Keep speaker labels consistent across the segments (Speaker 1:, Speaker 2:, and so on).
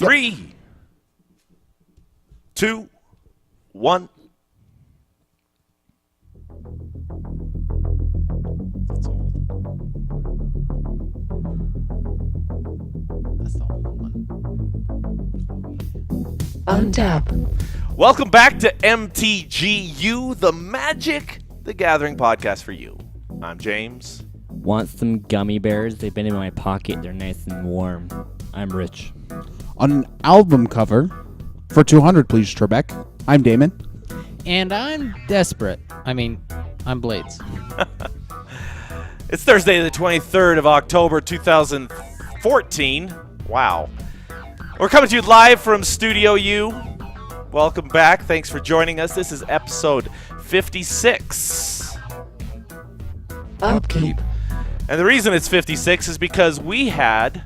Speaker 1: 3, 2, 1.
Speaker 2: That's the old one.
Speaker 3: Untap.
Speaker 1: Welcome back to MTGYou, the Magic the Gathering podcast for you. I'm James.
Speaker 4: Want some gummy bears? They've been in my pocket. They're nice and warm. I'm Rich.
Speaker 2: On an album cover for 200, please, Trebek. I'm Damon.
Speaker 5: And I'm desperate. I'm Blades.
Speaker 1: It's Thursday, the 23rd of October, 2014. Wow. We're coming to you live from Studio U. Welcome back. Thanks for joining us. This is episode 56.
Speaker 3: Upkeep.
Speaker 1: And the reason it's 56 is because we had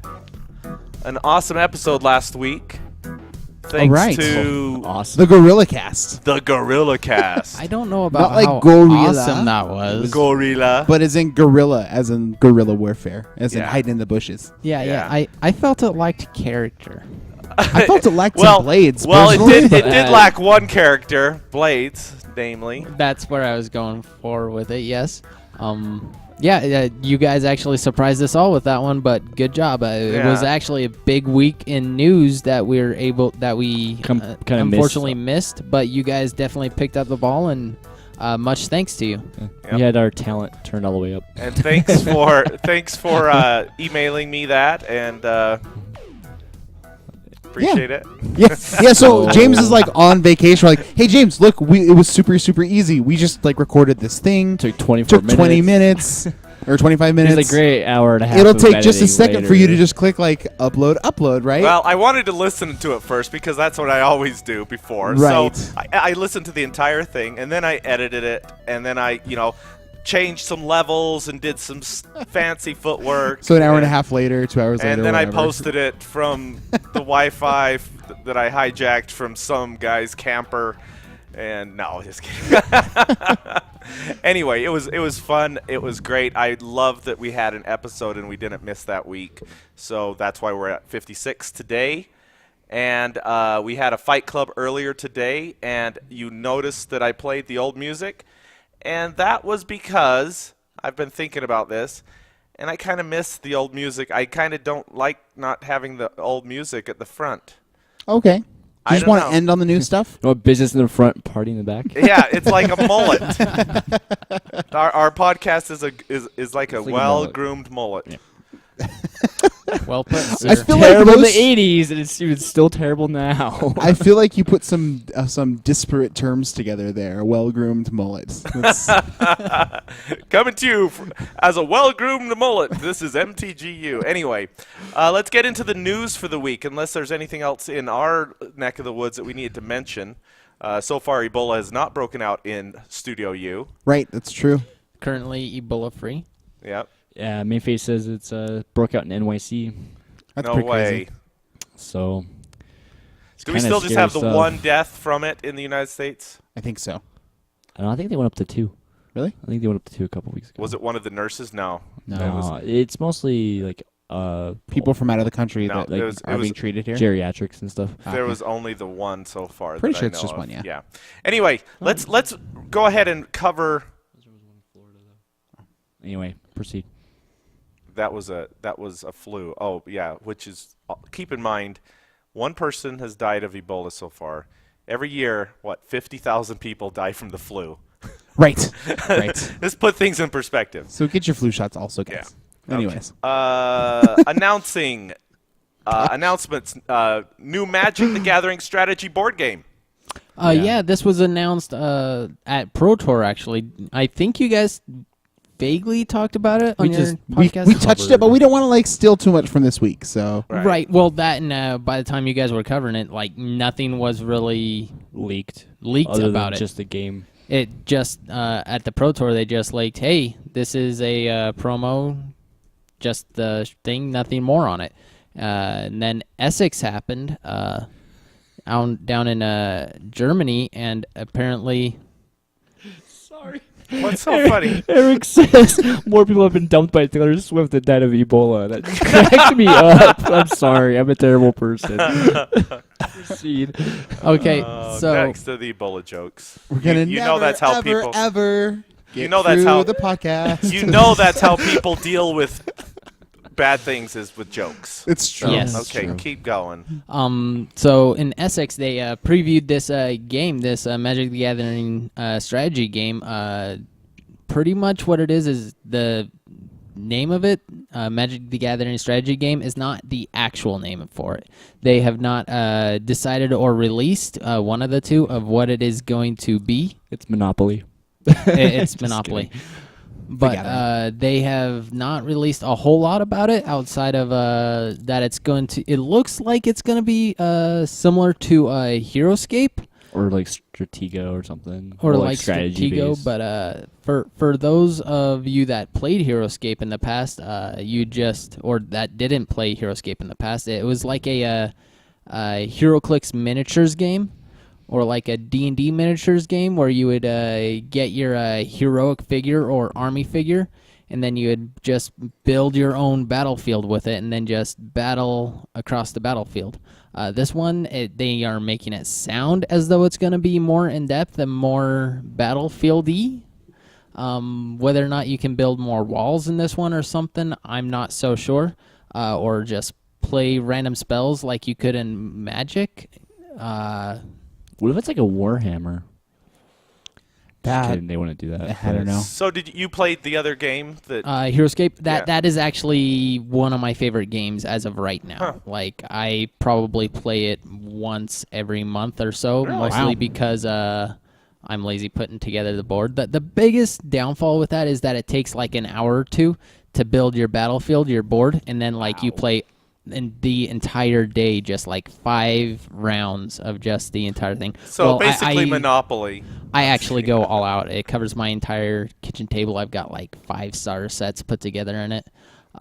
Speaker 1: an awesome episode last week. Thanks to
Speaker 4: Awesome.
Speaker 2: The Gorilla Cast.
Speaker 1: the Gorilla Cast.
Speaker 5: I don't know about
Speaker 2: Not like
Speaker 5: how
Speaker 2: gorilla,
Speaker 5: awesome that was.
Speaker 1: Gorilla.
Speaker 2: But as in gorilla, as in guerrilla warfare, as in
Speaker 1: Yeah.
Speaker 2: hiding in the bushes.
Speaker 5: Yeah. I felt it lacked character.
Speaker 2: I felt it lacked some blades.
Speaker 1: Well,
Speaker 2: personally.
Speaker 1: it did lack one character, Blades, namely.
Speaker 5: That's where I was going for with it. Yes. You guys actually surprised us all with that one, but good job. It was actually a big week in news that we
Speaker 4: Kinda
Speaker 5: unfortunately missed, but you guys definitely picked up the ball, and much thanks to you.
Speaker 1: Yep.
Speaker 4: We had our talent turned all the way up.
Speaker 1: And thanks for emailing me that, and appreciate it.
Speaker 2: Yeah. So James is like on vacation. We're like, hey James, look, it was super easy. We just like recorded this thing.
Speaker 4: Took 24
Speaker 2: Took 20 minutes or 25 minutes.
Speaker 4: It's a great hour and a half.
Speaker 2: It'll
Speaker 4: of
Speaker 2: take just a
Speaker 4: editing
Speaker 2: second for you
Speaker 4: later.
Speaker 2: to just click like upload, right?
Speaker 1: Well, I wanted to listen to it first because that's what I always do before.
Speaker 2: Right.
Speaker 1: So I listened to the entire thing, and then I edited it, and then I, changed some levels and did some fancy footwork.
Speaker 2: So an hour and a half later, 2 hours later.
Speaker 1: And then I
Speaker 2: whatever.
Speaker 1: posted it from the Wi-Fi that I hijacked from some guy's camper. And no, just kidding. Anyway, it was fun. It was great. I love that we had an episode and we didn't miss that week. So that's why we're at 56 today. And we had a fight club earlier today, and you noticed that I played the old music. And that was because I've been thinking about this, and I kind of miss the old music. I kind of don't like not having the old music at the front.
Speaker 2: Okay.
Speaker 1: I
Speaker 2: You just
Speaker 1: don't
Speaker 2: want
Speaker 1: know.
Speaker 2: to end on the new stuff?
Speaker 4: You want business in the front, party in the back?
Speaker 1: Yeah, it's like a mullet. Our podcast is like a
Speaker 4: like a
Speaker 1: well-groomed mullet.
Speaker 4: Yeah.
Speaker 5: Well put, sir.
Speaker 2: I feel like
Speaker 4: terrible in
Speaker 2: those-
Speaker 4: the 80s, and it's still terrible now.
Speaker 2: I feel like you put some disparate terms together there. Well-groomed mullet. That's-
Speaker 1: Coming to you as a well-groomed mullet, this is MTGYou. Anyway, let's get into the news for the week, unless there's anything else in our neck of the woods that we need to mention. So far, Ebola has not broken out in Studio U.
Speaker 2: right, that's true.
Speaker 5: Currently Ebola free.
Speaker 1: Yep.
Speaker 4: Yeah, Mainface says it's broke out in NYC,
Speaker 2: That's
Speaker 1: No
Speaker 2: pretty
Speaker 1: way.
Speaker 2: crazy.
Speaker 4: so it's
Speaker 1: Do we
Speaker 4: kinda
Speaker 1: still just
Speaker 4: scary
Speaker 1: have the
Speaker 4: stuff.
Speaker 1: one death from it in the United States?
Speaker 2: I think so.
Speaker 4: I think they went up to 2.
Speaker 2: Really?
Speaker 4: I think they went up to 2 a couple weeks ago.
Speaker 1: Was it one of the nurses? No.
Speaker 2: No.
Speaker 1: It was
Speaker 4: No, it's mostly like
Speaker 2: People from out of the country
Speaker 1: No,
Speaker 2: that
Speaker 1: it was-
Speaker 2: are being treated here?
Speaker 4: geriatrics and stuff.
Speaker 1: There
Speaker 2: Okay.
Speaker 1: was only the one so far.
Speaker 2: Pretty
Speaker 1: that
Speaker 2: sure
Speaker 1: I
Speaker 2: it's
Speaker 1: know
Speaker 2: just
Speaker 1: of.
Speaker 2: one, yeah.
Speaker 1: Anyway, let's go ahead and cover.
Speaker 4: Anyway, proceed.
Speaker 1: That was a flu. Oh yeah, which is, keep in mind, one person has died of Ebola so far. Every year, 50,000 people die from the flu.
Speaker 2: Right. Right.
Speaker 1: Let's put things in perspective.
Speaker 2: So get your flu shots also, guys. Anyways.
Speaker 1: Announcements. New Magic the Gathering strategy board game.
Speaker 5: Yeah, this was announced at Pro Tour, actually. I think you guys vaguely talked about it on your podcast.
Speaker 2: We touched it, but we don't want to like steal too much from this week. So
Speaker 5: Right. Well, that and by the time you guys were covering it, like nothing was really
Speaker 4: Leaked
Speaker 5: about
Speaker 4: than
Speaker 5: it.
Speaker 4: just the game.
Speaker 5: It just at the Pro Tour they just leaked, hey, this is a promo, just the thing, nothing more on it. And then Essex happened down in Germany, and apparently,
Speaker 1: What's so funny?
Speaker 4: Eric says more people have been dumped by Taylor Swift than died of Ebola. That cracked me up. I'm sorry. I'm a terrible person. Proceed.
Speaker 5: Okay, so
Speaker 1: next to the Ebola jokes.
Speaker 2: We're gonna
Speaker 1: you
Speaker 2: never,
Speaker 1: know that's how
Speaker 2: ever,
Speaker 1: people.
Speaker 2: ever get
Speaker 1: You know that's
Speaker 2: through
Speaker 1: how
Speaker 2: the podcast.
Speaker 1: You know that's how people deal with bad things is with jokes.
Speaker 2: It's true.
Speaker 5: Yes.
Speaker 1: Okay, keep going.
Speaker 5: So in Essex, they previewed this game, this Magic the Gathering strategy game. Pretty much what it is the name of it, Magic the Gathering strategy game, is not the actual name for it. They have not decided or released one of the two of what it is going to be.
Speaker 4: It's Monopoly.
Speaker 5: It's Monopoly. But they have not released a whole lot about it outside of that it's going to. It looks like it's going to be similar to HeroScape
Speaker 4: Or like Stratego or something.
Speaker 5: or
Speaker 4: More
Speaker 5: like
Speaker 4: strategy
Speaker 5: Stratego.
Speaker 4: based.
Speaker 5: But for those of you that played HeroScape in the past, or that didn't play HeroScape in the past, it was like a HeroClix miniatures game. Or like a D&D miniatures game where you would get your heroic figure or army figure, and then you would just build your own battlefield with it and then just battle across the battlefield. This one, they are making it sound as though it's going to be more in-depth and more battlefield-y. Whether or not you can build more walls in this one or something, I'm not so sure. Or just play random spells like you could in Magic.
Speaker 4: What if it's like a Warhammer? Just
Speaker 2: That
Speaker 4: kidding, they wouldn't do that.
Speaker 2: I don't know.
Speaker 1: So did you play the other game that?
Speaker 5: HeroScape,
Speaker 1: Yeah.
Speaker 5: that is actually one of my favorite games as of right now.
Speaker 1: Huh.
Speaker 5: Like, I probably play it once every month or so,
Speaker 1: Really?
Speaker 5: mostly
Speaker 2: Wow.
Speaker 5: because I'm lazy putting together the board. The biggest downfall with that is that it takes like an hour or two to build your battlefield, your board, and then like you play in the entire day, just like 5 rounds of just the entire thing.
Speaker 1: So
Speaker 5: Well,
Speaker 1: basically
Speaker 5: I
Speaker 1: Monopoly.
Speaker 5: I actually go all out. It covers my entire kitchen table. I've got like 5 starter sets put together in it.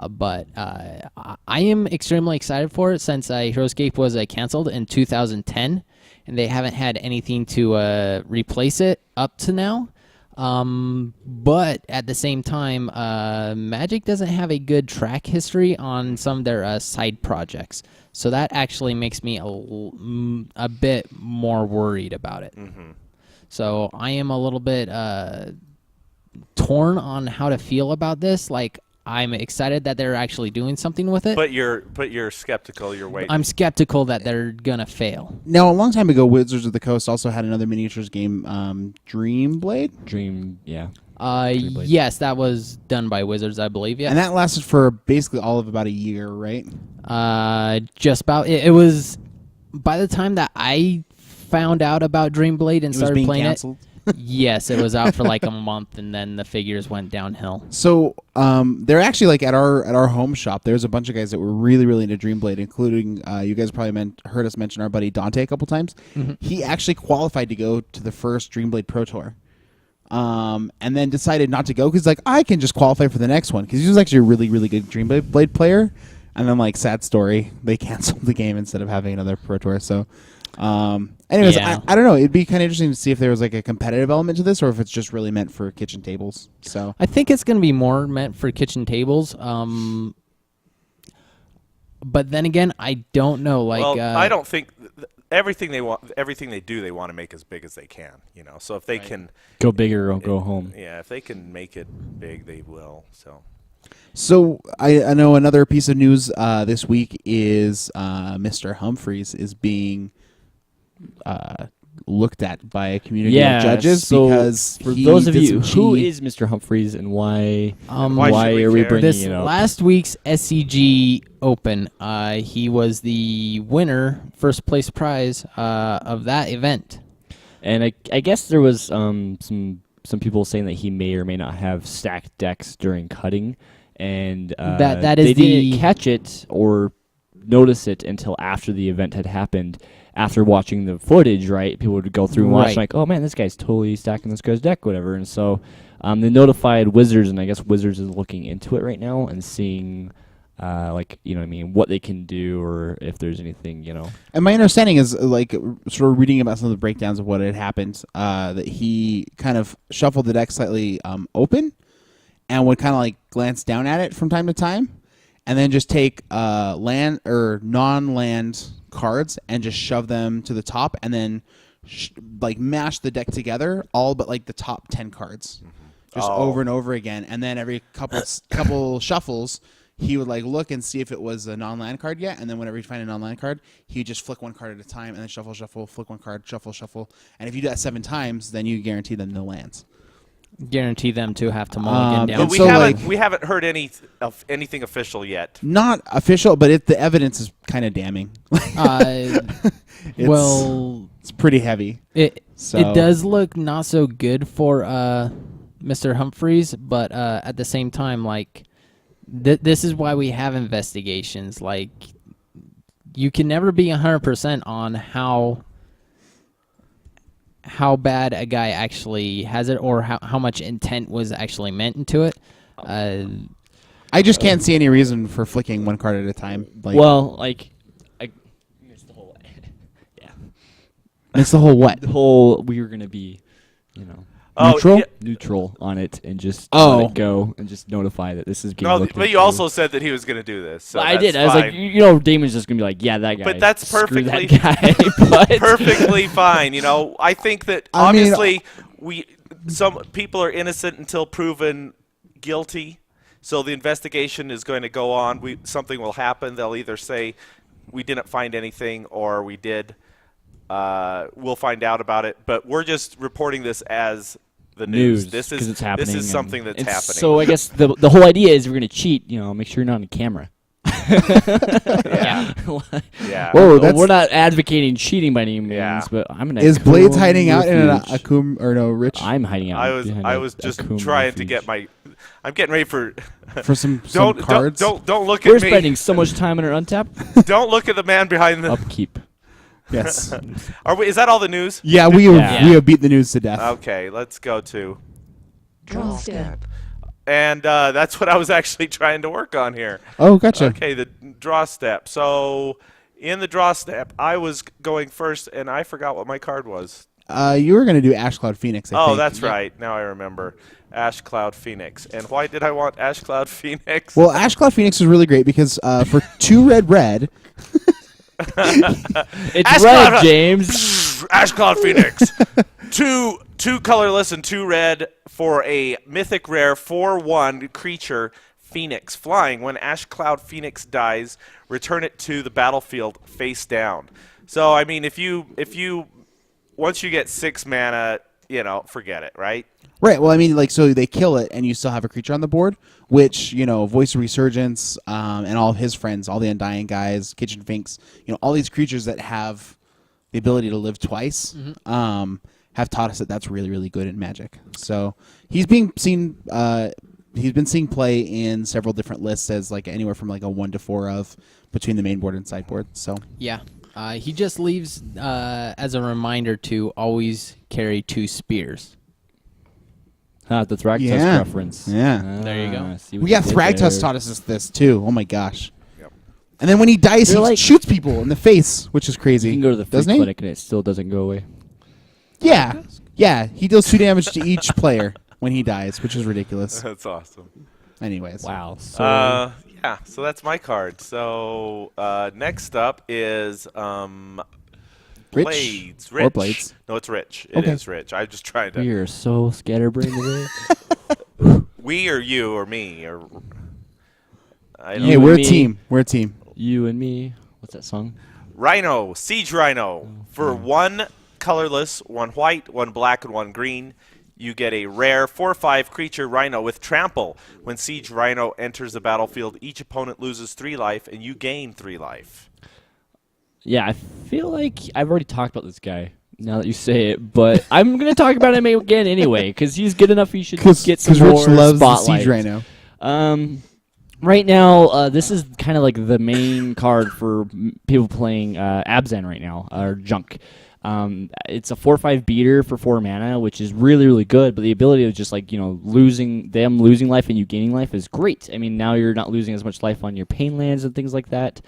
Speaker 5: But I am extremely excited for it since HeroScape was canceled in 2010, and they haven't had anything to replace it up to now. But at the same time, Magic doesn't have a good track history on some of their side projects. So that actually makes me a bit more worried about it.
Speaker 1: Mm-hmm.
Speaker 5: So I am a little bit torn on how to feel about this. Like, I'm excited that they're actually doing something with it.
Speaker 1: But you're skeptical. You're waiting.
Speaker 5: I'm skeptical that they're gonna fail.
Speaker 2: Now, a long time ago, Wizards of the Coast also had another miniatures game, Dream Blade,
Speaker 4: Dream, yeah. Blade.
Speaker 5: Yes, that was done by Wizards, I believe. Yeah.
Speaker 2: and that lasted for basically all of about a year, right?
Speaker 5: Just about. It was by the time that I found out about Dream Blade and
Speaker 2: It was
Speaker 5: started
Speaker 2: being
Speaker 5: playing
Speaker 2: canceled.
Speaker 5: it. Yes, it was out for like a month, and then the figures went downhill.
Speaker 2: So they're actually like at our home shop. There's a bunch of guys that were really, really into Dream Blade, including you guys probably heard us mention our buddy Dante a couple times.
Speaker 5: Mm-hmm.
Speaker 2: He actually qualified to go to the first Dream Blade Pro Tour, and then decided not to go because like I can just qualify for the next one because he was actually a really, really good Dream Blade player. And then like sad story, they canceled the game instead of having another Pro Tour. So. Anyways,
Speaker 5: Yeah.
Speaker 2: I don't know. It'd be kind of interesting to see if there was like a competitive element to this, or if it's just really meant for kitchen tables. So
Speaker 5: I think it's going to be more meant for kitchen tables. But then again, I don't know. Like,
Speaker 1: well, I don't think everything they do, they want to make as big as they can. You know, so if they can
Speaker 4: Go bigger or go home.
Speaker 1: yeah, if they can make it big, they will.
Speaker 2: So I know another piece of news this week is Mr. Humphries is being looked at by a community of judges
Speaker 4: so
Speaker 2: because
Speaker 4: for
Speaker 2: he
Speaker 4: those of
Speaker 2: did
Speaker 4: you,
Speaker 2: some
Speaker 4: who
Speaker 2: cheating.
Speaker 4: is Mr. Humphries and why
Speaker 1: Why should we
Speaker 4: are we
Speaker 1: care?
Speaker 4: bringing
Speaker 5: this
Speaker 4: it up?
Speaker 5: last week's SCG Open, he was the winner, first place prize of that event.
Speaker 4: And I guess there was some people saying that he may or may not have stacked decks during cutting, and
Speaker 5: That is
Speaker 4: they didn't
Speaker 5: the-
Speaker 4: catch it or notice it until after the event had happened. After watching the footage, right, people would go through and watch
Speaker 5: Right.
Speaker 4: like, oh man, this guy's totally stacking this guy's deck, whatever. And so they notified Wizards, and I guess Wizards is looking into it right now and seeing like, you know what I mean, what they can do, or if there's anything, you know.
Speaker 2: And my understanding is, like, sort of reading about some of the breakdowns of what had happened, that he kind of shuffled the deck slightly open and would kind of like glance down at it from time to time, and then just take land or non-land cards and just shove them to the top, and then like mash the deck together, all but like the top 10 cards, just over and over again. And then every couple shuffles, he would like look and see if it was a non-land card yet, and then whenever he'd find a non-land card, he would just flick one card at a time, and then shuffle, flick one card, shuffle. And if you do that 7 times, then you guarantee them no lands.
Speaker 5: Guarantee them to have to mulligan down.
Speaker 1: But we
Speaker 2: so,
Speaker 1: haven't heard anything official yet.
Speaker 2: Not official, but the evidence is kind of damning. It's pretty heavy.
Speaker 5: It
Speaker 2: So-
Speaker 5: does look not so good for Mr. Humphries, but at the same time, like this is why we have investigations. Like you can never be 100% on how bad a guy actually has it, or how much intent was actually meant into it.
Speaker 2: I just can't see any reason for flicking one card at a time. Like,
Speaker 4: Well, like, I missed the whole. Yeah.
Speaker 2: it's the whole what?
Speaker 4: The whole we were gonna be, you know,
Speaker 2: Neutral?
Speaker 4: neutral on it and just
Speaker 2: Oh.
Speaker 4: let it go and just notify that this is being
Speaker 1: No,
Speaker 4: looked
Speaker 1: but you
Speaker 4: into.
Speaker 1: also said that he was going to do this. So
Speaker 4: I
Speaker 1: that's
Speaker 4: did. I was like,
Speaker 1: fine.
Speaker 4: you know, Damon's just gonna be like, yeah, that guy.
Speaker 1: But that's
Speaker 4: Screw
Speaker 1: perfectly-
Speaker 4: that guy. But
Speaker 1: perfectly fine. You know, I think that
Speaker 2: I mean-
Speaker 1: obviously some people are innocent until proven guilty. So the investigation is going to go on. Something will happen. They'll either say we didn't find anything or we did. We'll find out about it. But we're just reporting this as the news. This is
Speaker 4: 'cause it's happening.
Speaker 1: This is
Speaker 4: and
Speaker 1: something that's
Speaker 4: it's-
Speaker 1: happening.
Speaker 4: So I guess the whole idea is we're gonna cheat. You know, make sure you're not on camera.
Speaker 1: yeah. Yeah.
Speaker 2: Whoa, that's-
Speaker 4: we're not advocating cheating by any means,
Speaker 1: Yeah.
Speaker 4: but I'm gonna.
Speaker 2: Is Blades hiding out in an
Speaker 4: refuge.
Speaker 2: Akum or no Rich
Speaker 4: I'm hiding out. behind
Speaker 1: I
Speaker 4: a-
Speaker 1: was
Speaker 4: a
Speaker 1: just
Speaker 4: Akum
Speaker 1: trying to
Speaker 4: refuge.
Speaker 1: get my. I'm getting ready for.
Speaker 2: for some
Speaker 1: Don't
Speaker 2: cards?
Speaker 1: don't look
Speaker 4: We're
Speaker 1: at me.
Speaker 4: spending so much time in our untap
Speaker 1: Don't look at the man behind the.
Speaker 4: upkeep.
Speaker 2: Yes.
Speaker 1: Are we? Is that all the news?
Speaker 2: Yeah, we have beat the news to death.
Speaker 1: Okay, let's go to.
Speaker 3: Draw step.
Speaker 1: And that's what I was actually trying to work on here.
Speaker 2: Oh, gotcha.
Speaker 1: Okay, the draw step. So in the draw step, I was going first, and I forgot what my card was.
Speaker 2: You were gonna do Ash Cloud Phoenix. I
Speaker 1: Oh,
Speaker 2: think.
Speaker 1: that's right. Now I remember. Ash Cloud Phoenix. And why did I want Ash Cloud Phoenix?
Speaker 2: Well, Ash Cloud Phoenix is really great because for 2 red.
Speaker 4: It's
Speaker 1: Ash
Speaker 4: red,
Speaker 1: Cloud-
Speaker 4: James.
Speaker 1: Ash Cloud Phoenix. two colorless and 2 red for a mythic rare 4/1 creature Phoenix flying. When Ash Cloud Phoenix dies, return it to the battlefield face down. So I mean, if you once you get 6 mana, you know, forget it, right?
Speaker 2: Right. Well, I mean, like, so they kill it, and you still have a creature on the board, which, you know, Voice of Resurgence, and all of his friends, all the Undying guys, Kitchen Finks, you know, all these creatures that have the ability to live twice, have taught us that that's really, really good in Magic. So he's being seen. He's been seeing play in several different lists as like anywhere from like a 1 to 4 of between the main board and sideboard. So
Speaker 5: Yeah. He just leaves as a reminder to always carry 2 spears.
Speaker 4: The Thragtusk
Speaker 2: Yeah.
Speaker 4: reference.
Speaker 2: Yeah.
Speaker 5: There you go.
Speaker 4: See what
Speaker 2: yeah,
Speaker 4: you did
Speaker 2: Thragtusk
Speaker 4: there.
Speaker 2: taught us this too. Oh my gosh.
Speaker 1: Yep.
Speaker 2: And then when he dies,
Speaker 4: They're
Speaker 2: he
Speaker 4: like-
Speaker 2: shoots people in the face, which is crazy.
Speaker 4: You can go to the free
Speaker 2: doesn't he?
Speaker 4: clinic and it still doesn't go away.
Speaker 2: Yeah, yeah. He deals 2 damage to each player when he dies, which is ridiculous.
Speaker 1: That's awesome.
Speaker 2: Anyways,
Speaker 4: Wow. So
Speaker 1: Yeah, so that's my card. So next up is
Speaker 2: Rich?
Speaker 1: Blades.
Speaker 2: Or
Speaker 1: Rich.
Speaker 2: Blades.
Speaker 1: No, it's Rich. It is
Speaker 2: Okay.
Speaker 1: Rich. I'm just trying
Speaker 4: we
Speaker 1: to.
Speaker 4: are so scatterbrained today.
Speaker 1: We or you or me or. I don't
Speaker 2: hey,
Speaker 4: You
Speaker 1: know.
Speaker 2: we're a
Speaker 4: and me.
Speaker 2: team. We're a team.
Speaker 4: You and me. What's that song?
Speaker 1: Rhino, Siege Rhino. For 1 colorless, 1 white, 1 black, and 1 green, you get a rare 4/5 creature Rhino with trample. When Siege Rhino enters the battlefield, each opponent loses 3 life, and you gain 3 life.
Speaker 4: Yeah, I feel like I've already talked about this guy. Now that you say it, but I'm gonna talk about him again anyway because he's good enough. He should get some
Speaker 2: Because
Speaker 4: more
Speaker 2: Rich loves the
Speaker 4: spotlight.
Speaker 2: Siege Rhino.
Speaker 4: Right now, this is kind of like the main card for people playing Abzan right now, or Junk. It's a 4/5 beater for 4 mana, which is really, really good. But the ability of just like losing life and you gaining life is great. I mean, now you're not losing as much life on your pain lands and things like that.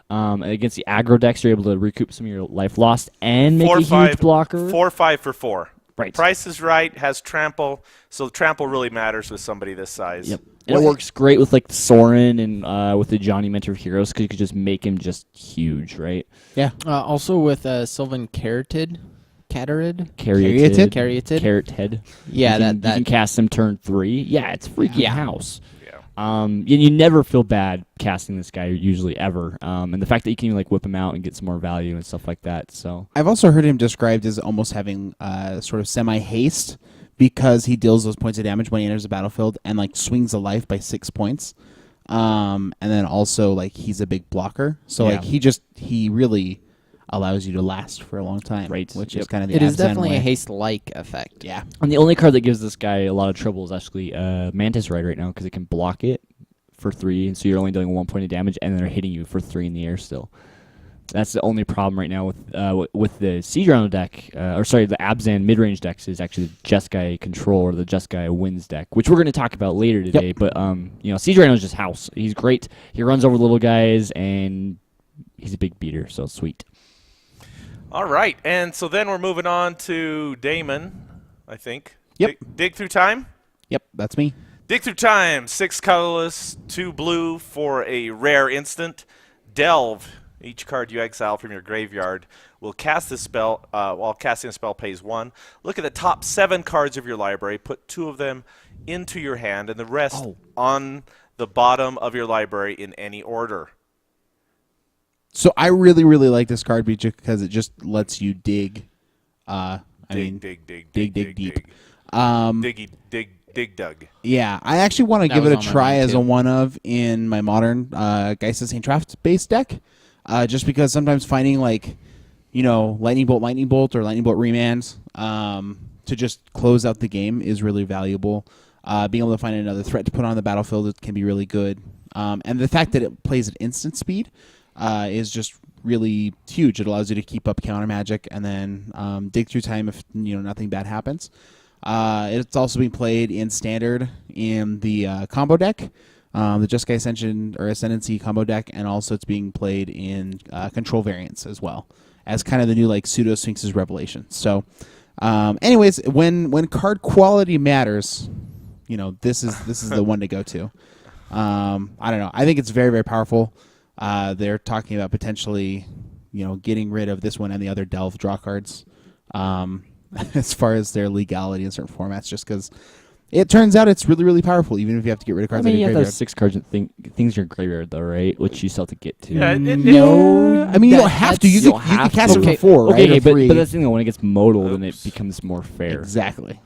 Speaker 4: Against the aggro decks, you're able to recoup some of your life lost and make a huge blocker.
Speaker 1: 4/5 for 4.
Speaker 4: Right.
Speaker 1: Price is right. Has trample, so trample really matters with somebody this size.
Speaker 4: Yep. And it works great with like Sorin and with the Johnny Mentor of Heroes because you could just make him just huge, right?
Speaker 2: Yeah.
Speaker 5: Also with Sylvan Caryatid.
Speaker 4: Carrot head.
Speaker 5: Yeah,
Speaker 4: you can cast him turn 3. Yeah, it's freaking
Speaker 5: Yeah.
Speaker 4: house. You never feel bad casting this guy usually ever, and the fact that you can like whip him out and get some more value and stuff like that. So
Speaker 2: I've also heard him described as almost having sort of semi-haste because he deals those points of damage when he enters the battlefield and like swings a life by 6 points. And then also like he's a big blocker, so like he really allows you to last for a long time,
Speaker 4: right?
Speaker 2: Which is kind of the
Speaker 5: It is
Speaker 2: Abzan
Speaker 5: definitely
Speaker 2: way.
Speaker 5: a haste-like effect.
Speaker 2: Yeah.
Speaker 4: And the only card that gives this guy a lot of trouble is actually Mantis Ride right now because it can block it for 3, and so you're only doing 1 point of damage, and they're hitting you for 3 in the air still. That's the only problem right now with the Siege Rhino deck, the Abzan mid-range decks is actually the Jeskai Control or the Jeskai Wins deck, which we're going to talk about later today.
Speaker 2: Yep.
Speaker 4: But Siege Rhino is just house. He's great. He runs over little guys, and he's a big beater, so sweet.
Speaker 1: All right, and so then we're moving on to Damon, I think.
Speaker 2: Yep.
Speaker 1: Dig through time?
Speaker 2: Yep, that's me.
Speaker 1: Dig through time. 6 colorless, 2 blue for a rare instant. Delve. Each card you exile from your graveyard will cast this spell. While casting a spell pays 1. Look at the top 7 cards of your library. Put 2 of them into your hand and the rest on the bottom of your library in any order.
Speaker 2: So I really, really like this card because it just lets you dig.
Speaker 1: Dig
Speaker 2: deep.
Speaker 1: Dig dug.
Speaker 2: Yeah, I actually want to
Speaker 5: That
Speaker 2: give it
Speaker 5: was
Speaker 2: a
Speaker 5: on my
Speaker 2: try
Speaker 5: mind,
Speaker 2: as
Speaker 5: too.
Speaker 2: a one-of in my modern Geist of St. Draft based deck. Just because sometimes finding Lightning Bolt, or Lightning Bolt remands to just close out the game is really valuable. Being able to find another threat to put on the battlefield can be really good. And the fact that it plays at instant speed is just really huge. It allows you to keep up counter magic and then dig through time if nothing bad happens. It's also being played in standard in the combo deck, the Jeskai Ascension or Ascendancy combo deck, and also it's being played in control variants as well as kind of the new Pseudo Sphinx's Revelation. So, anyways, when card quality matters, this is the one to go to. I don't know. I think it's very, very powerful. They're talking about potentially, getting rid of this one and the other Delve draw cards. As far as their legality in certain formats, just because it turns out it's really, really powerful, even if you have to get rid of cards.
Speaker 4: I mean,
Speaker 2: out of
Speaker 4: you
Speaker 2: your
Speaker 4: have
Speaker 2: graveyard.
Speaker 4: those 6 cards and things in your graveyard, though, right? Which you still have to get to.
Speaker 1: Yeah,
Speaker 2: No, I mean you don't have to. You can cast it
Speaker 4: to.
Speaker 2: for 4, right?
Speaker 4: Okay,
Speaker 2: or 3.
Speaker 4: but that's the thing, though, when it gets modal, then it becomes more fair.
Speaker 2: Exactly.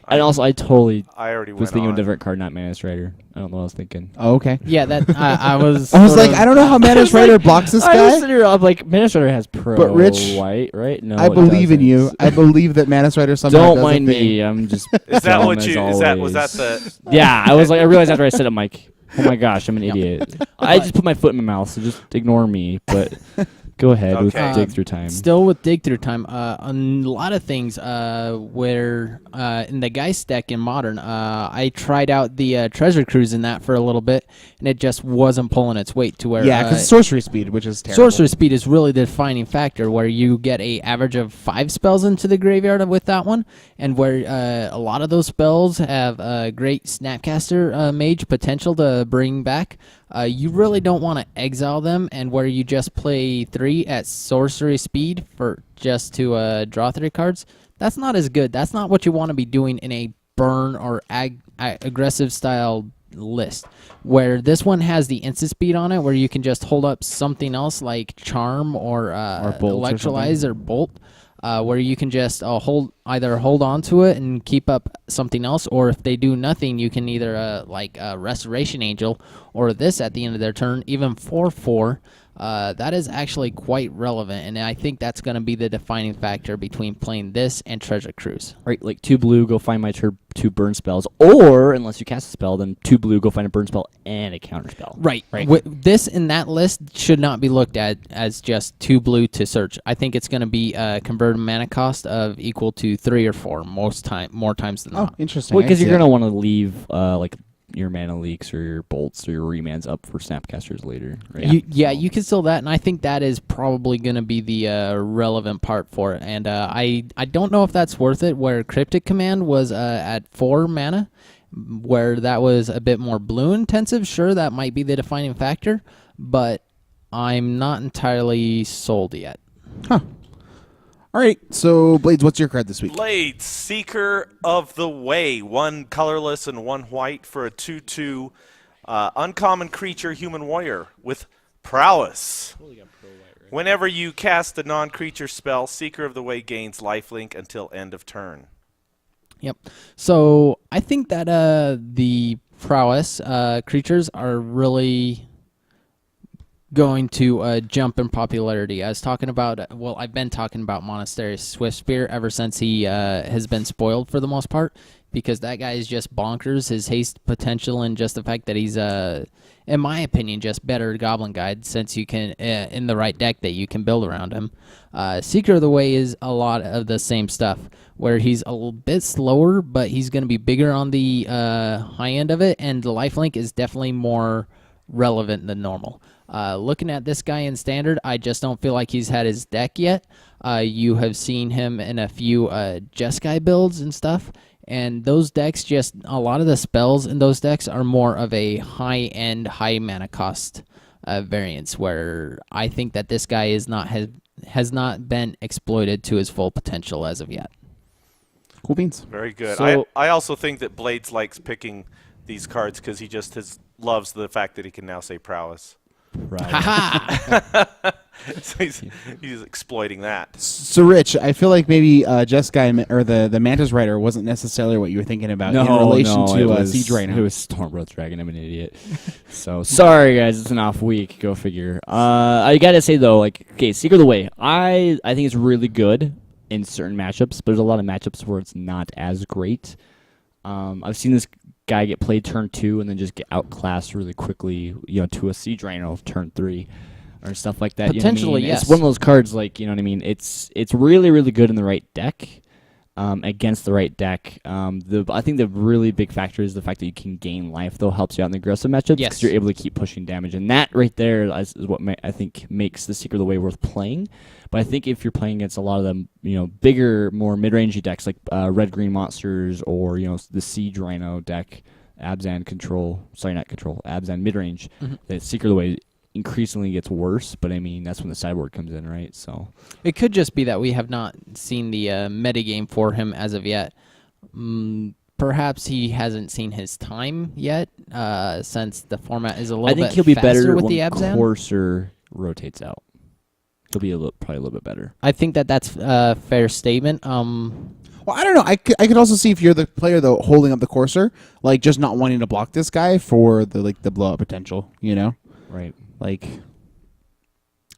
Speaker 4: And also, I totally
Speaker 1: I already
Speaker 4: was
Speaker 1: went
Speaker 4: thinking of
Speaker 1: on.
Speaker 4: a different card, not Mana Strider. I don't know what I was thinking.
Speaker 2: Oh, okay.
Speaker 5: Yeah, that I was.
Speaker 2: I was
Speaker 5: sort
Speaker 2: like,
Speaker 5: of-
Speaker 2: I don't know how Mana Strider blocks this
Speaker 4: I was
Speaker 2: guy,
Speaker 4: sitting here, I'm like, Mana Strider has pro
Speaker 2: But Rich,
Speaker 4: white, right? No,
Speaker 2: I
Speaker 4: it
Speaker 2: believe in
Speaker 4: doesn't.
Speaker 2: you. I believe that Mana Strider sometimes
Speaker 4: Don't
Speaker 2: does
Speaker 4: mind
Speaker 2: a thing.
Speaker 4: me. I'm just.
Speaker 1: Is that
Speaker 4: dumb
Speaker 1: what
Speaker 4: as
Speaker 1: you? Was that
Speaker 4: always.
Speaker 1: the?
Speaker 4: Yeah, I was like, I realized after I said it, I'm like, oh my gosh, I'm an idiot. I just put my foot in my mouth, so just ignore me. But go ahead with
Speaker 1: Okay.
Speaker 4: Dig Through Time.
Speaker 5: Still with Dig Through Time, a lot of things where in the Geist deck in Modern, I tried out the Treasure Cruise in that for a little bit, and it just wasn't pulling its weight to where...
Speaker 2: Yeah, because sorcery speed, which is terrible.
Speaker 5: Sorcery speed is really the defining factor, where you get a average of 5 spells into the graveyard with that one, and where a lot of those spells have great Snapcaster Mage potential to bring back. You really don't want to exile them, and where you just play 3 at sorcery speed for just to draw 3 cards, that's not as good. That's not what you want to be doing in a burn or aggressive style list, where this one has the instant speed on it, where you can just hold up something else like Charm or
Speaker 2: Bolt or
Speaker 5: Electrolyze or Bolt, where you can just hold on to it and keep up something else, or if they do nothing, you can either Restoration Angel or this at the end of their turn, even 4/4. that is actually quite relevant, and I think that's going to be the defining factor between playing this and Treasure Cruise.
Speaker 4: Right, like 2 blue, go find my 2 burn spells, or unless you cast a spell, then 2 blue, go find a burn spell and a counter spell.
Speaker 5: Right. This in that list should not be looked at as just 2 blue to search. I think it's going to be a converted mana cost of equal to 3 or 4 more times than
Speaker 2: Oh,
Speaker 5: not.
Speaker 2: interesting.
Speaker 4: Well, because
Speaker 2: I see
Speaker 4: you're
Speaker 2: that.
Speaker 4: going to want to leave like your mana leaks or your bolts or your remands up for snapcasters later, right?
Speaker 5: You can still that, and I think that is probably going to be the relevant part for it. And I don't know if that's worth it, where Cryptic Command was at 4 mana, where that was a bit more blue intensive. Sure, that might be the defining factor, but I'm not entirely sold yet.
Speaker 2: Huh. All right, so Blades, what's your card this week?
Speaker 1: Blades, Seeker of the Way. 1 colorless and 1 white for a 2/2 uncommon creature human warrior with prowess. Whenever you cast a non-creature spell, Seeker of the Way gains lifelink until end of turn.
Speaker 5: Yep. So I think that the prowess creatures are really going to jump in popularity. I was talking about, I've been talking about Monastery Swiftspear ever since he has been spoiled for the most part, because that guy is just bonkers. His haste potential and just the fact that he's, in my opinion, just better Goblin Guide, since you can, in the right deck that you can build around him. Seeker of the Way is a lot of the same stuff, where he's a little bit slower, but he's going to be bigger on the high end of it, and the lifelink is definitely more relevant than normal. Looking at this guy in Standard, I just don't feel like he's had his deck yet. You have seen him in a few Jeskai builds and stuff, and those decks, just a lot of the spells in those decks are more of a high-end, high mana cost variance, where I think that this guy has not been exploited to his full potential as of yet.
Speaker 2: Cool beans.
Speaker 1: Very good.
Speaker 4: So-
Speaker 1: I also think that Blades likes picking these cards because he just loves the fact that he can now say prowess.
Speaker 4: Right.
Speaker 1: So he's exploiting that.
Speaker 2: So, Rich, I feel like maybe Jeskai or the Mantis Rider wasn't necessarily what you were thinking about in relation to Siege Rhino.
Speaker 4: It was Stormgrowth Dragon. I'm an idiot. So sorry, guys. It's an off week. Go figure. I gotta say though, okay, Seeker of the Way. I think it's really good in certain matchups, but there's a lot of matchups where it's not as great. I've seen this guy get played turn 2 and then just get outclassed really quickly, to a Siege Rhino turn 3 or stuff like that.
Speaker 5: Potentially,
Speaker 4: you know what I mean?
Speaker 5: yes.
Speaker 4: It's one of those cards, you know what I mean? It's really, really good in the right deck, against the right deck. I think the really big factor is the fact that you can gain life, though, helps you out in the aggressive matchups because you're able to keep pushing damage. And that right there is what I think makes the Seeker of the Way worth playing. But I think if you're playing against a lot of them, bigger, more mid-rangey decks like red-green monsters or, the Siege Rhino deck, Abzan mid-range, the Seeker of the Way increasingly gets worse, but I mean, that's when the sideboard comes in, right? So
Speaker 5: it could just be that we have not seen the metagame for him as of yet. Perhaps he hasn't seen his time yet, since the format is a little bit
Speaker 4: I think he'll be better
Speaker 5: with
Speaker 4: when
Speaker 5: the Abzan.
Speaker 4: Courser rotates out. He'll be probably a little bit better.
Speaker 5: I think that's a fair statement.
Speaker 2: Well, I don't know. I could also see if you're the player though holding up the Courser, just not wanting to block this guy for the blowout potential.
Speaker 4: Right.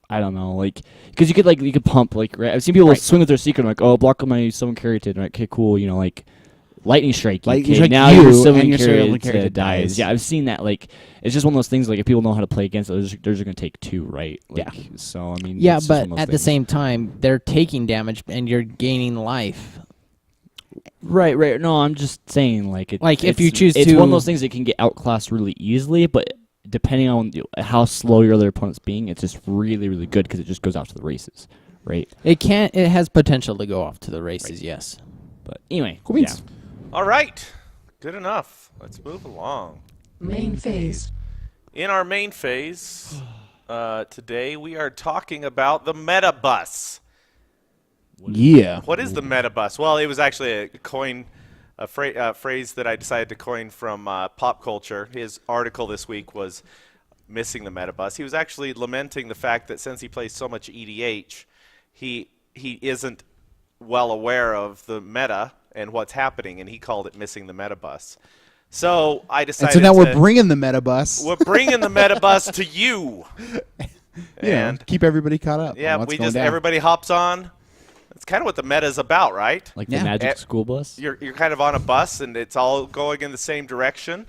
Speaker 2: I
Speaker 4: don't know, because you could pump, right? I've seen people swing with their Seeker and block my Summon Carried, right? Okay, cool, Lightning Strike,
Speaker 2: Lightning
Speaker 4: okay,
Speaker 2: Strike
Speaker 4: now
Speaker 2: you,
Speaker 4: your
Speaker 2: and
Speaker 4: Summon
Speaker 2: your
Speaker 4: Carried
Speaker 2: Carried
Speaker 4: dies.
Speaker 2: dies.
Speaker 4: Yeah, I've seen that, it's just one of those things, if people know how to play against it, they're just going to take 2, right? So, I mean,
Speaker 5: Yeah,
Speaker 4: it's just
Speaker 5: but
Speaker 4: one of those
Speaker 5: at the
Speaker 4: things.
Speaker 5: same time, they're taking damage and you're gaining life.
Speaker 4: Right. No, I'm just saying,
Speaker 5: if you choose
Speaker 4: it's
Speaker 5: to-
Speaker 4: one of those things that can get outclassed really easily, but depending on how slow your other opponent's being, it's just really, really good because it just goes out to the races, right?
Speaker 5: It has potential to go off to the races, yes.
Speaker 4: But anyway,
Speaker 2: Cool beans.
Speaker 1: All right. Good enough. Let's move along.
Speaker 3: Main phase.
Speaker 1: In our main phase, today we are talking about the meta bus.
Speaker 2: Yeah.
Speaker 1: What is the meta bus? Well, it was actually a phrase that I decided to coin from pop culture. His article this week was missing the meta bus. He was actually lamenting the fact that since he plays so much EDH, he isn't well aware of the meta and what's happening, and he called it missing the meta bus. So I decided.
Speaker 2: And so now we're bringing the meta bus.
Speaker 1: We're bringing the meta bus to you. And
Speaker 2: keep everybody caught up.
Speaker 1: yeah,
Speaker 2: on what's
Speaker 1: we
Speaker 2: going
Speaker 1: just
Speaker 2: down.
Speaker 1: everybody hops on. It's kind of what the meta is about, right?
Speaker 4: Like
Speaker 2: Yeah.
Speaker 4: the Magic School Bus.
Speaker 1: You're kind of on a bus and it's all going in the same direction.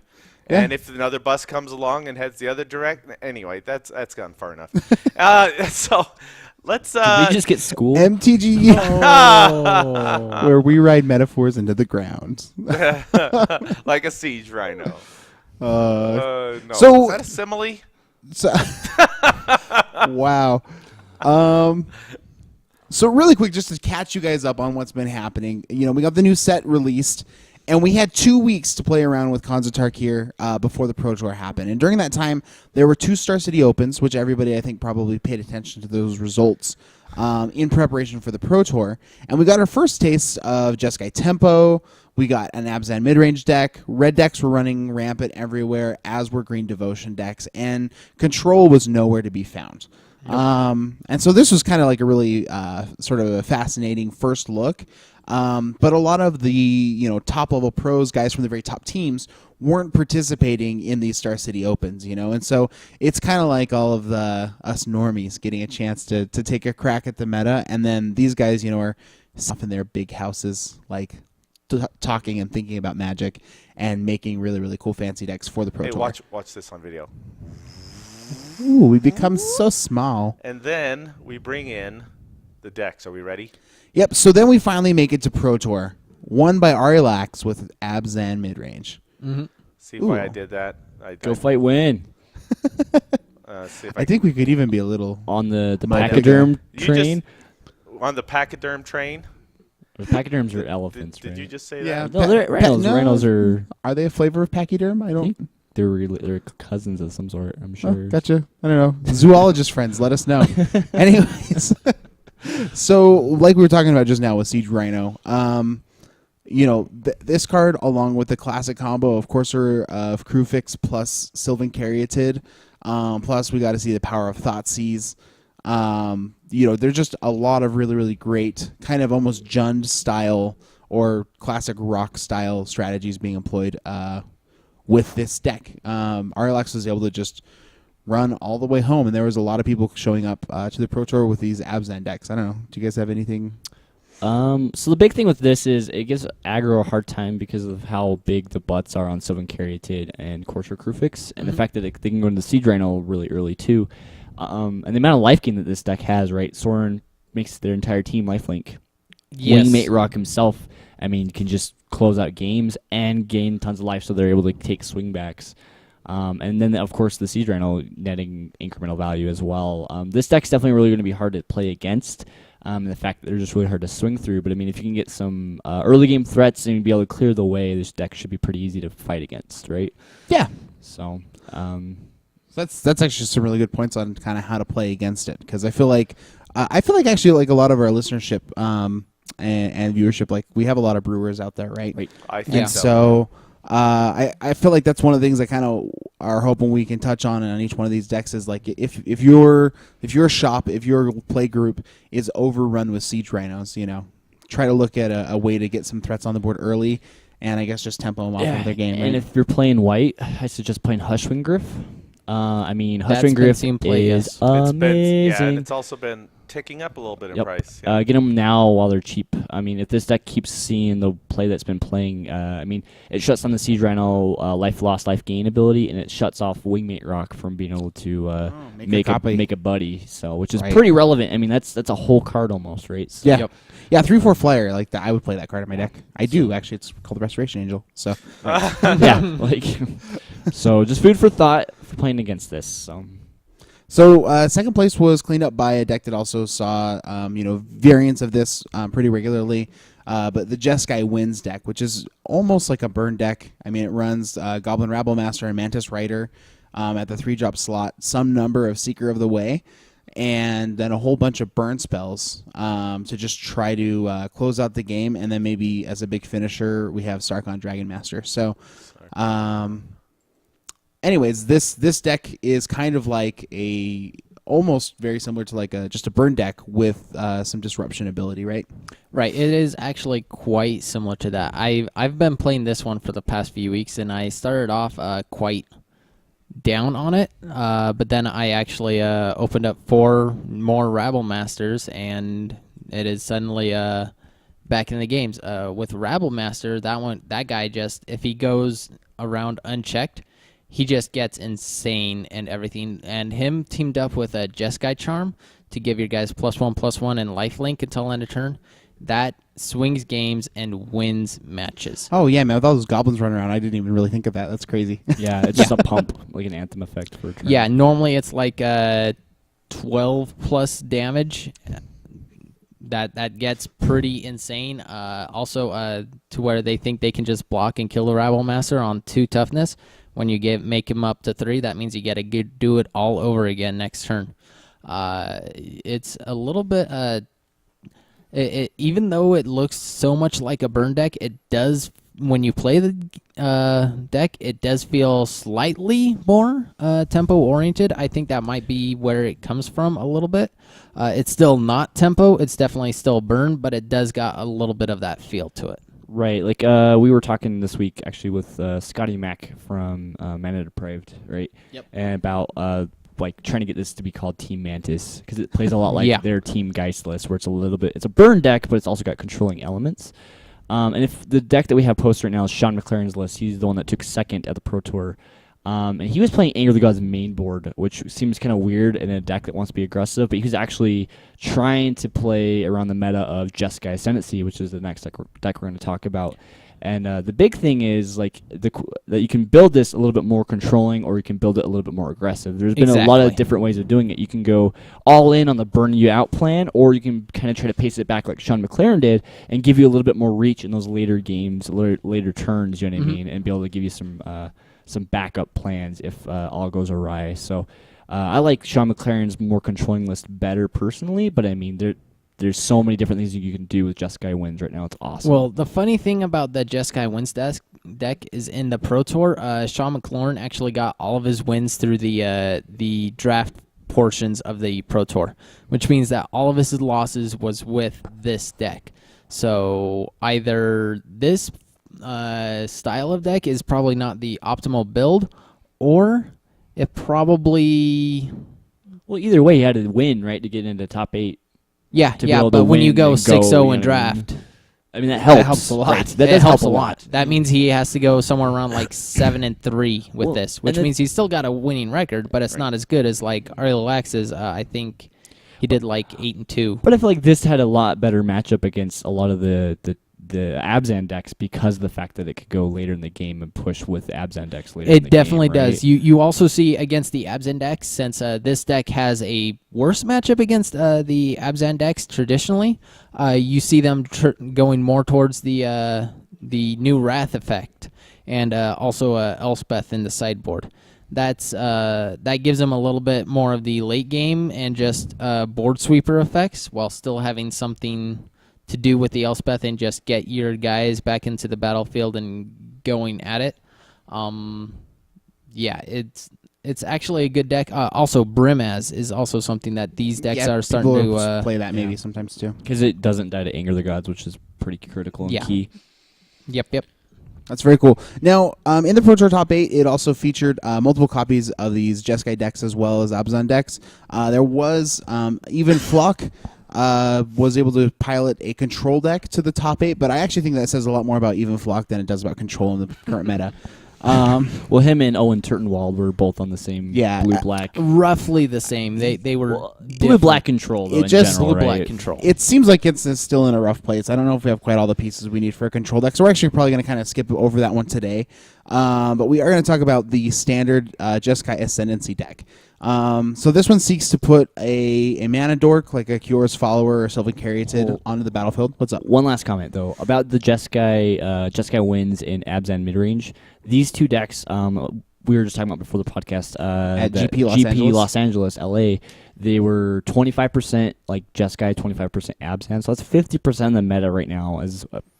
Speaker 2: Yeah.
Speaker 1: And if another bus comes along and heads the other direction, anyway, that's gone far enough. So let's.
Speaker 4: Did we just get school?
Speaker 2: MTG,
Speaker 4: Oh.
Speaker 2: where we ride metaphors into the ground.
Speaker 1: like a siege rhino.
Speaker 2: Uh,
Speaker 1: No.
Speaker 2: so-
Speaker 1: Is that a simile?
Speaker 2: so, wow. So really quick, just to catch you guys up on what's been happening. We got the new set released, and we had 2 weeks to play around with Khans of Tarkir before the Pro Tour happened. And during that time, there were 2 Star City Opens, which everybody, I think, probably paid attention to those results in preparation for the Pro Tour. And we got our first taste of Jeskai Tempo. We got an Abzan mid-range deck. Red decks were running rampant everywhere, as were green Devotion decks. And Control was nowhere to be found. And so this was kind of like a really sort of a fascinating first look. But a lot of the top level pros, guys from the very top teams, weren't participating in these Star City Opens, and so it's kind of like all of us normies getting a chance to take a crack at the meta, and then these guys, are stuff in their big houses, like talking and thinking about Magic and making really, really cool fancy decks for the Pro
Speaker 1: Hey,
Speaker 2: Tour.
Speaker 1: watch this on video.
Speaker 2: Ooh, we become so small.
Speaker 1: And then we bring in the decks. Are we ready?
Speaker 2: Yep, so then we finally make it to Pro Tour, won by Arilax with Abzan midrange.
Speaker 5: Mm-hmm.
Speaker 1: See why
Speaker 2: Ooh.
Speaker 1: I did that?
Speaker 4: Go fight, win.
Speaker 1: See if
Speaker 2: I think we could even be a little...
Speaker 4: On the
Speaker 2: My
Speaker 4: pachyderm
Speaker 1: You
Speaker 4: train.
Speaker 1: on the pachyderm train.
Speaker 4: The pachyderms are elephants,
Speaker 1: Did
Speaker 4: right?
Speaker 1: you just say
Speaker 2: Yeah.
Speaker 1: that?
Speaker 4: No, they're rhinos.
Speaker 2: no.
Speaker 4: Rhinos are.
Speaker 2: Are they a flavor of pachyderm? I
Speaker 4: I
Speaker 2: don't...
Speaker 4: think they're cousins of some sort. I'm sure.
Speaker 2: Oh, gotcha. I don't know. Zoologist friends, let us know. Anyways, so like we were talking about just now with Siege Rhino, this card along with the classic combo of Courser of Crewfix plus Sylvan Caryatid, plus we got to see the power of Thoughtseize. There's just a lot of really, really great kind of almost Jund style or classic rock style strategies being employed with this deck. Arilax was able to just run all the way home, and there was a lot of people showing up to the Pro Tour with these Abzan decks. I don't know. Do you guys have anything?
Speaker 4: So the big thing with this is it gives aggro a hard time because of how big the butts are on Sylvan Caryatid and Courser Crewfix, and the fact that they can go into the Siege Rhino really early too. And the amount of life gain that this deck has, right? Soren makes their entire team lifelink.
Speaker 5: Yes.
Speaker 4: Wingmate Rock himself, can just close out games and gain tons of life, so they're able to take swingbacks. And then, of course, the Siege Rhino netting incremental value as well. This deck's definitely really going to be hard to play against, and the fact that they're just really hard to swing through. But, if you can get some early game threats and be able to clear the way, this deck should be pretty easy to fight against, right?
Speaker 2: Yeah.
Speaker 4: So,
Speaker 2: That's actually some really good points on kind of how to play against it, because I feel like actually like a lot of our listenership and viewership, like we have a lot of brewers out there, right?
Speaker 1: I think
Speaker 2: And
Speaker 1: so.
Speaker 2: so I feel like that's one of the things I kind of are hoping we can touch on each one of these decks is like if your shop, if your play group is overrun with Siege Rhinos, try to look at a way to get some threats on the board early, and I guess just tempo them off of their game.
Speaker 4: And
Speaker 2: right?
Speaker 4: if you're playing white, I suggest playing Hushwing Griff. Hushwing
Speaker 5: That's been
Speaker 4: Griff
Speaker 5: seen play,
Speaker 4: is
Speaker 5: yes.
Speaker 1: It's
Speaker 4: amazing.
Speaker 1: been, and it's also been ticking up a little bit in
Speaker 4: Yep.
Speaker 1: price. Yeah.
Speaker 4: Get them now while they're cheap. If this deck keeps seeing the play that's been playing, it shuts down the Siege Rhino life loss, life gain ability, and it shuts off Wingmate Rock from being able to
Speaker 2: make a copy.
Speaker 4: make a buddy. So, which is
Speaker 2: Right.
Speaker 4: pretty relevant. That's a whole card almost, right? So,
Speaker 2: Yeah.
Speaker 5: Yep.
Speaker 2: Yeah, 3/4 flyer, like that. I would play that card in my deck. I do actually. It's called the Restoration Angel. So
Speaker 4: yeah, so just food for thought for playing against this.
Speaker 2: So second place was cleaned up by a deck that also saw variants of this pretty regularly. But the Jeskai Wins deck, which is almost like a burn deck. It runs Goblin Rabble Master and Mantis Rider at the 3-drop slot, some number of Seeker of the Way, and then a whole bunch of burn spells to just try to close out the game. And then maybe as a big finisher, we have Sarkhan Dragon Master. So anyways, this deck is kind of like almost very similar to like just a burn deck with some disruption ability, right?
Speaker 5: Right, it is actually quite similar to that. I've been playing this one for the past few weeks, and I started off quite down on it, but then I actually opened up 4 more Rabble Masters, and it is suddenly back in the games. With Rabble Master, that guy just, if he goes around unchecked, he just gets insane and everything. And him teamed up with a Jeskai Charm to give your guys +1/+1 and lifelink until end of turn. That swings games and wins matches.
Speaker 2: Oh yeah, man! With all those goblins running around, I didn't even really think of that. That's crazy.
Speaker 4: Yeah, it's just a pump, like an Anthem effect for a turn.
Speaker 5: Yeah, normally it's like 12 plus damage. That gets pretty insane. Also, to where they think they can just block and kill the Rabble Master on 2 toughness. When you make him up to 3, that means you got to do it all over again next turn. It's a little bit. Even though it looks so much like a burn deck, it does, when you play the deck, it does feel slightly more tempo oriented. I think that might be where it comes from a little bit. It's still not tempo. It's definitely still burn, but it does got a little bit of that feel to it.
Speaker 4: Right, like we were talking this week actually with Scotty Mack from Mana Depraved, right?
Speaker 5: Yep.
Speaker 4: And about like trying to get this to be called Team Mantis because it plays a lot like their Team Geistless, where it's a burn deck, but it's also got controlling elements. And if the deck that we have posted right now is Sean McLaren's list, he's the one that took second at the Pro Tour. And he was playing Anger of the Gods main board, which seems kind of weird in a deck that wants to be aggressive, but he was actually trying to play around the meta of Jeskai Ascendancy, which is the next deck we're going to talk about. And the big thing is like that you can build this a little bit more controlling, or you can build it a little bit more aggressive. There's been a lot of different ways of doing it. You can go all in on the burn you out plan, or you can kind of try to pace it back like Sean McLaren did and give you a little bit more reach in those later games, later turns, you know what I mean, and be able to give you some backup plans if all goes awry. So I like Sean McLaren's more controlling list better personally, but I mean there's so many different things you can do with Jeskai Wins right now. It's awesome.
Speaker 5: Well, the funny thing about the Jeskai Wins deck is in the Pro Tour, Sean McLaurin actually got all of his wins through the draft portions of the Pro Tour, which means that all of his losses was with this deck. So either this style of deck is probably not the optimal build, or it probably...
Speaker 4: Well, either way, you had to win, right, to get into top 8.
Speaker 5: Yeah, but when you go 6-0 in draft...
Speaker 4: I mean, that helps.
Speaker 5: That helps a lot.
Speaker 4: Right. That helps a lot.
Speaker 5: That means he has to go somewhere around like 7-3 with this, which means he's still got a winning record, but it's not as good as like Ariel Axe's. I think he did like 8-2.
Speaker 4: But I feel like this had a lot better matchup against a lot of the Abzan decks because of the fact that it could go later in the game and push with the Abzan decks later in the game.
Speaker 5: It definitely
Speaker 4: right?
Speaker 5: does. You also see against the Abzan decks, since this deck has a worse matchup against the Abzan decks traditionally, you see them going more towards the new Wrath effect and also Elspeth in the sideboard. That gives them a little bit more of the late game and just board sweeper effects while still having something to do with the Elspeth and just get your guys back into the battlefield and going at it. Yeah, it's actually a good deck. Also, Brimaz is also something that these decks are starting to
Speaker 2: play that maybe sometimes too,
Speaker 4: because it doesn't die to Anger of the Gods, which is pretty critical and key.
Speaker 5: Yep.
Speaker 2: That's very cool. Now, in the Pro Tour Top 8, it also featured multiple copies of these Jeskai decks as well as Abzan decks. There was even Flock was able to pilot a control deck to the top 8, but I actually think that says a lot more about Even Flock than it does about control in the current meta.
Speaker 4: Well, him and Owen Turtenwald were both on the same blue-black.
Speaker 5: Roughly the same. They were
Speaker 4: blue-black control, though, in general,
Speaker 5: blue-black
Speaker 4: right?
Speaker 5: control.
Speaker 2: It seems like it's still in a rough place. I don't know if we have quite all the pieces we need for a control deck, so we're actually probably going to kind of skip over that one today. But we are going to talk about the standard Jeskai Ascendancy deck. So this one seeks to put a mana dork, like a Cura's Follower or Sylvan Caryatid, onto the battlefield. What's up?
Speaker 4: One last comment, though, about the Jeskai Wins in Abzan midrange. These two decks, we were just talking about before the podcast,
Speaker 2: at GP
Speaker 4: Los Angeles, LA, they were 25% like Jeskai, 25% Abzan. So that's 50% of the meta right now.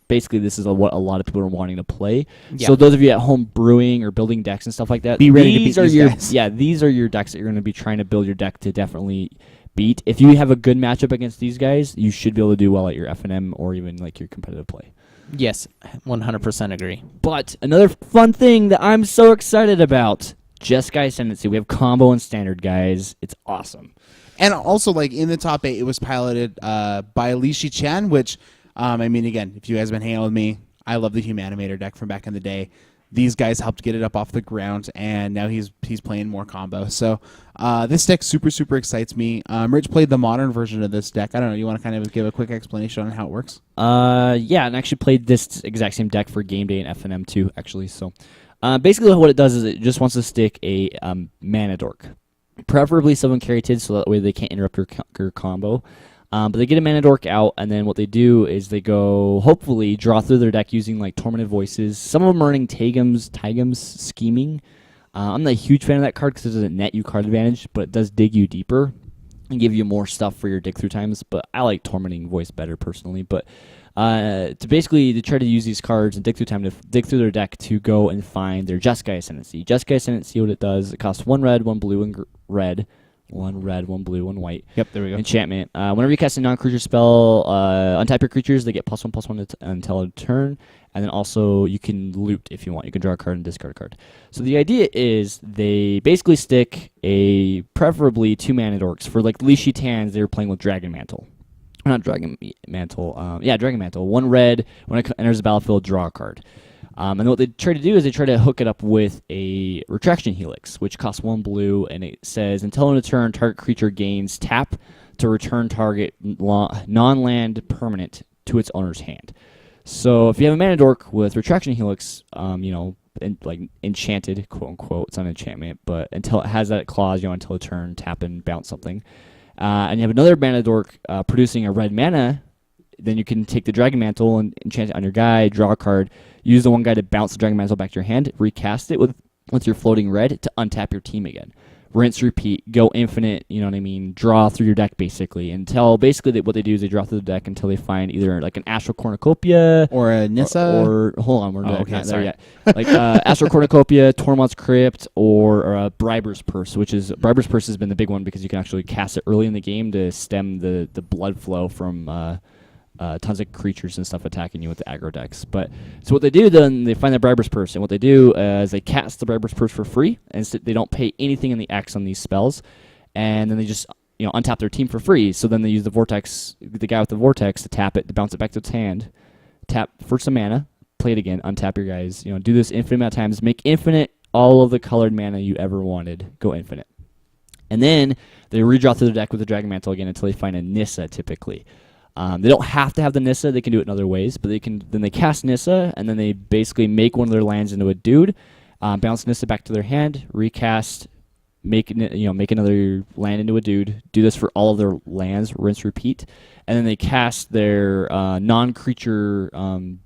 Speaker 4: Basically, this is what a lot of people are wanting to play. Yeah. So those of you at home brewing or building decks and stuff like that,
Speaker 2: be ready to beat these guys.
Speaker 4: Yeah, these are your decks that you're going to be trying to build your deck to definitely beat. If you have a good matchup against these guys, you should be able to do well at your FNM or even like your competitive play.
Speaker 5: Yes, 100% agree.
Speaker 4: But another fun thing that I'm so excited about, Jeskai Ascendancy. We have combo and standard, guys. It's awesome.
Speaker 2: And also, like, in the top 8, it was piloted by Li Chan, which, I mean, again, if you guys have been hanging out with me, I love the Humanimator deck from back in the day. These guys helped get it up off the ground, and now he's playing more combo. So this deck super excites me. Rich played the modern version of this deck. I don't know. You want to kind of give a quick explanation on how it works?
Speaker 4: Yeah, and actually played this exact same deck for Game Day and FNM too, actually. So basically what it does is it just wants to stick a mana dork. Preferably someone carried, so that way they can't interrupt your combo. But they get a mana dork out, and then what they do is they go, hopefully, draw through their deck using like Tormented Voices. Some of them are running Taigum's Scheming. I'm not a huge fan of that card because it doesn't net you card advantage, but it does dig you deeper and give you more stuff for your dig through times. But I like Tormenting Voice better personally. But to try to use these cards and dig through time to dig through their deck to go and find their Jeskai Ascendancy. Jeskai Ascendancy, what it does, it costs 1 red, 1 blue, and red. 1 red, 1 blue, 1 white.
Speaker 2: Yep, there we go.
Speaker 4: Enchantment. Whenever you cast a non-creature spell, untap your creatures, they get +1/+1 until a turn. And then also you can loot if you want. You can draw a card and discard a card. So the idea is they basically stick preferably 2 mana dorks. For like Li Tans, they were playing with Dragon Mantle. Not Dragon Mantle. Dragon Mantle. 1 red, when it enters the battlefield, draw a card. And what they try to do is they try to hook it up with a Retraction Helix, which costs 1 blue, and it says, until end of turn, target creature gains tap to return target non-land permanent to its owner's hand. So if you have a mana dork with Retraction Helix, like enchanted, quote unquote, it's not an enchantment, but until it has that clause, until a turn, tap and bounce something. And you have another mana dork producing a red mana, then you can take the Dragon Mantle and enchant it on your guy, draw a card, use the one guy to bounce the Dragon Mantle back to your hand, recast it with your floating red to untap your team again. Rinse, repeat, go infinite, draw through your deck basically until basically what they do is they draw through the deck until they find either like an Astral Cornucopia
Speaker 2: or a Nissa
Speaker 4: or hold on, we're not there yet. Like Astral Cornucopia, Tormod's Crypt, or a Briber's Purse, which is Briber's Purse has been the big one because you can actually cast it early in the game to stem the blood flow from tons of creatures and stuff attacking you with the aggro decks. But so what they do then, they find the Briber's Purse, and what they do is they cast the Briber's Purse for free, and they don't pay anything in the X on these spells, and then they just untap their team for free. So then they use the guy with the Vortex to tap it, to bounce it back to its hand, tap for some mana, play it again, untap your guys. Do this infinite amount of times, make infinite all of the colored mana you ever wanted, go infinite. And then they redraw through the deck with the Dragon Mantle again until they find a Nissa typically. They don't have to have the Nissa. They can do it in other ways, but then they cast Nissa, and then they basically make one of their lands into a dude, bounce Nissa back to their hand, recast, make another land into a dude. Do this for all of their lands, rinse, repeat, and then they cast their non-creature.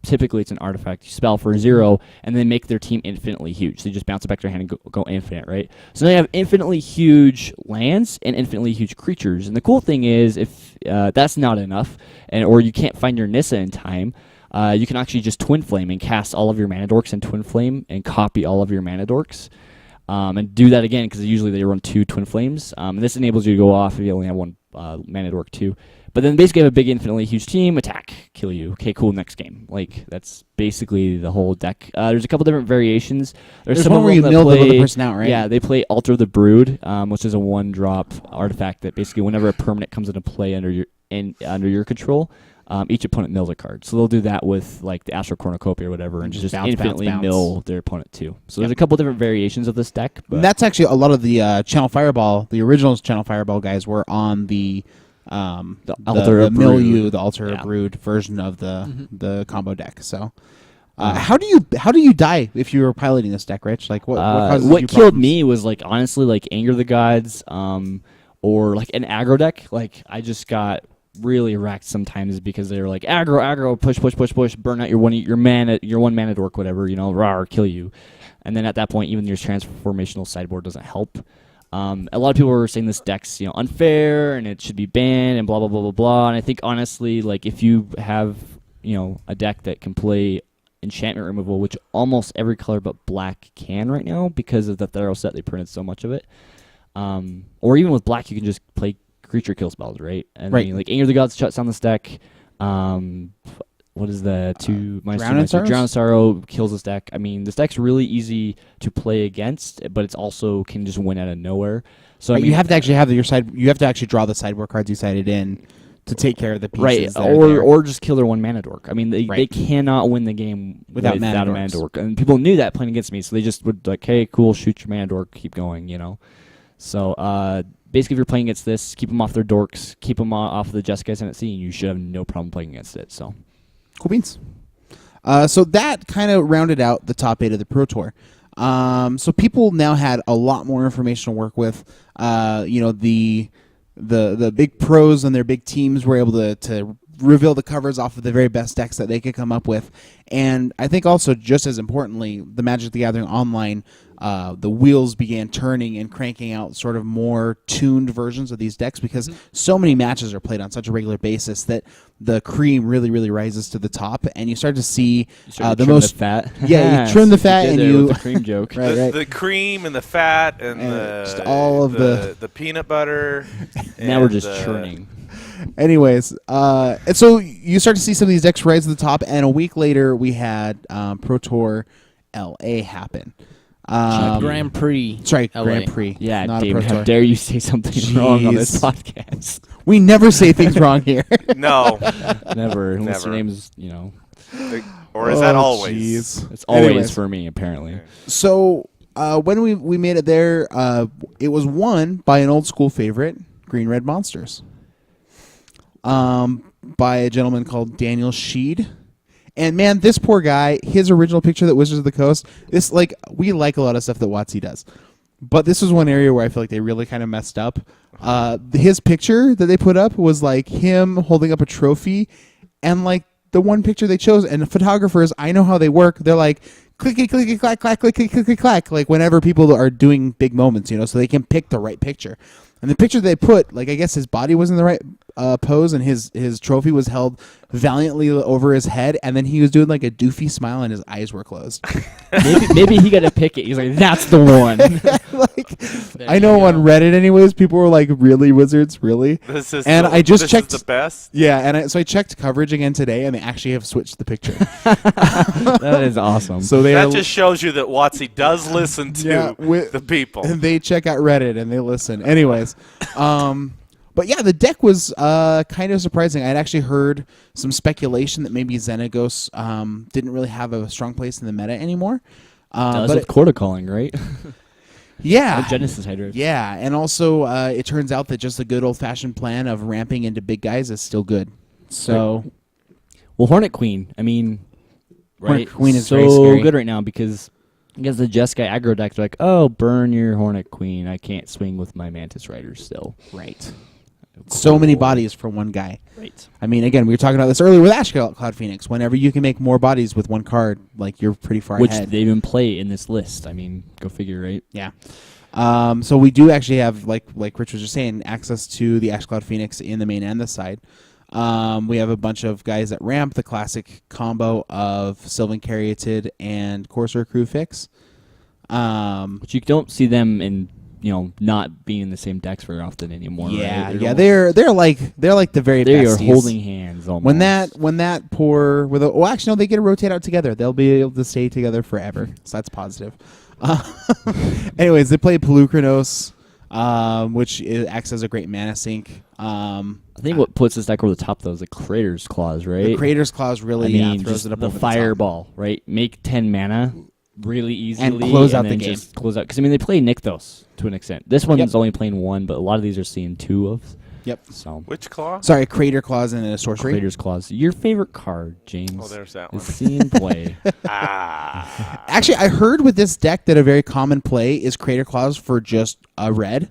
Speaker 4: Typically, it's an artifact spell for 0, and then make their team infinitely huge. So you just bounce it back to their hand and go infinite, right? So now you have infinitely huge lands and infinitely huge creatures. And the cool thing is, if that's not enough, or you can't find your Nissa in time, you can actually just Twin Flame and cast all of your mana dorks in Twin Flame and copy all of your mana dorks. And do that again because usually they run 2 Twin Flames. And this enables you to go off if you only have 1 mana dork too. But then basically have a big infinitely huge team, attack, kill you. Okay, cool, next game. Like, that's basically the whole deck. There's a couple different variations. There's some
Speaker 2: one where you mill the other person out, right?
Speaker 4: Yeah, they play Alter the Brood, which is a 1-drop artifact that basically whenever a permanent comes into play under your control, each opponent mills a card. So they'll do that with like the Astral Cornucopia or whatever and just infinitely mill their opponent too. So there's a couple different variations of this deck. But
Speaker 2: that's actually a lot of the Channel Fireball, the original Channel Fireball guys were on the
Speaker 4: Alter
Speaker 2: MTGYou, the Alter Brood version of the combo deck. So how do you die if you were piloting this deck, Rich? Like what
Speaker 4: killed me was like honestly like Anger the Gods, or like an aggro deck. Like I just got really wrecked sometimes because they were like aggro, push, burn out your one mana dork, whatever, or kill you. And then at that point, even your transformational sideboard doesn't help. A lot of people were saying this deck's unfair and it should be banned and blah blah blah blah blah. And I think honestly, like if you have a deck that can play enchantment removal, which almost every color but black can right now because of the Thero set, they printed so much of it. Or even with black, you can just play creature kill spells, right? And right. Then, like Anger the Gods shuts down this deck. what is the two minus
Speaker 2: Drown in Sorrows?
Speaker 4: Drown in Sorrow kills this deck. I mean, this deck's really easy to play against, but it's also can just win out of nowhere. So I mean,
Speaker 2: you have to actually have your side. You have to actually draw the sideboard cards you sided in to take care of the pieces.
Speaker 4: right, or just kill their one mana dork. I mean, they cannot win the game
Speaker 2: Without
Speaker 4: a
Speaker 2: mana
Speaker 4: mana
Speaker 2: dorks.
Speaker 4: dork, and people knew that playing against me, so they just would like, hey, cool, shoot your mana dork, keep going, you know. So basically, if you're playing against this, keep them off their dorks, keep them off the Jeskai Ascendant, and you should have no problem playing against it. So
Speaker 2: Cool beans. So that kind of rounded out the top 8 of the Pro Tour. So people now had a lot more information to work with. The big pros and their big teams were able to reveal the covers off of the very best decks that they could come up with. And I think also, just as importantly, the Magic the Gathering Online, the wheels began turning and cranking out sort of more tuned versions of these decks because so many matches are played on such a regular basis that the cream really, really rises to the top, and you start to see the most
Speaker 4: fat.
Speaker 2: Yeah, you trim the fat and you
Speaker 4: the cream joke.
Speaker 2: right.
Speaker 1: The cream and the fat and
Speaker 2: just all of
Speaker 1: the peanut butter.
Speaker 4: Now we're
Speaker 1: and
Speaker 4: just
Speaker 1: the-
Speaker 4: churning.
Speaker 2: Anyways, and so you start to see some of these decks rise to the top, and a week later we had Pro Tour LA happen.
Speaker 5: Grand Prix.
Speaker 2: Sorry,
Speaker 5: LA.
Speaker 2: Grand Prix.
Speaker 4: Yeah,
Speaker 2: not a
Speaker 4: David,
Speaker 2: Pro
Speaker 4: how
Speaker 2: Tour.
Speaker 4: dare you say something wrong on this
Speaker 2: Jeez.
Speaker 4: podcast?
Speaker 2: We never say things wrong here.
Speaker 1: No.
Speaker 4: Never, unless your
Speaker 1: Never.
Speaker 4: name's,
Speaker 1: Or is that
Speaker 2: Oh,
Speaker 1: always?
Speaker 2: jeez.
Speaker 4: it's always
Speaker 2: Anyways.
Speaker 4: for me, apparently.
Speaker 2: So when we made it there, it was won by an old school favorite, Green Red Monsters, by a gentleman called Daniel Sheed. And man, this poor guy, his original picture that Wizards of the Coast, we like a lot of stuff that WotC does. But this was one area where I feel like they really kind of messed up. His picture that they put up was like him holding up a trophy, and like the one picture they chose, and the photographers, I know how they work. They're like clicky clicky clack clack clicky clicky clack, like whenever people are doing big moments, so they can pick the right picture. And the picture they put, like, I guess his body was in the right pose, and his trophy was held valiantly over his head, and then he was doing like a doofy smile, and his eyes were closed.
Speaker 4: Maybe he got to pick it. He's like, that's the one.
Speaker 2: Like, I know on Reddit, anyways, people were like, "Really, Wizards, really?"
Speaker 1: This is
Speaker 2: And I just checked
Speaker 1: the best.
Speaker 2: Yeah, and so I checked coverage again today, and they actually have switched the picture.
Speaker 4: That is awesome.
Speaker 2: So they
Speaker 1: That
Speaker 2: are,
Speaker 1: just shows you that WotC does listen to
Speaker 2: Yeah,
Speaker 1: the people.
Speaker 2: and they check out Reddit and they listen. Anyways, but yeah, the deck was kind of surprising. I'd actually heard some speculation that maybe Xenagos didn't really have a strong place in the meta anymore.
Speaker 4: Does
Speaker 2: But
Speaker 4: with Corda calling, right?
Speaker 2: yeah,
Speaker 4: Genesis Hydra.
Speaker 2: yeah, and also it turns out that just the good old-fashioned plan of ramping into big guys is still good. So
Speaker 4: Well, Hornet Queen. I mean,
Speaker 2: Hornet
Speaker 4: right?
Speaker 2: Queen is
Speaker 4: so
Speaker 2: very scary.
Speaker 4: good right now because against the Jeskai aggro deck, they're like, oh, burn your Hornet Queen. I can't swing with my Mantis Rider still.
Speaker 2: right, so many bodies for one guy.
Speaker 4: Right.
Speaker 2: I mean, again, we were talking about this earlier with Ash Cloud Phoenix. Whenever you can make more bodies with one card, like, you're pretty far
Speaker 4: Which
Speaker 2: ahead.
Speaker 4: they even play in this list. I mean, go figure, right?
Speaker 2: Yeah. So we do actually have, like Rich was just saying, access to the Ash Cloud Phoenix in the main and the side. We have a bunch of guys that ramp the classic combo of Sylvan Caryatid and Corsair Crew Fix.
Speaker 4: But you don't see them in, not being in the same decks very often anymore.
Speaker 2: Yeah,
Speaker 4: right?
Speaker 2: yeah, they're like the very
Speaker 4: They are
Speaker 2: besties.
Speaker 4: holding hands almost.
Speaker 2: When that poor actually no, they get to rotate out together. They'll be able to stay together forever. So that's positive. Anyways, they play Pelucranos, which acts as a great mana sink.
Speaker 4: I think what puts this deck over the top though is the Creator's Clause, right?
Speaker 2: The Creator's Clause really throws
Speaker 4: just
Speaker 2: it up
Speaker 4: the
Speaker 2: over
Speaker 4: Fireball, right? Make 10 mana really easily
Speaker 2: close out the
Speaker 4: then
Speaker 2: game.
Speaker 4: Just close out because they play Nykthos to an extent. This one's only playing one, but a lot of these are seeing two of.
Speaker 2: Yep.
Speaker 4: So
Speaker 1: Which claw?
Speaker 2: Sorry, Crater Clause and a sorcery.
Speaker 4: Creator's Clause, your favorite card, James.
Speaker 1: Oh, there's that
Speaker 4: is
Speaker 1: one.
Speaker 4: seeing play.
Speaker 2: Actually, I heard with this deck that a very common play is Crater Clause for just a red,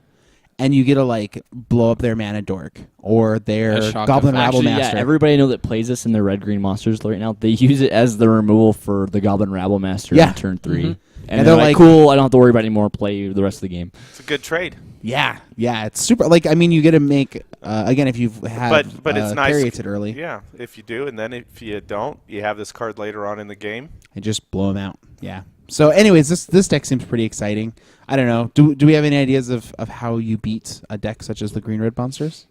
Speaker 2: and you get to blow up their mana dork or their
Speaker 5: A shock
Speaker 2: Goblin
Speaker 5: effect.
Speaker 2: Rabble
Speaker 4: Actually,
Speaker 2: Master.
Speaker 4: yeah, everybody I know that plays this in their red green monsters right now. They use it as the removal for the Goblin Rabble Master
Speaker 2: Yeah.
Speaker 4: on turn 3.
Speaker 5: Mhm.
Speaker 4: And
Speaker 2: they're
Speaker 4: they're like,
Speaker 2: like-
Speaker 4: cool, I don't have to worry about it anymore, play the rest of the game.
Speaker 1: It's a good trade.
Speaker 2: yeah, it's super. You get to make again if you've had
Speaker 1: But it's nice.
Speaker 2: Caryatid early
Speaker 1: Yeah, if you do, and then if you don't, you have this card later on in the game.
Speaker 2: and just blow them out. Yeah. So, anyways, this deck seems pretty exciting. I don't know. Do we have any ideas of how you beat a deck such as the Green Red Monsters?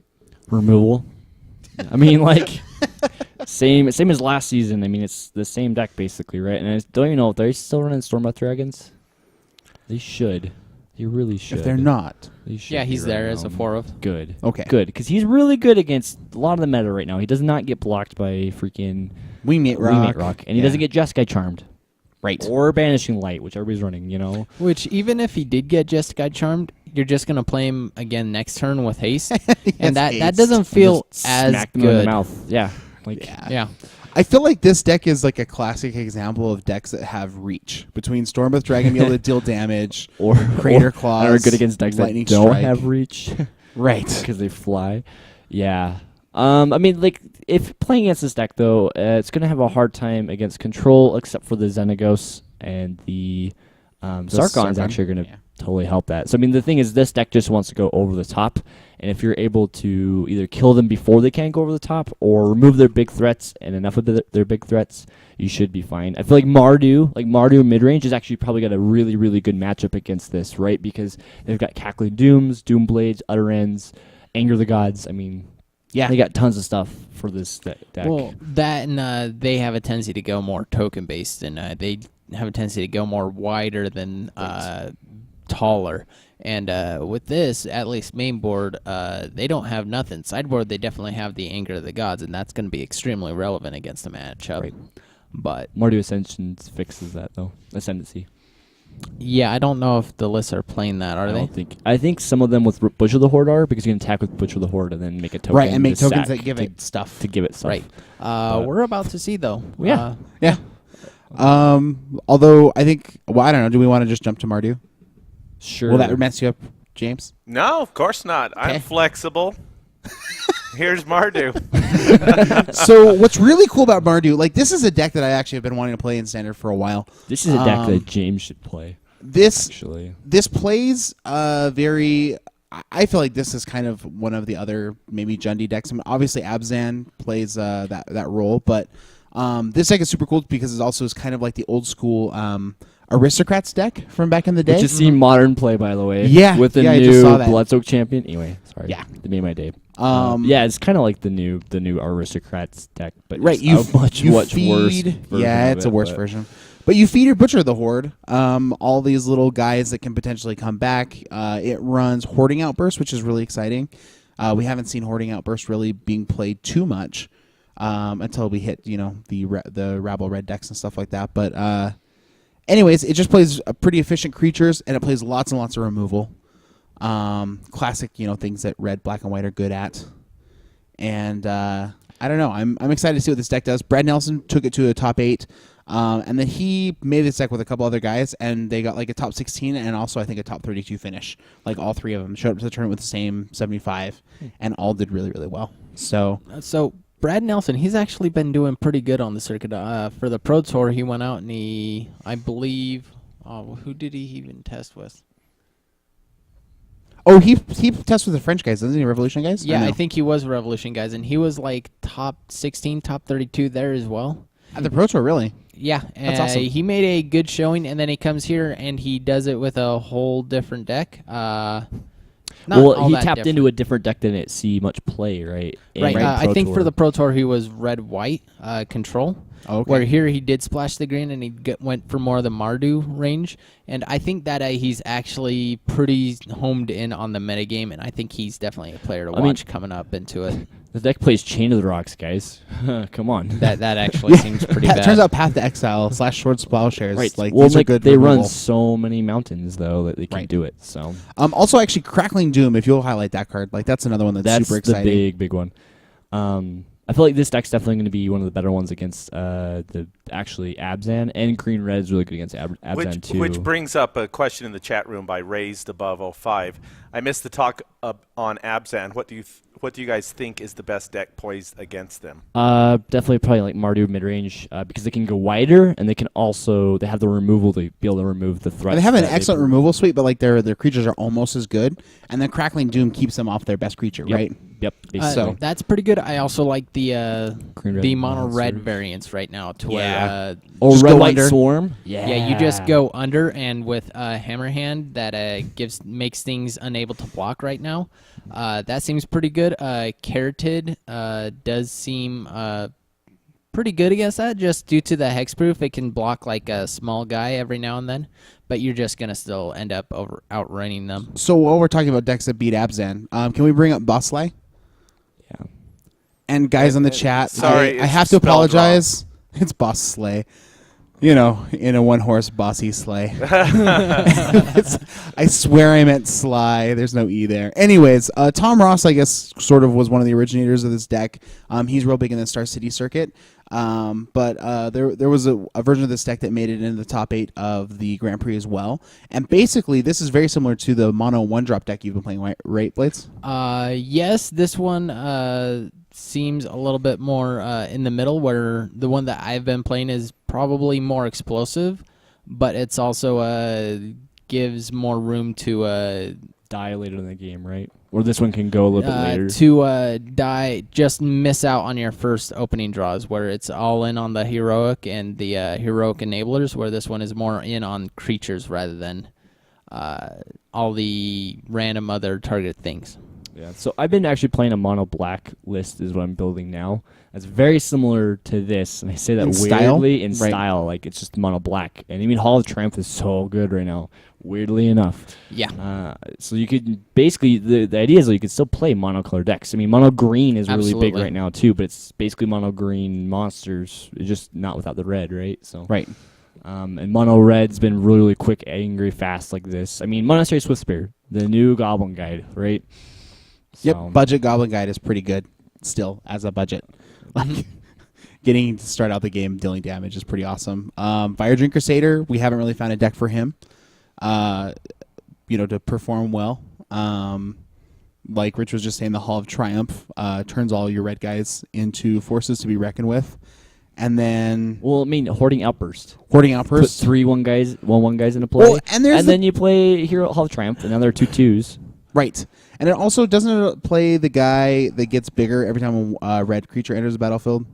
Speaker 4: Removal. I mean, Same as last season. I mean, it's the same deck basically, right? And I don't even know if they're still running Stormwrath Dragons. They should. They really should.
Speaker 2: If they're not,
Speaker 4: they should
Speaker 5: Yeah,
Speaker 4: be
Speaker 5: he's there
Speaker 4: running
Speaker 5: as a
Speaker 4: them.
Speaker 5: 4 of.
Speaker 4: Good.
Speaker 2: Okay.
Speaker 4: Good, because he's really good against a lot of the meta right now. He does not get blocked by freaking
Speaker 2: Wingmate Rock.
Speaker 4: and he doesn't get Jeskai Charmed.
Speaker 2: Right.
Speaker 4: Or Banishing Light, which everybody's running, you know?
Speaker 5: Which, even if he did get Jeskai Charmed, you're just going to play him again next turn with haste. And that
Speaker 2: haste.
Speaker 5: doesn't feel
Speaker 4: Just
Speaker 5: as
Speaker 4: smack them in the
Speaker 5: good.
Speaker 4: mouth. Yeah. Like,
Speaker 5: Yeah.
Speaker 2: I feel like this deck is like a classic example of decks that have reach between Stormwrath Dragon being able to deal damage,
Speaker 4: or
Speaker 2: Crater Claws,
Speaker 4: are good against decks that
Speaker 2: Lightning
Speaker 4: don't
Speaker 2: Strike.
Speaker 4: have reach.
Speaker 2: Right.
Speaker 4: Because they fly. Yeah. I mean, like, if playing against this deck, though, it's going to have a hard time against control, except for the Xenagos and the Sarkon's
Speaker 2: Sarkon.
Speaker 4: actually going to totally help that. So, I mean, the thing is, this deck just wants to go over the top, and if you're able to either kill them before they can go over the top or remove their big threats and enough of their big threats, you should be fine. I feel like Mardu mid-range is actually probably got a really, really good matchup against this, right? Because they've got Cackling Dooms, Doom Blades, Utter Ends, Anger the Gods. I mean,
Speaker 2: Yeah.
Speaker 4: they got tons of stuff for this deck.
Speaker 5: Well, that and they have a tendency to go more token-based, and they have a tendency to go more wider than taller. And with this, at least main board, they don't have nothing. Sideboard, they definitely have the Anger of the Gods, and that's going to be extremely relevant against the matchup.
Speaker 4: Right.
Speaker 5: But
Speaker 4: Mardu Ascensions fixes that, though. Ascendancy.
Speaker 5: yeah, I don't know if the lists are playing that, are they?
Speaker 4: I think some of them with Butcher the Horde are, because you can attack with Butcher the Horde and then make a token.
Speaker 2: Right, and make
Speaker 4: to
Speaker 2: tokens
Speaker 4: sack
Speaker 2: that give
Speaker 4: to,
Speaker 2: it stuff.
Speaker 4: to give it stuff.
Speaker 5: Right. We're about to see, though.
Speaker 4: Yeah.
Speaker 2: Yeah. Although I think, well, I don't know. Do we want to just jump to Mardu?
Speaker 4: Sure.
Speaker 2: Will that mess you up, James?
Speaker 1: No, of course not.
Speaker 2: Okay.
Speaker 1: I'm flexible. Here's Mardu.
Speaker 2: So what's really cool about Mardu, like this is a deck that I actually have been wanting to play in Standard for a while.
Speaker 4: This is a deck that James should play.
Speaker 2: This
Speaker 4: Actually,
Speaker 2: this plays very. I feel like this is kind of one of the other maybe Jundi decks. I mean, obviously Abzan plays that role, but this deck is super cool because it also is kind of like the old school Aristocrats deck from back in the day.
Speaker 4: which has seen modern play, by the way.
Speaker 2: Yeah,
Speaker 4: with the
Speaker 2: yeah, I just
Speaker 4: new
Speaker 2: saw that.
Speaker 4: Bloodsoak champion. Anyway, sorry.
Speaker 2: Yeah.
Speaker 4: They made my day.
Speaker 2: Yeah,
Speaker 4: it's kind of like the new Aristocrats deck, but
Speaker 2: right.
Speaker 4: it's
Speaker 2: You
Speaker 4: a much
Speaker 2: you
Speaker 4: worse
Speaker 2: feed.
Speaker 4: version
Speaker 2: Yeah,
Speaker 4: of
Speaker 2: it's a
Speaker 4: it,
Speaker 2: worse
Speaker 4: but-
Speaker 2: version. But you feed or Butcher the Horde, all these little guys that can potentially come back. It runs Hoarding Outburst, which is really exciting. We haven't seen Hoarding Outburst really being played too much until we hit, the Rabble Red decks and stuff like that. But anyways, it just plays pretty efficient creatures, and it plays lots and lots of removal. Classic, things that Red, Black, and White are good at. And I don't know. I'm excited to see what this deck does. Brad Nelson took it to a top 8. And then he made this deck with a couple other guys, and they got like a top 16 and also I think a top 32 finish. Like all three of them showed up to the tournament with the same 75, and all did really, really well. So
Speaker 5: Brad Nelson, he's actually been doing pretty good on the circuit. For the Pro Tour, he went out and I believe, who did he even test with?
Speaker 2: oh, he tests with the French guys, doesn't he? Revolution guys?
Speaker 5: Yeah,
Speaker 2: Or no?
Speaker 5: I think he was Revolution guys, and he was like top 16, top 32 there as well.
Speaker 2: At the Pro Tour, really.
Speaker 5: Yeah,
Speaker 2: That's awesome.
Speaker 5: He made a good showing, and then he comes here and he does it with a whole different deck.
Speaker 4: He tapped
Speaker 5: different.
Speaker 4: into a different deck than it see much play, right? In
Speaker 5: Right,
Speaker 4: Pro
Speaker 5: I think
Speaker 4: Tour.
Speaker 5: for the Pro Tour he was red-white control.
Speaker 2: Oh, okay.
Speaker 5: Where here he did splash the green and he went for more of the Mardu range. And I think that he's actually pretty homed in on the metagame, and I think he's definitely a player to watch coming up into it.
Speaker 4: the deck plays Chain of the Rocks, guys. Come on.
Speaker 5: That actually seems pretty bad.
Speaker 2: Turns out Path to Exile / Sword Plowshares.
Speaker 4: Right.
Speaker 2: Like,
Speaker 4: well,
Speaker 2: these are good
Speaker 4: they run
Speaker 2: removal.
Speaker 4: so many mountains though that they can
Speaker 2: Right.
Speaker 4: do it. So
Speaker 2: Also, actually, Crackling Doom, if you'll highlight that card, like that's another one that's super
Speaker 4: the
Speaker 2: exciting.
Speaker 4: big one. I feel like this deck's definitely going to be one of the better ones against the actually Abzan, and Green Red is really good against Abzan too.
Speaker 1: Which brings up a question in the chat room by Raised Above 05. I missed the talk on Abzan. What do you guys think is the best deck poised against them?
Speaker 4: Definitely probably like Mardu mid-range because they can go wider and they have the removal to be able to remove the threats.
Speaker 2: And they have an
Speaker 4: that
Speaker 2: excellent removal suite, but like their creatures are almost as good. And then Crackling Doom keeps them off their best creature,
Speaker 4: Yep.
Speaker 2: right?
Speaker 4: Yep.
Speaker 2: So-
Speaker 5: that's pretty good. I also like the
Speaker 4: Green Red
Speaker 5: mono red
Speaker 4: monsters.
Speaker 5: variants right now to
Speaker 2: Yeah.
Speaker 5: where
Speaker 2: Just
Speaker 4: Red
Speaker 2: go
Speaker 4: White
Speaker 2: under.
Speaker 4: Swarm.
Speaker 5: yeah, you just go under, and with Hammer Hand that makes things unable to block right now. That seems pretty good. Carotid does seem pretty good against that, just due to the hexproof. It can block like a small guy every now and then, but you're just gonna still end up outrunning them.
Speaker 2: So while we're talking about decks that beat Abzan, can we bring up Bosley?
Speaker 4: Yeah.
Speaker 2: And guys in the chat,
Speaker 1: sorry,
Speaker 2: I
Speaker 1: it's
Speaker 2: have to
Speaker 1: spelled
Speaker 2: apologize. It's Boss Slay. You know, in a one-horse bossy sleigh. I swear I meant Sly. There's no E there. Anyways, Tom Ross, I guess, sort of was one of the originators of this deck. He's real big in the Star City circuit. But there was a version of this deck that made it into the top 8 of the Grand Prix as well. And basically, this is very similar to the mono one-drop deck you've been playing, right, Blades?
Speaker 5: Yes, this one seems a little bit more in the middle, where the one that I've been playing is probably more explosive, but it's also gives more room to
Speaker 4: Die later in the game, right? Or this one can go a little bit later.
Speaker 5: to die, just miss out on your first opening draws, where it's all in on the heroic and the heroic enablers, where this one is more in on creatures rather than all the random other targeted things.
Speaker 4: Yeah, so I've been actually playing a mono black list is what I'm building now. It's very similar to this, and I say that
Speaker 2: In style?
Speaker 4: weirdly in
Speaker 2: Right.
Speaker 4: style, like it's just mono black. And I mean, Hall of Triumph is so good right now, weirdly enough.
Speaker 5: Yeah.
Speaker 4: So you could basically the idea is that you could still play monocolor decks. I mean, mono green is really big
Speaker 5: Absolutely.
Speaker 4: right now too, but it's basically mono green monsters. It's just not without the red, right? So
Speaker 2: Right.
Speaker 4: and mono red's been really, really quick, angry, fast like this. I mean, Monastery Swiftspear, the new Goblin Guide, right?
Speaker 2: Yep,
Speaker 4: So-
Speaker 2: budget Goblin Guide is pretty good still as a budget. Like getting to start out the game dealing damage is pretty awesome. Fire Drink Crusader, we haven't really found a deck for him, to perform well. Like Rich was just saying, the Hall of Triumph turns all your red guys into forces to be reckoned with. And then
Speaker 4: Well, I mean, Hoarding Outburst.
Speaker 2: Hoarding
Speaker 4: Put
Speaker 2: Outburst.
Speaker 4: 3 1 guys into play.
Speaker 2: Well, and there's
Speaker 4: then you play Hero Hall of Triumph, and then there are 2 2s.
Speaker 2: Right. And it also doesn't play the guy that gets bigger every time a red creature enters the battlefield.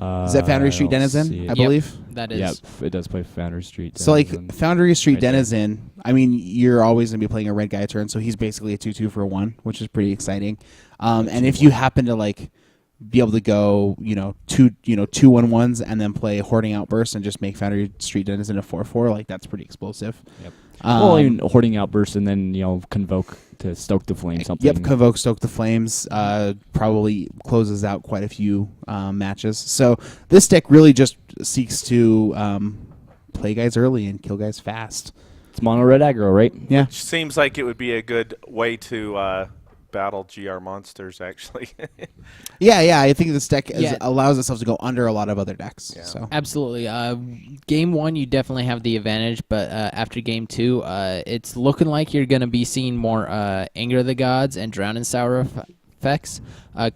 Speaker 2: Is that Foundry Street Denizen, I believe?
Speaker 5: That is.
Speaker 4: Yep, it does play Foundry Street.
Speaker 2: So, like,
Speaker 4: Denizen.
Speaker 2: Foundry Street
Speaker 4: Right there.
Speaker 2: Denizen, I mean, you're always going to be playing a red guy a turn, so he's basically a 2/2 for a 1, which is pretty exciting. And if you happen to, like, be able to go, 2 1/1s and then play Hoarding Outburst and just make Foundry Street Denizen a 4/4, like, that's pretty explosive.
Speaker 4: Yep. Well, even Hoarding Outburst and then, Convoke to stoke the flame something.
Speaker 2: Yep, Convoke Stoke the Flames probably closes out quite a few matches. So this deck really just seeks to play guys early and kill guys fast.
Speaker 4: It's mono red aggro, right?
Speaker 2: Yeah.
Speaker 1: Which seems like it would be a good way to battle GR monsters, actually.
Speaker 2: Yeah, I think this deck
Speaker 5: Yeah.
Speaker 2: allows itself to go under a lot of other decks.
Speaker 1: Yeah.
Speaker 2: So
Speaker 5: Absolutely. Game 1, you definitely have the advantage, but after Game 2, it's looking like you're going to be seeing more Anger of the Gods and Drown in Sour effects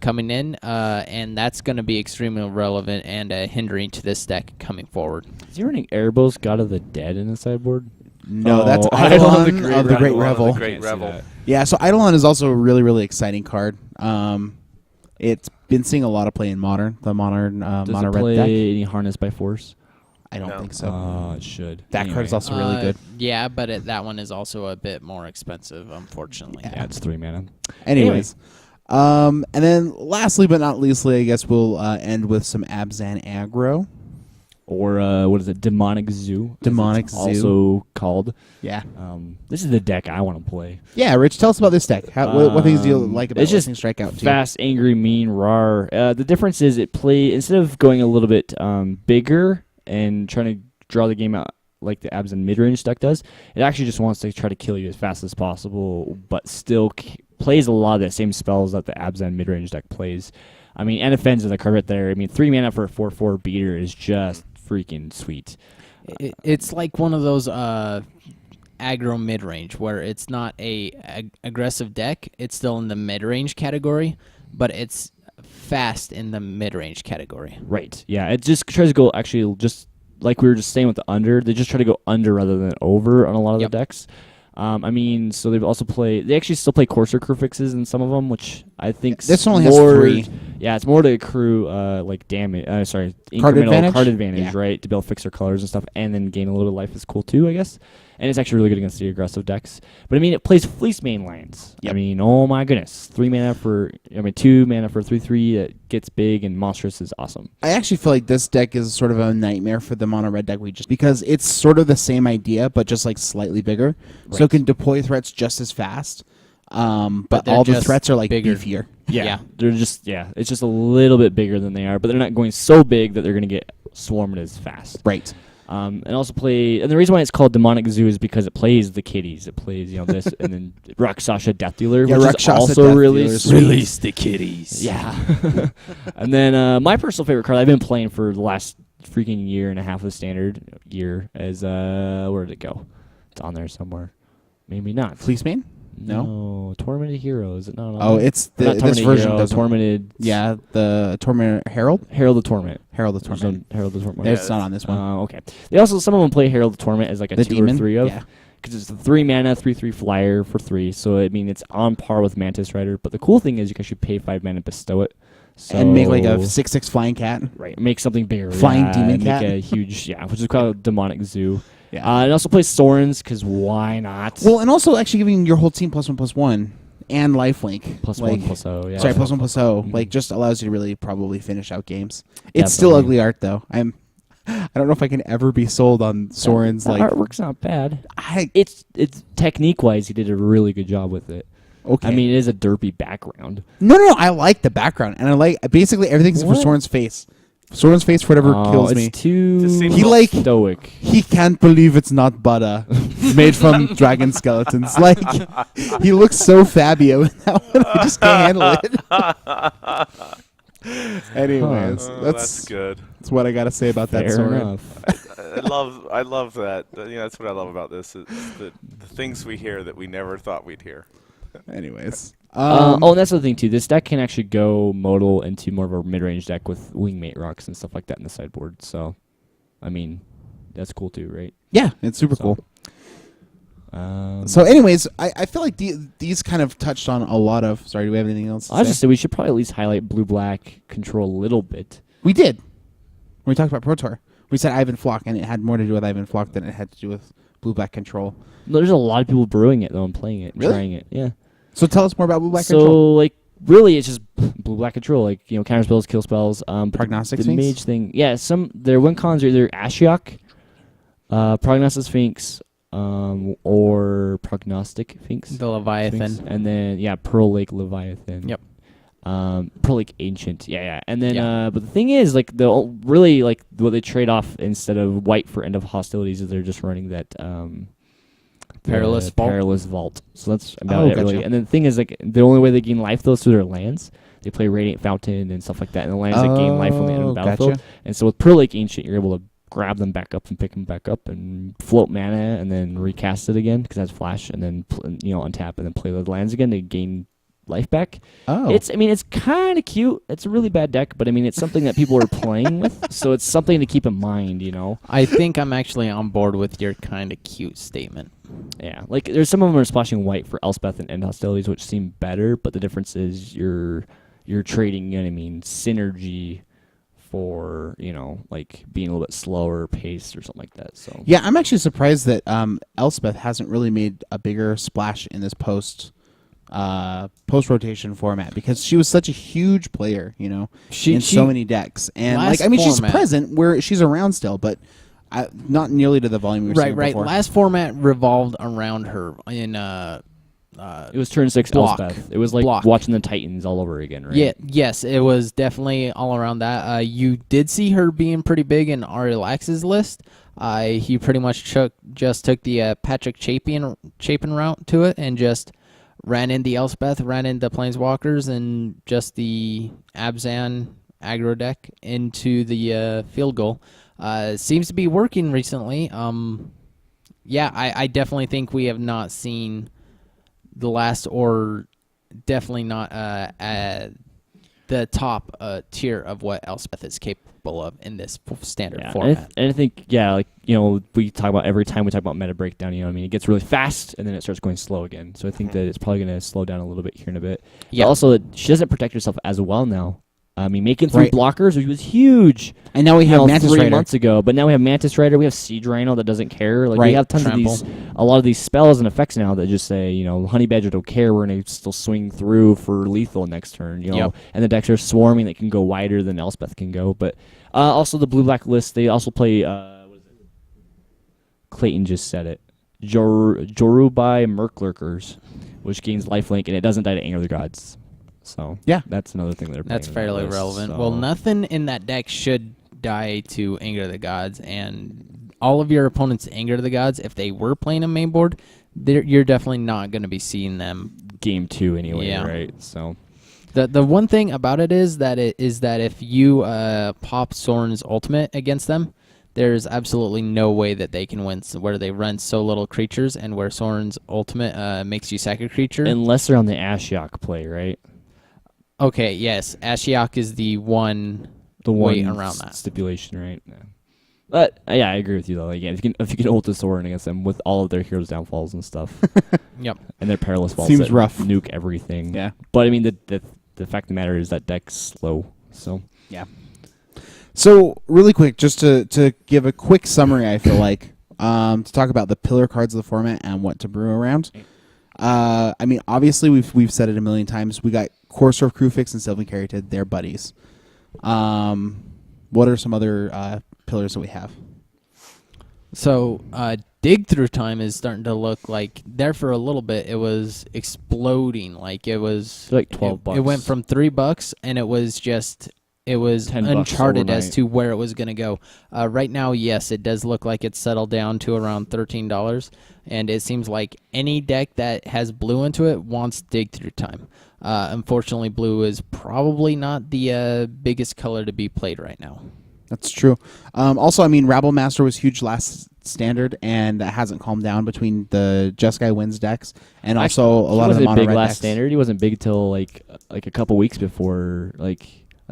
Speaker 5: coming in, and that's going to be extremely relevant and hindering to this deck coming forward.
Speaker 4: Is he running Erebos, God of the Dead in the sideboard?
Speaker 2: no, that's
Speaker 4: Eidolon
Speaker 2: Eidolon of the Great Revel.
Speaker 1: The Great
Speaker 4: Can't see
Speaker 1: Revel.
Speaker 4: that.
Speaker 2: Yeah, so Eidolon is also a really, really exciting card. It's been seeing a lot of play in Modern, the Modern
Speaker 4: Does
Speaker 2: Mono
Speaker 4: it
Speaker 2: Red
Speaker 4: play
Speaker 2: deck.
Speaker 4: any Harness by Force?
Speaker 2: I don't
Speaker 1: No.
Speaker 2: think so.
Speaker 4: It should.
Speaker 2: That card is
Speaker 4: Anyway.
Speaker 2: also really good.
Speaker 5: Yeah, but that one is also a bit more expensive, unfortunately.
Speaker 4: Yeah, it's 3 mana.
Speaker 2: Anyways, and then lastly but not leastly, I guess we'll end with some Abzan aggro.
Speaker 4: Or what is it? Demonic Zoo. as
Speaker 2: Demonic
Speaker 4: it's
Speaker 2: Zoo.
Speaker 4: Also called.
Speaker 2: Yeah.
Speaker 4: This is the deck I want to play.
Speaker 2: Yeah, Rich, tell us about this deck. What things do you like about it?
Speaker 4: It's
Speaker 2: What
Speaker 4: just
Speaker 2: things strike out to you?
Speaker 4: Fast, angry, mean, rar. The difference is instead of going a little bit bigger and trying to draw the game out like the Abs and mid-range deck does, it actually just wants to try to kill you as fast as possible, but still plays a lot of the same spells that the Abs and mid-range deck plays. I mean, and offends is a card right there. I mean, 3 mana for a 4/4 beater is just freaking sweet.
Speaker 5: It's like one of those aggro mid-range where it's not a aggressive deck. It's still in the mid-range category, but it's fast in the mid-range category.
Speaker 4: Right. Yeah, it just tries to go actually just like we were just saying with the under. They just try to go under rather than over on a lot of
Speaker 5: Yep.
Speaker 4: the decks. I mean, so they've also they actually still play Courser Crew fixes in some of them, which I think
Speaker 2: This only has
Speaker 4: more,
Speaker 2: 3.
Speaker 4: Yeah, it's more to accrue like damage. Sorry,
Speaker 2: Card
Speaker 4: incremental
Speaker 2: advantage?
Speaker 4: card advantage,
Speaker 2: Yeah.
Speaker 4: right? To be able to fix their colors and stuff, and then gain a little bit of life is cool too, I guess. And it's actually really good against the aggressive decks. But I mean, it plays Fleece main lands.
Speaker 2: Yep.
Speaker 4: I mean, oh my goodness, 2 mana for 3/3 that gets big and monstrous is awesome.
Speaker 2: I actually feel like this deck is sort of a nightmare for the mono red deck because it's sort of the same idea but just like slightly bigger, so it can deploy threats just as fast. But
Speaker 5: they're
Speaker 2: all the
Speaker 5: just
Speaker 2: threats are like
Speaker 5: bigger.
Speaker 2: beefier.
Speaker 5: Yeah.
Speaker 4: They're just it's just a little bit bigger than they are, but they're not going so big that they're going to get swarmed as fast.
Speaker 2: Right.
Speaker 4: And also and the reason why it's called Demonic Zoo is because it plays the kitties. It plays, this, and then Rakshasa Death Dealer,
Speaker 2: Yeah,
Speaker 4: which
Speaker 2: Rakshasa
Speaker 4: is also
Speaker 2: Death
Speaker 4: really
Speaker 2: Dealer is
Speaker 4: sweet.
Speaker 1: Release the kitties.
Speaker 4: Yeah. And then my personal favorite card I've been playing for the last freaking year and a half of Standard is where did it go? It's on there somewhere. Maybe not.
Speaker 2: Fleece main? No.
Speaker 4: Tormented Heroes. No.
Speaker 2: Oh, it's
Speaker 4: not
Speaker 2: this
Speaker 4: Tormented
Speaker 2: version
Speaker 4: Hero,
Speaker 2: doesn't.
Speaker 4: Tormented.
Speaker 2: Yeah, the Torment Herald.
Speaker 4: Herald of Torment.
Speaker 2: Herald of Torment.
Speaker 4: Herald of Torment.
Speaker 2: It's not on this one.
Speaker 4: Okay. They also some of them play Herald of Torment as like a
Speaker 2: The
Speaker 4: 2
Speaker 2: demon?
Speaker 4: or 3 of.
Speaker 2: Yeah.
Speaker 4: Because it's a 3 mana, 3/3 flyer for 3. So I mean it's on par with Mantis Rider. But the cool thing is you can actually pay 5 mana to bestow it. So
Speaker 2: And make like a 6/6 flying cat.
Speaker 4: right, make something bigger.
Speaker 2: Flying demon
Speaker 4: and
Speaker 2: cat.
Speaker 4: Make a huge which is called Demonic Zoo.
Speaker 2: Yeah.
Speaker 4: It also plays Sorens because why not?
Speaker 2: Well, and also actually giving your whole team +1/+1 and lifelink.
Speaker 4: plus
Speaker 2: like,
Speaker 4: 1/+0. Yeah.
Speaker 2: Sorry, +1/+0.
Speaker 4: Mhm.
Speaker 2: Like just allows you to really probably finish out games. It's still
Speaker 4: Definitely.
Speaker 2: ugly art though. I don't know if I can ever be sold on Soren's
Speaker 4: The
Speaker 2: like
Speaker 4: artwork's not bad.
Speaker 2: I
Speaker 4: It's technique wise, he did a really good job with it.
Speaker 2: okay.
Speaker 4: I mean, it is a derpy background.
Speaker 2: No, I like the background and I like basically everything except for
Speaker 4: What?
Speaker 2: Soren's face. Soren's face for whatever kills
Speaker 4: it's
Speaker 2: me.
Speaker 4: too
Speaker 1: Just seems
Speaker 2: He like
Speaker 4: stoic.
Speaker 2: he can't believe it's not butter made from dragon skeletons. Like he looks so Fabio in that one. I just can't handle it. Anyways,
Speaker 1: That's good.
Speaker 2: that's what I gotta say about that
Speaker 4: Fair
Speaker 2: Soren.
Speaker 4: enough.
Speaker 1: I love that. That's what I love about this. It's the things we hear that we never thought we'd hear.
Speaker 2: Anyways,
Speaker 4: And that's the thing too. This deck can actually go modal into more of a mid-range deck with wingmate rocks and stuff like that in the sideboard. So, I mean, that's cool too, right?
Speaker 2: yeah, it's super
Speaker 4: So,
Speaker 2: cool. So, anyways, I feel like these kind of touched on a lot of. Sorry, do we have anything else? To
Speaker 4: I was
Speaker 2: say?
Speaker 4: just say we should probably at least highlight blue-black control a little bit.
Speaker 2: We did. When we talked about Pro Tour, we said Ivan Flock, and it had more to do with Ivan Flock than it had to do with Blue Black Control.
Speaker 4: There's a lot of people brewing it though and playing it, and
Speaker 2: Really?
Speaker 4: trying it. Yeah.
Speaker 2: So tell us more about Blue Black
Speaker 4: So
Speaker 2: Control.
Speaker 4: like really, it's just blue-black control. Like counter spells, kill spells. But
Speaker 2: Prognostic
Speaker 4: the
Speaker 2: Sphinx?
Speaker 4: mage thing. Yeah. Their win cons are either Ashiok, Prognostic Sphinx, or Prognostic Sphinx.
Speaker 5: The Leviathan.
Speaker 4: Sphinx. And then Pearl Lake Leviathan.
Speaker 5: Yep.
Speaker 4: Pearl Lake Ancient. Yeah. And then
Speaker 5: Yeah.
Speaker 4: but the thing is like really like what they trade off instead of white for End of Hostilities is they're just running that
Speaker 5: Perilous Vault.
Speaker 4: Perilous Vault. So that's about
Speaker 2: Oh,
Speaker 4: it really.
Speaker 2: gotcha.
Speaker 4: And then the thing is like the only way they gain life though is through their lands. They play Radiant Fountain and stuff like that, and the lands that gain life on the end of the
Speaker 2: Oh,
Speaker 4: battlefield.
Speaker 2: gotcha.
Speaker 4: And so with Pearl Lake Ancient, you're able to grab them back up and pick them back up and float mana and then recast it again because that's flash, and then untap and then play the lands again to gain life back.
Speaker 2: Oh,
Speaker 4: It's kind of cute. It's a really bad deck, but I mean it's something that people are playing with, so it's something to keep in mind.
Speaker 5: I think I'm actually on board with your kind of cute statement.
Speaker 4: Yeah, like there's some of them are splashing white for Elspeth and End Hostilities, which seem better, but the difference is you're trading, synergy for, like being a little bit slower paced or something like that. So
Speaker 2: yeah. I'm actually surprised that Elspeth hasn't really made a bigger splash in this post rotation format because she was such a huge player, in so many decks, and
Speaker 5: last
Speaker 2: she's
Speaker 5: format-
Speaker 2: present where she's around still, but not nearly to the volume we were seeing
Speaker 5: Right.
Speaker 2: before.
Speaker 5: Last format revolved around her in
Speaker 4: it was turn 6
Speaker 5: Block.
Speaker 4: Elspeth. It was like
Speaker 5: Block.
Speaker 4: watching the Titans all over again, right?
Speaker 5: Yeah, yes, it was definitely all around that. You did see her being pretty big in Ari Lax's list. He pretty much just took the Patrick Chapin route to it and just ran into Elspeth, ran into Planeswalkers, and just the Abzan aggro deck into the field goal. Seems to be working recently. I definitely think we have not seen the last, or definitely not at the top tier of what Elspeth is capable of in this standard
Speaker 4: Yeah,
Speaker 5: format.
Speaker 4: and I think, like, we talk about every time we talk about meta breakdown, it gets really fast and then it starts going slow again. So I think that it's probably going to slow down a little bit here in a bit.
Speaker 5: Yeah.
Speaker 4: But also, she doesn't protect herself as well now. I mean, making 3 blockers, which was huge.
Speaker 2: And now we have Mantis
Speaker 4: 3
Speaker 2: Rider.
Speaker 4: months ago. But now we have Mantis Rider. We have Siege Rhino that doesn't care. Like, we have tons
Speaker 5: Trample.
Speaker 4: of a lot of these spells and effects now that just say, Honey Badger don't care. We're going to still swing through for lethal next turn,
Speaker 5: Yep.
Speaker 4: And the decks are swarming that can go wider than Elspeth can go. But also the blue-black list, they also play, what is it? Clayton just said it. Jorubai Merklurkers, which gains lifelink, and it doesn't die to Anger of the Gods. So that's another thing they're playing.
Speaker 5: That's fairly relevant.
Speaker 4: So.
Speaker 5: Well, nothing in that deck should die to Anger of the Gods, and all of your opponents' Anger of the Gods, if they were playing a main board, you're definitely not going to be seeing them.
Speaker 4: Game 2 anyway, right? So
Speaker 5: the one thing about it is that if you pop Soren's ultimate against them, there's absolutely no way that they can win where they run so little creatures and where Soren's ultimate makes you sack a creature.
Speaker 4: Unless they're on the Ashiok play, right?
Speaker 5: Okay, yes. Ashiok is the one way around that.
Speaker 4: Stipulation, right? Yeah. But, I agree with you, though. Again, if you can ult the Soren against them with all of their heroes' downfalls and stuff.
Speaker 5: Yep.
Speaker 4: And their perilous vaults
Speaker 2: Seems
Speaker 4: that
Speaker 2: rough.
Speaker 4: nuke everything.
Speaker 2: Yeah.
Speaker 4: But, I mean, the fact of the matter is that deck's slow, so...
Speaker 2: Yeah. So, really quick, just to give a quick summary, I feel like, to talk about the pillar cards of the format and what to brew around. I mean, obviously, we've said it a million times. We got Courser of Crewfix and Sylvan Caryatid. They're buddies. What are some other pillars that we have?
Speaker 5: So, Dig Through Time is starting to look like there for a little bit. It was exploding. Like it was
Speaker 4: like $12.
Speaker 5: It went from $3 and it was
Speaker 4: $10
Speaker 5: uncharted as
Speaker 4: overnight.
Speaker 5: to where it was going to go. Right now, yes, it does look like it's settled down to around $13, and it seems like any deck that has blue into it wants Dig Through Time. Unfortunately, blue is probably not the biggest color to be played right now.
Speaker 2: That's true. Also, I mean, Rabble Master was huge last standard, and that hasn't calmed down between the Jeskai Wins decks and also a lot of the
Speaker 4: He
Speaker 2: mono
Speaker 4: wasn't big
Speaker 2: red
Speaker 4: last
Speaker 2: decks.
Speaker 4: standard. He wasn't big till like a couple weeks before, like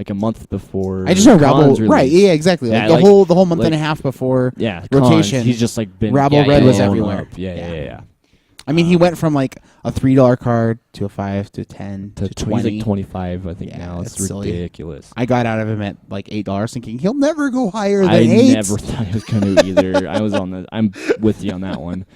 Speaker 4: a month before.
Speaker 2: I just know Rabble,
Speaker 4: Khan's
Speaker 2: right?
Speaker 4: release.
Speaker 2: Yeah, exactly.
Speaker 4: Yeah,
Speaker 2: Like the whole month and a half before rotation.
Speaker 4: Khan's, he's just like been
Speaker 2: Rabble
Speaker 5: Red was
Speaker 4: blown
Speaker 2: everywhere.
Speaker 4: up. Yeah.
Speaker 2: I mean, he went from like a $3 card to a 5 to 10 to
Speaker 4: He's
Speaker 2: 20.
Speaker 4: like 25, I think
Speaker 2: Yeah,
Speaker 4: now. It's
Speaker 2: silly.
Speaker 4: ridiculous.
Speaker 2: I got out of him at like $8, thinking he'll never go higher than
Speaker 4: I
Speaker 2: 8.
Speaker 4: never thought he was going to either. I'm with you on that one.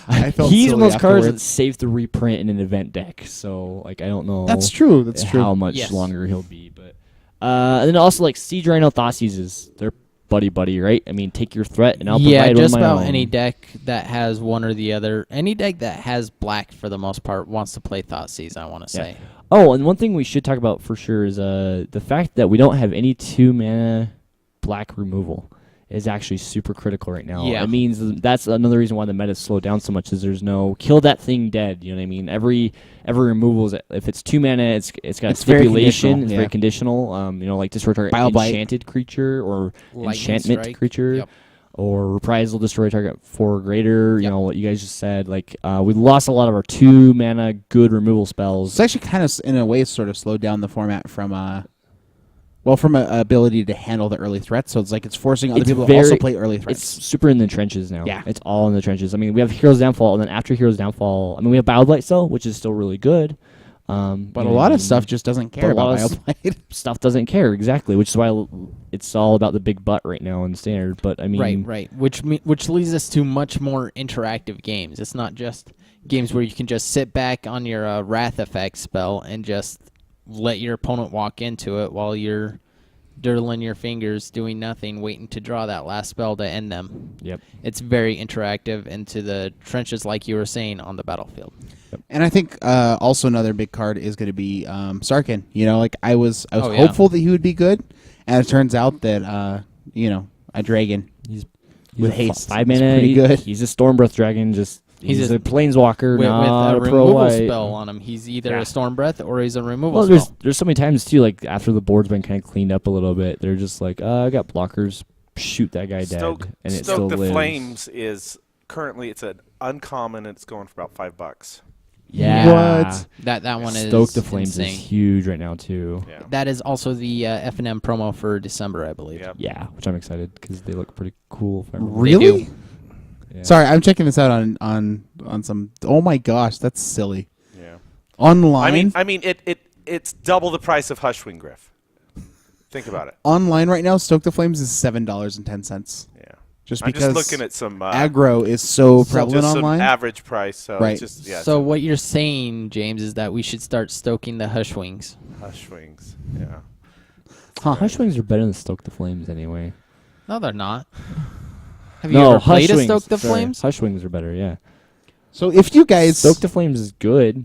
Speaker 2: I felt
Speaker 4: He's one of
Speaker 2: silly
Speaker 4: those cards
Speaker 2: afterwards.
Speaker 4: that's safe to reprint in an event deck. So like I don't know.
Speaker 2: That's true. That's true.
Speaker 4: How much
Speaker 5: Yes.
Speaker 4: longer he'll be, but and then also like Siege Rhino Thoughtseize, they're buddy, right? I mean, take your threat and I'll provide one
Speaker 5: just
Speaker 4: of my
Speaker 5: about
Speaker 4: own.
Speaker 5: any deck that has one or the other. Any deck that has black for the most part wants to play Thoughtseize, I want to say.
Speaker 4: Oh, and one thing we should talk about for sure is the fact that we don't have any 2-mana black removal is actually super critical right now.
Speaker 5: Yeah.
Speaker 4: It means that's another reason why the meta's slowed down so much is there's no kill that thing dead. You know what I mean? Every removal is, if it's 2 mana, it's got a
Speaker 2: It's very
Speaker 4: stipulation.
Speaker 2: conditional,
Speaker 4: It's
Speaker 2: yeah.
Speaker 4: very conditional. Like destroy target
Speaker 2: Bile-Blight.
Speaker 4: enchanted creature or
Speaker 5: Lightning
Speaker 4: enchantment
Speaker 5: Strike.
Speaker 4: creature.
Speaker 5: Yep.
Speaker 4: Or reprisal, destroy target 4 or greater. You
Speaker 5: Yep.
Speaker 4: know what you guys just said. Like we lost a lot of our 2 mana good removal spells.
Speaker 2: It's actually kind of, in a way, sort of slowed down the format from from a ability to handle the early threats. So it's like it's forcing other
Speaker 4: It's
Speaker 2: people to also play early
Speaker 4: It's
Speaker 2: threats.
Speaker 4: super in the trenches now.
Speaker 2: Yeah.
Speaker 4: It's all in the trenches. I mean, we have Heroes Downfall, and then after Heroes Downfall, I mean, we have Bile-Blight still, which is still really good.
Speaker 2: But
Speaker 4: you
Speaker 2: a
Speaker 4: know,
Speaker 2: lot of stuff just doesn't care
Speaker 4: but a lot
Speaker 2: about
Speaker 4: of
Speaker 2: Bile-Blight.
Speaker 4: stuff doesn't care exactly, which is why it's all about the big butt right now in standard. But I mean,
Speaker 5: Right. Which leads us to much more interactive games. It's not just games where you can just sit back on your Wrath Effect spell and just let your opponent walk into it while you're dirtling your fingers, doing nothing, waiting to draw that last spell to end them.
Speaker 4: Yep.
Speaker 5: It's very interactive into the trenches, like you were saying, on the battlefield.
Speaker 2: And I think also another big card is going to be Sarkin. You know, like I was
Speaker 5: Oh, yeah.
Speaker 2: hopeful that he would be good, and it turns out that a dragon
Speaker 4: He's
Speaker 2: with
Speaker 4: a
Speaker 2: haste
Speaker 4: 5
Speaker 2: is
Speaker 4: mana.
Speaker 2: pretty good.
Speaker 4: He's a Stormbreath Dragon. He's a planeswalker,
Speaker 5: With
Speaker 4: not
Speaker 5: a
Speaker 4: a pro
Speaker 5: removal
Speaker 4: white.
Speaker 5: spell on him. He's either
Speaker 4: Yeah.
Speaker 5: a Storm Breath or he's a removal
Speaker 4: Well,
Speaker 5: spell.
Speaker 4: there's so many times too. Like after the board's been kind of cleaned up a little bit, they're just like, I got blockers. Shoot that guy dead, and it still
Speaker 1: Stoke the
Speaker 4: lives.
Speaker 1: Flames is currently it's an uncommon. And it's going for about $5.
Speaker 4: Yeah.
Speaker 2: What?
Speaker 5: That one is
Speaker 4: Stoke the Flames
Speaker 5: insane.
Speaker 4: is huge right now too.
Speaker 1: Yeah.
Speaker 5: That is also the F&M promo for December, I believe.
Speaker 1: Yep.
Speaker 4: Yeah, which I'm excited because they look pretty cool. If I remember.
Speaker 2: Really?
Speaker 5: do.
Speaker 4: Yeah.
Speaker 2: Sorry, I'm checking this out on some. Oh my gosh, that's silly.
Speaker 1: Yeah.
Speaker 2: Online,
Speaker 1: I mean, it's double the price of Hushwing Griff. Think about it.
Speaker 2: online right now, Stoke the Flames is $7.10.
Speaker 1: Yeah.
Speaker 2: Just
Speaker 1: I'm
Speaker 2: because
Speaker 1: just looking at some
Speaker 2: aggro is so prevalent
Speaker 1: just
Speaker 2: online.
Speaker 1: some average price. So
Speaker 2: Right.
Speaker 1: it's just yeah.
Speaker 5: So what you're saying, James, is that we should start stoking the Hushwings.
Speaker 1: Hushwings. Yeah.
Speaker 2: Huh.
Speaker 4: Hushwings are better than Stoke the Flames anyway.
Speaker 5: No, they're not. Have you
Speaker 4: No,
Speaker 5: ever played a
Speaker 4: Hushwings.
Speaker 5: Stoke the
Speaker 4: Sorry,
Speaker 5: Flames?
Speaker 4: Hushwings are better. Yeah.
Speaker 2: So if you guys,
Speaker 4: Stoke the Flames is good,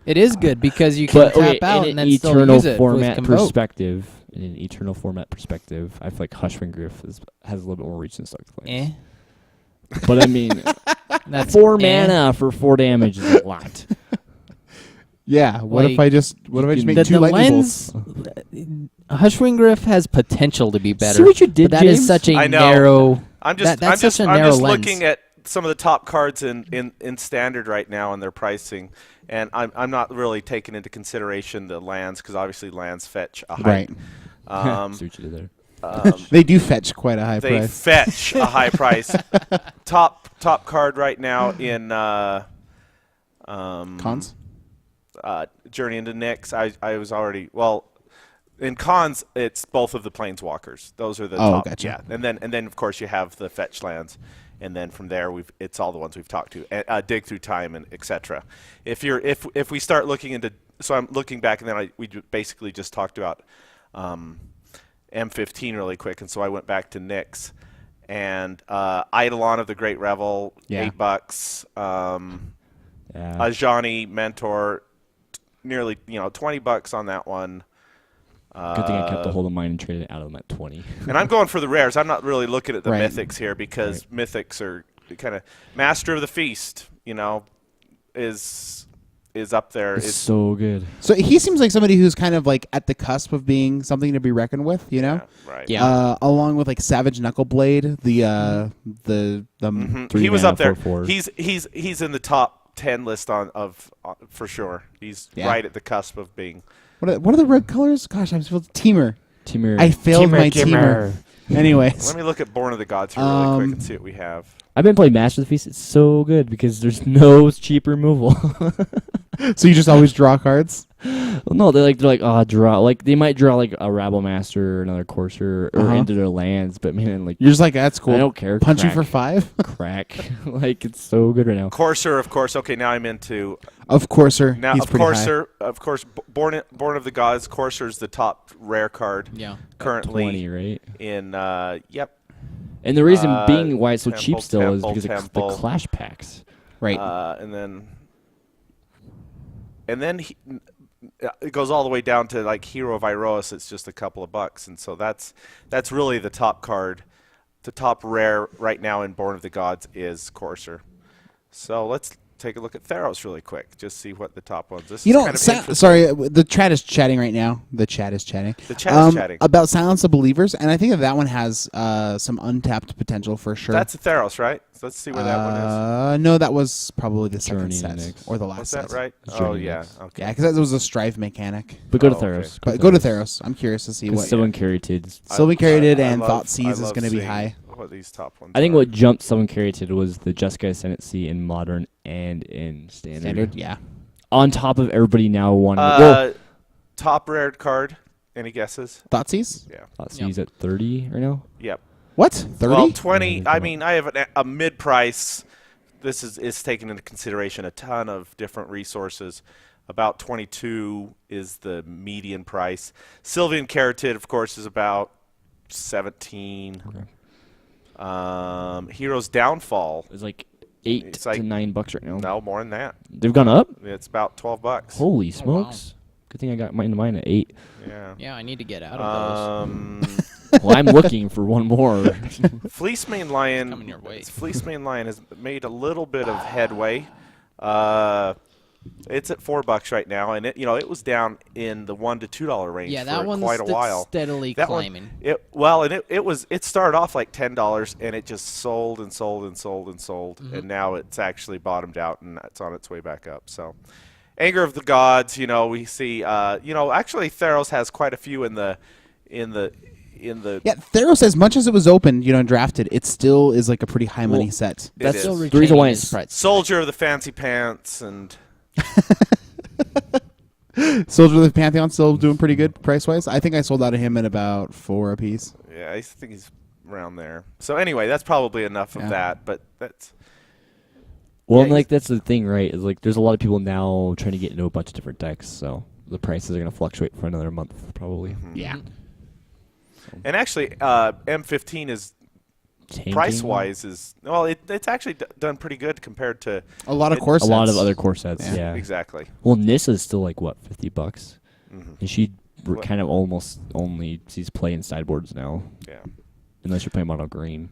Speaker 5: It is good because you can
Speaker 4: but
Speaker 5: tap
Speaker 4: okay,
Speaker 5: out
Speaker 4: in
Speaker 5: and
Speaker 4: an
Speaker 5: then still
Speaker 4: eternal
Speaker 5: use it
Speaker 4: format
Speaker 5: with Convoke.
Speaker 4: perspective, in an eternal format perspective, I feel like Hushwing Griff has a little bit more reach than Stoke the Flames. But I mean,
Speaker 5: That's
Speaker 4: 4 mana for 4 damage is a lot.
Speaker 2: yeah. What if
Speaker 5: Like,
Speaker 2: I just make
Speaker 5: The,
Speaker 2: two
Speaker 5: the
Speaker 2: lightning
Speaker 5: lens,
Speaker 2: bolts?
Speaker 5: Hushwing Griff has potential to be better.
Speaker 4: See what you did,
Speaker 5: but that is
Speaker 4: James?
Speaker 5: such a
Speaker 1: I know.
Speaker 5: narrow.
Speaker 1: I'm just
Speaker 5: that's
Speaker 1: I'm just
Speaker 5: such a
Speaker 1: I'm
Speaker 5: narrow
Speaker 1: just
Speaker 5: lens.
Speaker 1: looking at some of the top cards in standard right now and their pricing, and I'm not really taking into consideration the lands because obviously lands fetch a high.
Speaker 2: Right.
Speaker 4: See what you did there.
Speaker 2: They do fetch quite a high
Speaker 1: They
Speaker 2: price.
Speaker 1: fetch a high price. Top card right now in
Speaker 2: Cons.
Speaker 1: Journey into Nyx. I was already in cons. It's both of the planeswalkers. Those are the top.
Speaker 2: Gotcha.
Speaker 1: Yeah, and then of course you have the fetch lands, and then from there it's all the ones we've talked to. Dig through time and etc. If we start looking into, so I'm looking back, and then we basically just talked about M15 really quick, and so I went back to Nyx. And Eidolon of the Great Revel,
Speaker 2: Yeah.
Speaker 1: $8.
Speaker 4: Yeah.
Speaker 1: Ajani Mentor, nearly $20 on that one.
Speaker 4: Good thing I kept a hold of mine and traded it out of them at 20.
Speaker 1: And I'm going for the rares. I'm not really looking at the
Speaker 2: Right.
Speaker 1: mythics here because mythics are kind of Master of the Feast. Is up there.
Speaker 4: It's so good.
Speaker 2: So he seems like somebody who's kind of like at the cusp of being something to be reckoned with, you know?
Speaker 1: Yeah, right.
Speaker 5: Yeah.
Speaker 2: Along with like Savage Knuckleblade, the
Speaker 1: Mhm.
Speaker 4: 3
Speaker 1: He was
Speaker 4: mana,
Speaker 1: up there.
Speaker 4: 4/4.
Speaker 1: He's in the top 10 list of for sure. He's
Speaker 2: Yeah.
Speaker 1: right at the cusp of being.
Speaker 2: what are the red colors? Gosh, I'm supposed to Teamer.
Speaker 4: Timur.
Speaker 2: I failed my Teamer. Anyways,
Speaker 1: Let me look at Born of the Gods here really quick and see what we have.
Speaker 4: I've been playing Master of the Feast. It's so good because there's no cheap removal.
Speaker 2: so you just always draw cards?
Speaker 4: Well, no, they're like draw. Like they might draw like a Rabble Master or another Courser or into their lands, but man, like
Speaker 2: You're just like, that's cool.
Speaker 4: I don't care.
Speaker 2: Punch you
Speaker 4: Crack.
Speaker 2: for 5?
Speaker 4: Crack. Like it's so good right now.
Speaker 1: Courser, of course. Okay, now I'm into
Speaker 2: Of course, sir.
Speaker 1: now.
Speaker 2: He's
Speaker 1: Of
Speaker 2: pretty
Speaker 1: course,
Speaker 2: high.
Speaker 1: sir. Of course, Born of the Gods. Courser's the top rare card
Speaker 5: Yeah.
Speaker 1: currently
Speaker 4: 20, right?
Speaker 1: in. Yep.
Speaker 4: And the reason being why it's so cheap
Speaker 1: Temple,
Speaker 4: still is
Speaker 1: Temple,
Speaker 4: because of the
Speaker 1: Temple.
Speaker 4: Clash packs.
Speaker 2: Right.
Speaker 1: And then it goes all the way down to like Hero of Iroas. It's just a couple of bucks, and so that's really the top card. The top rare right now in Born of the Gods is Courser. So let's take a look at Theros really quick. Just see what the top ones. This
Speaker 2: You
Speaker 1: is
Speaker 2: know,
Speaker 1: kind of interesting.
Speaker 2: sorry, the chat is chatting right now. The chat is chatting.
Speaker 1: The chat is chatting.
Speaker 2: About Silence of Believers, and I think that one has some untapped potential for sure.
Speaker 1: That's a Theros, right? So let's see where that one is.
Speaker 2: No, that was probably the second
Speaker 4: Journey
Speaker 2: set
Speaker 4: next.
Speaker 2: or the last
Speaker 1: Was
Speaker 2: set.
Speaker 1: that right?
Speaker 4: It's
Speaker 1: Oh
Speaker 4: Journey
Speaker 1: yeah.
Speaker 4: next.
Speaker 1: Okay.
Speaker 2: Yeah, because that was a strive mechanic.
Speaker 4: But go to
Speaker 1: Oh, okay.
Speaker 4: Theros.
Speaker 2: But go to Theros. I'm curious to see
Speaker 4: Because
Speaker 2: what
Speaker 4: Sylvan Caryatid.
Speaker 2: Sylvan Caryatid and
Speaker 1: love-
Speaker 2: Thought Seize
Speaker 1: I
Speaker 2: is
Speaker 1: love
Speaker 2: going to be
Speaker 1: seeing
Speaker 2: high.
Speaker 1: What these top ones
Speaker 4: I think
Speaker 1: are.
Speaker 4: what jumped Sylvan Caryatid was the Jeskai Ascendancy in Modern and in Standard.
Speaker 2: Standard. Yeah.
Speaker 4: On top of everybody now wanting to
Speaker 1: top rare card. Any guesses?
Speaker 2: Thought Seize?
Speaker 1: Yeah.
Speaker 4: he's at 30 right now.
Speaker 1: Yep.
Speaker 2: What? 30?
Speaker 1: Well, 20.
Speaker 4: Yeah,
Speaker 1: I mean, I have a mid price. This is taking into consideration a ton of different resources. About 22 is the median price. Sylvan Caryatid, of course, is about 17.
Speaker 4: Okay.
Speaker 1: Hero's Downfall.
Speaker 4: It's like $8
Speaker 1: It's like-
Speaker 4: to $9 right now.
Speaker 1: No, more than that.
Speaker 4: They've gone up.
Speaker 1: It's about $12.
Speaker 4: Holy
Speaker 5: Oh, wow.
Speaker 4: smokes! Good thing I got mine at 8.
Speaker 1: Yeah.
Speaker 5: Yeah, I need to get out of those.
Speaker 4: Well, I'm looking for one more.
Speaker 1: Fleecemane Lion.
Speaker 5: coming your way.
Speaker 1: Fleecemane Lion has made a little bit of headway. It's at $4 right now, and it was down in the $1 to $2 range
Speaker 5: Yeah,
Speaker 1: for
Speaker 5: that one's
Speaker 1: quite a while.
Speaker 5: steadily
Speaker 1: That one-
Speaker 5: climbing.
Speaker 1: It started off like $10, and it just sold and sold and sold and sold, and now it's actually bottomed out and it's on its way back up. So, Anger of the Gods. We see. Actually, Theros has quite a few in the.
Speaker 2: Yeah, Theros, as much as it was open, and drafted, it still is like a pretty high money set.
Speaker 1: It is.
Speaker 5: Still
Speaker 1: The
Speaker 4: reason why
Speaker 5: retaining
Speaker 4: it's
Speaker 5: its price.
Speaker 1: Soldier of the Fancy Pants and.
Speaker 2: Soldier of the Pantheon still doing pretty good price wise. I think I sold out of him at about 4 a piece.
Speaker 1: Yeah, I think he's around there. So anyway, that's probably enough of that. But that's.
Speaker 4: Well,
Speaker 1: Yeah,
Speaker 4: and, like that's the thing, right? Is like there's a lot of people now trying to get into a bunch of different decks, so the prices are going to fluctuate for another month probably.
Speaker 2: Yeah.
Speaker 1: And actually, M15 is
Speaker 4: Tanking.
Speaker 1: price-wise it's actually done pretty good compared to
Speaker 2: A lot of core
Speaker 4: a
Speaker 2: sets.
Speaker 4: lot of other core sets.
Speaker 2: Yeah.
Speaker 4: Yeah.
Speaker 1: exactly.
Speaker 4: Well, Nissa's still like what, $50,
Speaker 1: Mhm.
Speaker 4: and she
Speaker 1: What?
Speaker 4: kind of almost only sees play in sideboards now,
Speaker 1: Yeah.
Speaker 4: unless you're playing mono green.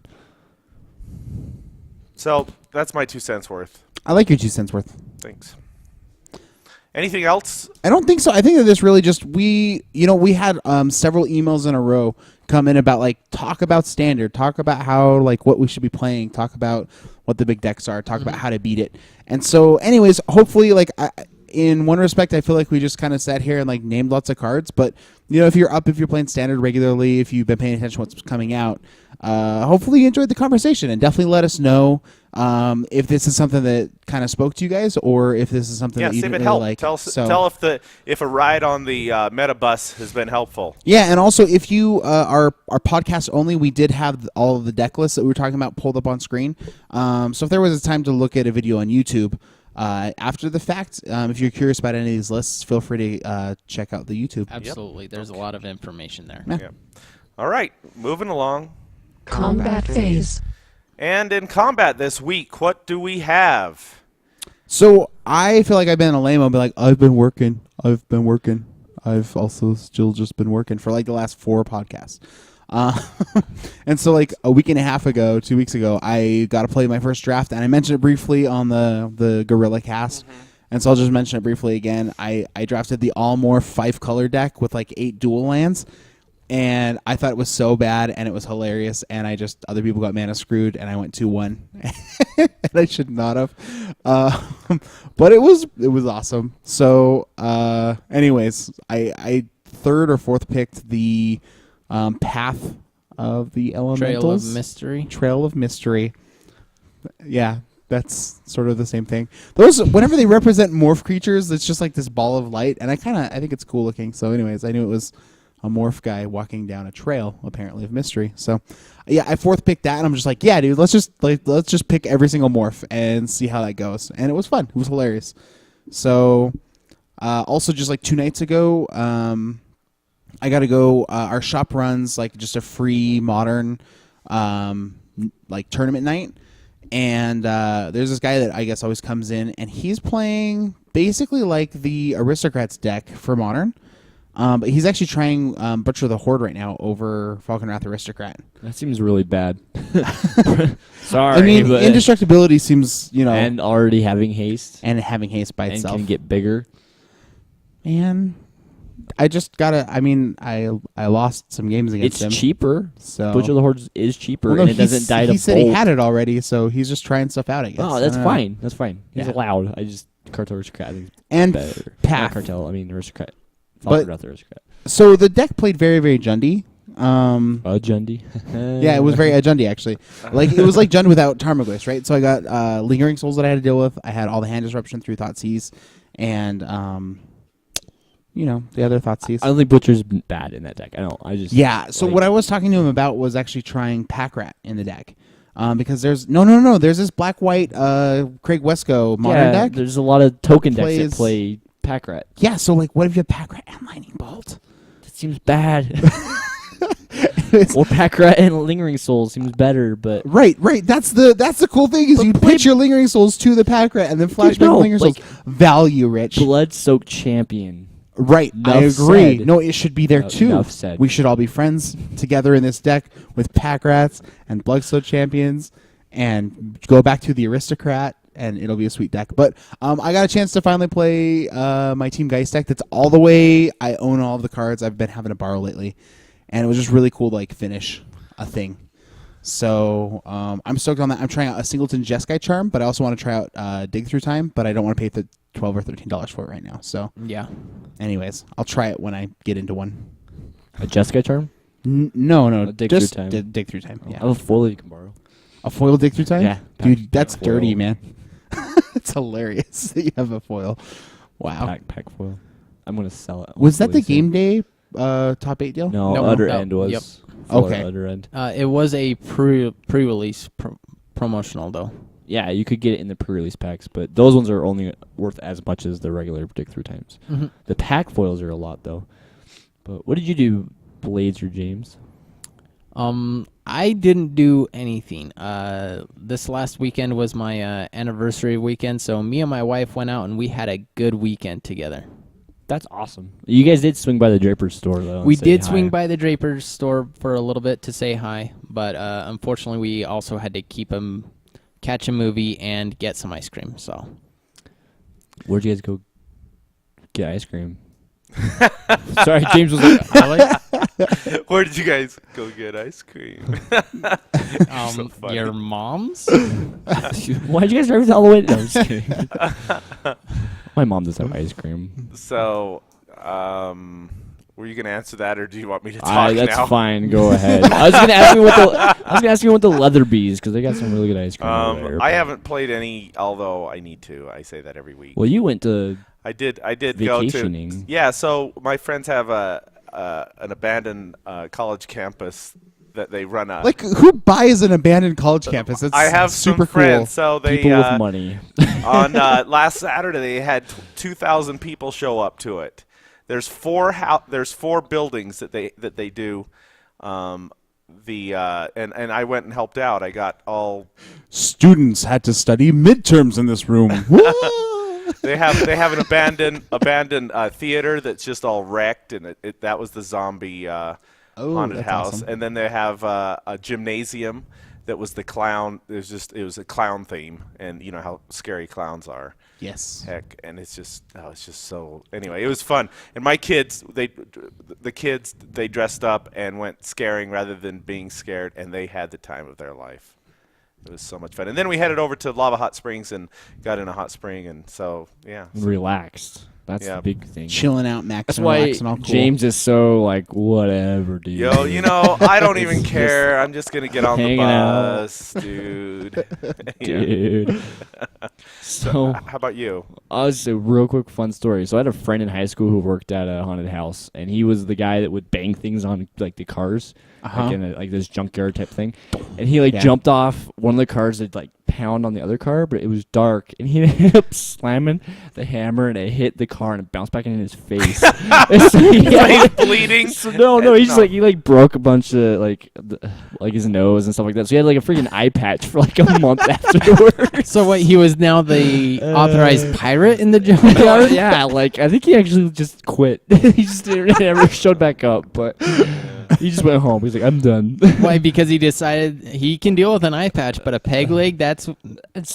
Speaker 1: So that's my 2 cents worth.
Speaker 2: I like your 2 cents worth.
Speaker 1: Thanks. Anything else?
Speaker 2: I don't think so. I think that this really just we had several emails in a row come in about like talk about standard, talk about how like what we should be playing, talk about what the big decks are, talk about how to beat it. And so, anyways, hopefully, like in one respect, I feel like we just kind of sat here and like named lots of cards. But if you're playing standard regularly, if you've been paying attention to what's coming out, hopefully you enjoyed the conversation, and definitely let us know if this is something that kind of spoke to you guys, or if this is something that you
Speaker 1: See if
Speaker 2: didn't
Speaker 1: it
Speaker 2: really
Speaker 1: helped.
Speaker 2: like.
Speaker 1: Tell if a ride on the meta bus has been helpful.
Speaker 2: Yeah, and also if you are podcast only, we did have all of the deck lists that we were talking about pulled up on screen. So if there was a time to look at a video on YouTube after the fact, if you're curious about any of these lists, feel free to check out the YouTube.
Speaker 5: Absolutely. There's a lot of information there.
Speaker 2: Yeah.
Speaker 1: Yeah. All right, moving along.
Speaker 3: Combat phase.
Speaker 1: And in combat this week, what do we have?
Speaker 2: So I feel like I've been a lame. I'll be like, I've been working. I've also still just been working for like the last 4 podcasts. And so like a week and a half ago, 2 weeks ago, I got to play my first draft, and I mentioned it briefly on the Gorilla Cast. And so I'll just mention it briefly again. I drafted the All-Morph 5-color deck with like 8 dual lands. And I thought it was so bad, and it was hilarious, and other people got mana screwed, and I went 2-1, and I should not have. But it was awesome. So, anyways, I 3rd or 4th picked the Path of the Elementals.
Speaker 5: Trail of Mystery.
Speaker 2: Trail of Mystery. Yeah, that's sort of the same thing. Those, whenever they represent morph creatures, it's just like this ball of light, and I think it's cool looking. So, anyways, I knew it was a morph guy walking down a trail, apparently, of mystery. So, yeah, I 4th picked that, and I'm just like, yeah, dude, let's just pick every single morph and see how that goes. And it was fun. It was hilarious. So, also just like 2 nights ago, I got to go. Our shop runs like just a free modern like tournament night, and there's this guy that I guess always comes in, and he's playing basically like the Aristocrats deck for modern. But he's actually trying Butcher the Horde right now over Falcon Wrath Aristocrat.
Speaker 4: That seems really bad. Sorry,
Speaker 2: I mean,
Speaker 4: but
Speaker 2: indestructibility seems,
Speaker 4: and already having haste
Speaker 2: and having haste by
Speaker 4: and
Speaker 2: itself.
Speaker 4: can get bigger.
Speaker 2: Man, I just gotta. I mean, I lost some games against him.
Speaker 4: It's cheaper.
Speaker 2: So
Speaker 4: Butcher the Horde is cheaper,
Speaker 2: Well, no,
Speaker 4: and it doesn't die to
Speaker 2: He said he
Speaker 4: bolt.
Speaker 2: had it already, so he's just trying stuff out. I guess.
Speaker 4: Oh, that's
Speaker 2: I don't know.
Speaker 4: fine. That's fine. He's
Speaker 2: Yeah.
Speaker 4: allowed. I just Cartel Aristocrat. I think is
Speaker 2: And
Speaker 4: better.
Speaker 2: Path.
Speaker 4: Not Cartel. I mean Aristocrat.
Speaker 2: But-
Speaker 4: Falcon Wrath Aristocrat.
Speaker 2: So the deck played very, very Jundy.
Speaker 4: Jundi.
Speaker 2: Yeah, it was very Jundy actually. Like it was like Jund without Tarmogoyf, right? So I got Lingering Souls that I had to deal with. I had all the hand disruption through Thoughtseize, and the other Thoughtseize.
Speaker 4: I don't think Butcher's bad in that deck. I just
Speaker 2: Yeah. So
Speaker 4: like-
Speaker 2: what I was talking to him about was actually trying Packrat in the deck, because there's no. There's this black-white Craig Wesco modern deck.
Speaker 4: There's a lot of token decks
Speaker 2: plays-
Speaker 4: that play Packrat.
Speaker 2: Yeah. So like, what if you have Packrat and Lightning Bolt?
Speaker 4: That seems bad. Or Packrat and Lingering Souls seems better, but
Speaker 2: Right. That's the cool thing is
Speaker 4: But
Speaker 2: you
Speaker 4: play-
Speaker 2: pitch your Lingering Souls to the Packrat and then flashback
Speaker 4: no,
Speaker 2: Lingering
Speaker 4: like-
Speaker 2: Souls. Value rich.
Speaker 4: Blood-Soaked Champion.
Speaker 2: Right, I
Speaker 4: Enough
Speaker 2: agree.
Speaker 4: said.
Speaker 2: No, it should be there too.
Speaker 4: Enough said.
Speaker 2: We should all be friends together in this deck with Pack Rats and Bloodstone Champions, and go back to the Aristocrat, and it'll be a sweet deck. But I got a chance to finally play my Team Geist deck. That's all the way. I own all of the cards. I've been having to borrow lately, and it was just really cool to like finish a thing. So I'm stoked on that. I'm trying out a Singleton Jeskai charm, but I also want to try out Dig Through Time, but I don't want to pay the $12 or $13 for it right now. So
Speaker 5: Yeah.
Speaker 2: anyways, I'll try it when I get into one.
Speaker 4: A Jeskai charm?
Speaker 2: No,
Speaker 4: Dig
Speaker 2: just
Speaker 4: Through Time.
Speaker 2: Dig Through Time. Yeah.
Speaker 4: I have a foil you can borrow.
Speaker 2: A foil Dig Through Time?
Speaker 4: Yeah.
Speaker 2: Dude, that's
Speaker 4: Pack foil.
Speaker 2: dirty, man. It's hilarious that you have a foil. Wow.
Speaker 4: Pack foil. I'm gonna sell it.
Speaker 2: Was that the
Speaker 4: hopefully
Speaker 2: game day top 8 deal?
Speaker 4: No,
Speaker 5: No,
Speaker 4: Utter
Speaker 5: no,
Speaker 4: End was.
Speaker 5: yep.
Speaker 4: for
Speaker 2: Okay.
Speaker 4: Utter End.
Speaker 5: It was a pre-release promotional though.
Speaker 4: Yeah, you could get it in the pre-release packs, but those ones are only worth as much as the regular Dig Through Times.
Speaker 5: Mhm.
Speaker 4: The pack foils are a lot though. But what did you do, Blades or James?
Speaker 5: I didn't do anything. This last weekend was my anniversary weekend, so me and my wife went out and we had a good weekend together.
Speaker 4: That's awesome. You guys did swing by the Draper's store though.
Speaker 5: We
Speaker 4: and say
Speaker 5: did
Speaker 4: hi.
Speaker 5: swing by the Draper's store for a little bit to say hi, but unfortunately we also had to catch a movie and get some ice cream. So
Speaker 4: Where'd you guys go get ice cream? Sorry, James was like, I like.
Speaker 1: Where did you guys go get ice cream? So funny.
Speaker 5: your mom's.
Speaker 4: Why'd you guys drive all the way? No, I'm just kidding. My mom does have ice cream.
Speaker 1: So, were you gonna answer that, or do you want me to talk
Speaker 4: That's
Speaker 1: now?
Speaker 4: fine. Go ahead. I was gonna ask you what the Leather Bees because they got some really good ice cream. over there,
Speaker 1: I
Speaker 4: but-
Speaker 1: haven't played any, although I need to. I say that every week.
Speaker 4: Well, you went to.
Speaker 1: I did go to.
Speaker 4: Vacationing.
Speaker 1: Yeah, so my friends have an abandoned college campus that they run a.
Speaker 2: Like, who buys an abandoned college campus? It's
Speaker 1: I have
Speaker 2: super
Speaker 1: some friends,
Speaker 2: cool.
Speaker 1: so they
Speaker 4: People with money.
Speaker 1: on last Saturday they had 2,000 people show up to it. There's four buildings that they do. And I went and helped out. I got all.
Speaker 2: Students had to study midterms in this room.
Speaker 1: They have an abandoned theater that's just all wrecked, and that was the zombie haunted
Speaker 2: that's
Speaker 1: house.
Speaker 2: awesome.
Speaker 1: And then they have a gymnasium that was the clown. It was a clown theme, and you know how scary clowns are.
Speaker 2: Yes.
Speaker 1: Heck, and it's just so. Anyway, it was fun, and my kids they dressed up and went scaring rather than being scared, and they had the time of their life. It was so much fun. And then we headed over to Lava Hot Springs and got in a hot spring, and so yeah.
Speaker 4: Relaxed. That's
Speaker 1: Yeah.
Speaker 4: the big thing.
Speaker 2: Chilling out, Max.
Speaker 4: That's
Speaker 2: and
Speaker 4: why
Speaker 2: relaxing, all cool.
Speaker 4: James is so like whatever, dude.
Speaker 1: Yo, you know, I don't even care. I'm just gonna get on the
Speaker 4: Hanging out.
Speaker 1: bus, dude. Yeah.
Speaker 4: Dude. So
Speaker 1: How about you?
Speaker 4: I'll just say a real quick fun story. So I had a friend in high school who worked at a haunted house, and he was the guy that would bang things on like the cars, like in like this junkyard type thing. And he jumped off one of the cars that like pound on the other car, but it was dark, and he ended up slamming the hammer, and it hit the car and it bounced back in his face. And so
Speaker 1: He's bleeding.
Speaker 4: So no, he broke a bunch of like his nose and stuff like that. So he had like a freaking eye patch for like a month afterwards.
Speaker 5: So what? He was now the authorized pirate in the junkyard.
Speaker 4: Yeah, like I think he actually just quit. He just never showed back up, but he just went home. He's like, I'm done.
Speaker 5: Why? Because he decided he can deal with an eye patch, but a peg leg, that's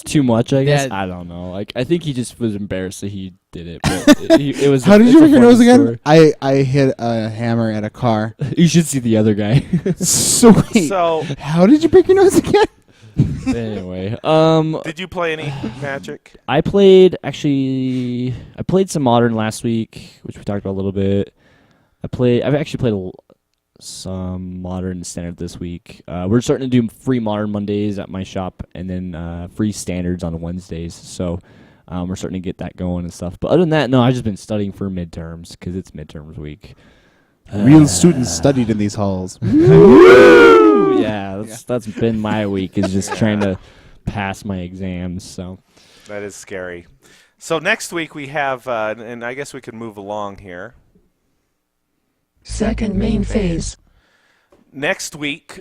Speaker 4: too much, I guess.
Speaker 5: Yeah.
Speaker 4: I don't know. Like I think he just was embarrassed that he did it. But it was.
Speaker 2: How did you
Speaker 4: it's a
Speaker 2: break your
Speaker 4: funny
Speaker 2: nose again?
Speaker 4: story.
Speaker 2: I hit a hammer at a car.
Speaker 4: You should see the other guy.
Speaker 2: Sweet.
Speaker 1: So,
Speaker 2: How did you break your nose again?
Speaker 4: Anyway,
Speaker 1: did you play any Magic?
Speaker 4: I played some Modern last week, which we talked about a little bit. I've actually played some Modern Standard this week. We're starting to do free Modern Mondays at my shop, and then free Standards on Wednesdays. So we're starting to get that going and stuff. But other than that, no, I've just been studying for midterms because it's midterms week.
Speaker 2: Real students studied in these halls.
Speaker 4: Yeah, that's been my week, is just trying to pass my exams. So
Speaker 1: That is scary. So next week we have, and I guess we can move along here.
Speaker 3: Second main phase.
Speaker 1: Next week,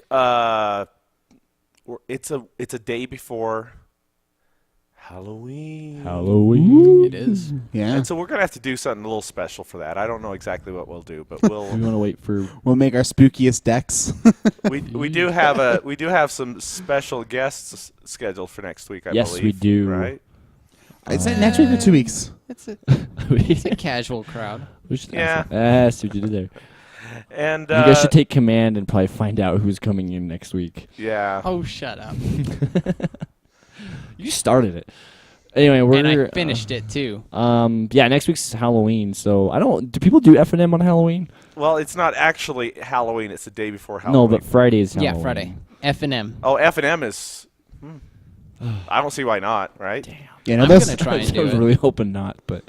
Speaker 1: it's a day before Halloween.
Speaker 5: it is.
Speaker 2: Yeah.
Speaker 1: And so we're gonna have to do something a little special for that. I don't know exactly what we'll do, but we'll.
Speaker 4: we want to wait for.
Speaker 2: We'll make our spookiest decks.
Speaker 1: we do have some special guests scheduled for next week. I
Speaker 4: Yes,
Speaker 1: believe.
Speaker 4: we do.
Speaker 1: Right.
Speaker 2: Is that next week or 2 weeks?
Speaker 5: It's a casual crowd.
Speaker 4: We should
Speaker 1: Yeah.
Speaker 4: see what you did there.
Speaker 1: And
Speaker 4: You guys should take command and probably find out who's coming in next week.
Speaker 1: yeah.
Speaker 5: Oh, shut up.
Speaker 4: You started it. Anyway,
Speaker 5: And I finished it, too.
Speaker 4: Yeah, next week's Halloween. So do people do F&M on Halloween?
Speaker 1: Well, it's not actually Halloween. It's the day before Halloween.
Speaker 4: No, but Friday is Halloween.
Speaker 5: Yeah, Friday. F&M.
Speaker 1: Oh, F&M is. I don't see why not. Right?
Speaker 4: Damn.
Speaker 2: You know,
Speaker 5: I'm
Speaker 2: that's
Speaker 5: gonna try and
Speaker 4: I
Speaker 5: do
Speaker 4: was
Speaker 5: it.
Speaker 4: really hoping not, but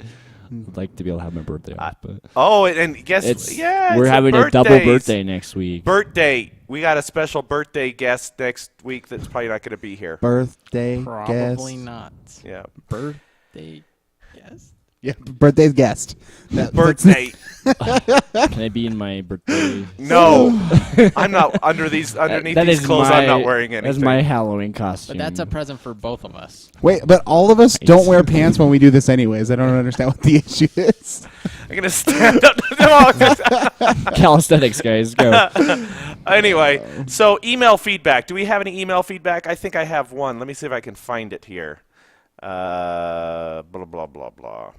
Speaker 4: I'd like to be able to have my birthday off. But
Speaker 1: Oh, and guess yeah,
Speaker 4: we're
Speaker 1: it's
Speaker 4: having a double
Speaker 1: birthdays.
Speaker 4: birthday next week.
Speaker 1: Birthday. We got a special birthday guest next week that's probably not going to be here.
Speaker 2: birthday
Speaker 5: Probably
Speaker 2: guest.
Speaker 5: not.
Speaker 1: Yeah.
Speaker 5: Birthday. Yes.
Speaker 2: Yeah, birthday's guest.
Speaker 1: Birthday.
Speaker 4: Can I be in my birthday?
Speaker 1: No, I'm not underneath
Speaker 4: That
Speaker 1: these
Speaker 4: is
Speaker 1: clothes. I'm not wearing anything.
Speaker 4: That's my Halloween costume.
Speaker 5: But that's a present for both of us.
Speaker 2: Wait, but all of us don't wear pants when we do this anyways. I don't understand what the issue is.
Speaker 1: I'm gonna stand up.
Speaker 4: calisthenics, guys. Go.
Speaker 1: Anyway, so email feedback. Do we have any email feedback? I think I have one. Let me see if I can find it here. Blah blah blah blah.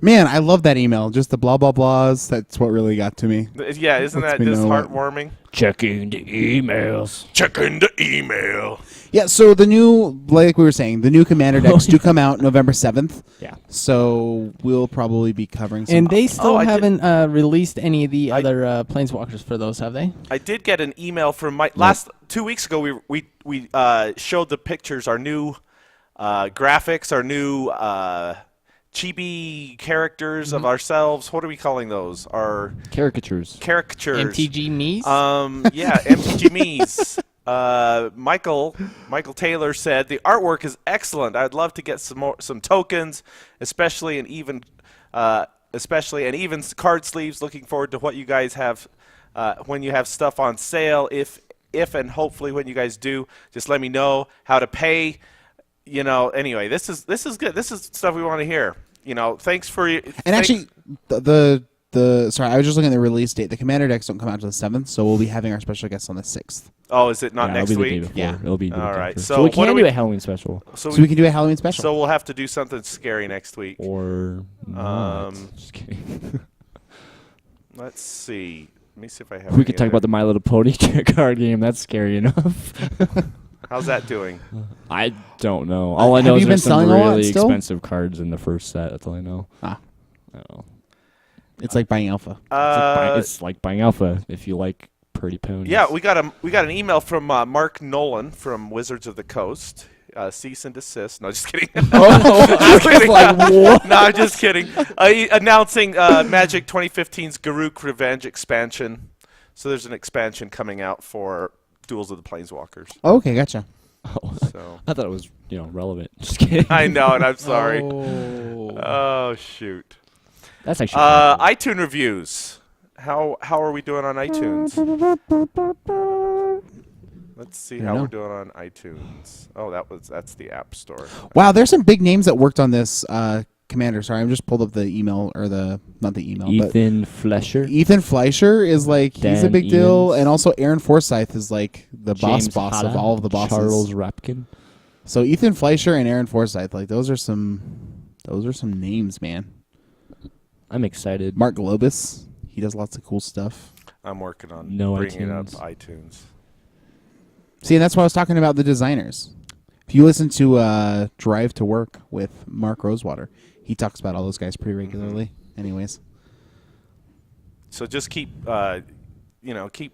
Speaker 2: Man, I love that email. Just the blah blah blahs. That's what really got to me.
Speaker 1: Yeah, isn't
Speaker 2: Lets
Speaker 1: that
Speaker 2: me
Speaker 1: just
Speaker 2: know what-
Speaker 1: heartwarming?
Speaker 4: Checking the emails.
Speaker 1: Checking the email.
Speaker 2: Yeah, so the new, like we were saying, the new Commander decks do come out November 7th.
Speaker 4: Yeah.
Speaker 2: So we'll probably be covering some.
Speaker 5: And they still
Speaker 1: I did-
Speaker 5: haven't released any of the other Planeswalkers for those, have they?
Speaker 1: I did get an email from Mike. 2 weeks ago, we showed the pictures, our new graphics, our new chibi characters of ourselves. What are we calling those? Our
Speaker 4: Caricatures.
Speaker 1: caricatures.
Speaker 5: MTG Me's?
Speaker 1: Yeah, MTG Me's. Michael Taylor said the artwork is excellent. I'd love to get some tokens, especially and even card sleeves. Looking forward to what you guys have when you have stuff on sale. If and hopefully when you guys do, just let me know how to pay. Anyway, this is good. This is stuff we want to hear. Thanks for you.
Speaker 2: And actually, the sorry, I was just looking at the release date. The Commander decks don't come out until the 7th, so we'll be having our special guest on the 6th.
Speaker 1: Oh, is it not
Speaker 4: Yeah,
Speaker 1: next
Speaker 4: it'll be the
Speaker 1: week?
Speaker 4: day before.
Speaker 2: Yeah.
Speaker 4: It'll be the
Speaker 1: All
Speaker 4: week
Speaker 1: right,
Speaker 4: after.
Speaker 1: so
Speaker 4: we
Speaker 1: what
Speaker 4: can
Speaker 1: do
Speaker 4: do
Speaker 1: we-
Speaker 4: a Halloween special.
Speaker 2: So we can do a Halloween special.
Speaker 1: So we'll have to do something scary next week.
Speaker 4: Or not. Just kidding.
Speaker 1: Let's see. Let me see if I have.
Speaker 4: We
Speaker 1: any
Speaker 4: could talk
Speaker 1: other-
Speaker 4: about the My Little Pony card game. That's scary enough.
Speaker 1: How's that doing?
Speaker 4: I don't know. All I
Speaker 2: Have
Speaker 4: know
Speaker 2: you
Speaker 4: is
Speaker 2: been
Speaker 4: there's some
Speaker 2: selling a lot
Speaker 4: really
Speaker 2: still?
Speaker 4: expensive cards in the first set. That's all I know.
Speaker 2: Ah.
Speaker 4: I don't know.
Speaker 2: It's like buying alpha.
Speaker 4: It's like buying alpha if you like pretty ponies.
Speaker 1: Yeah, we got an email from Mark Nolan from Wizards of the Coast. Cease and desist. No, just kidding.
Speaker 4: I was like, what?
Speaker 1: No, I'm just kidding. Announcing Magic 2015's Garruk Revenge expansion. So there's an expansion coming out for Duels of the Planeswalkers.
Speaker 2: Okay, gotcha.
Speaker 1: So
Speaker 4: I thought it was relevant. Just kidding.
Speaker 1: I know, and I'm sorry.
Speaker 5: Oh.
Speaker 1: Oh shoot.
Speaker 4: That's actually
Speaker 1: iTunes reviews. How are we doing on iTunes? Let's see how we're doing on iTunes. Oh, that's the App Store.
Speaker 2: Wow, there's some big names that worked on this Commander. Sorry, I'm just pulled up the email not the email,
Speaker 4: Ethan Flesher.
Speaker 2: but Ethan Fleischer is like he's a
Speaker 4: Dan
Speaker 2: big deal,
Speaker 4: Evans.
Speaker 2: and also Aaron Forsyth is like the
Speaker 4: James
Speaker 2: boss of
Speaker 4: Hatta,
Speaker 2: all of the bosses.
Speaker 4: Charles Rapkin.
Speaker 2: So Ethan Fleischer and Aaron Forsyth, like those are some names, man.
Speaker 4: I'm excited.
Speaker 2: Mark Globus, he does lots of cool stuff.
Speaker 1: I'm working on
Speaker 4: No
Speaker 1: bringing up
Speaker 4: iTunes.
Speaker 1: iTunes.
Speaker 2: See, and that's why I was talking about the designers. If you listen to Drive to Work with Mark Rosewater, he talks about all those guys pretty regularly. Anyways,
Speaker 1: So just keep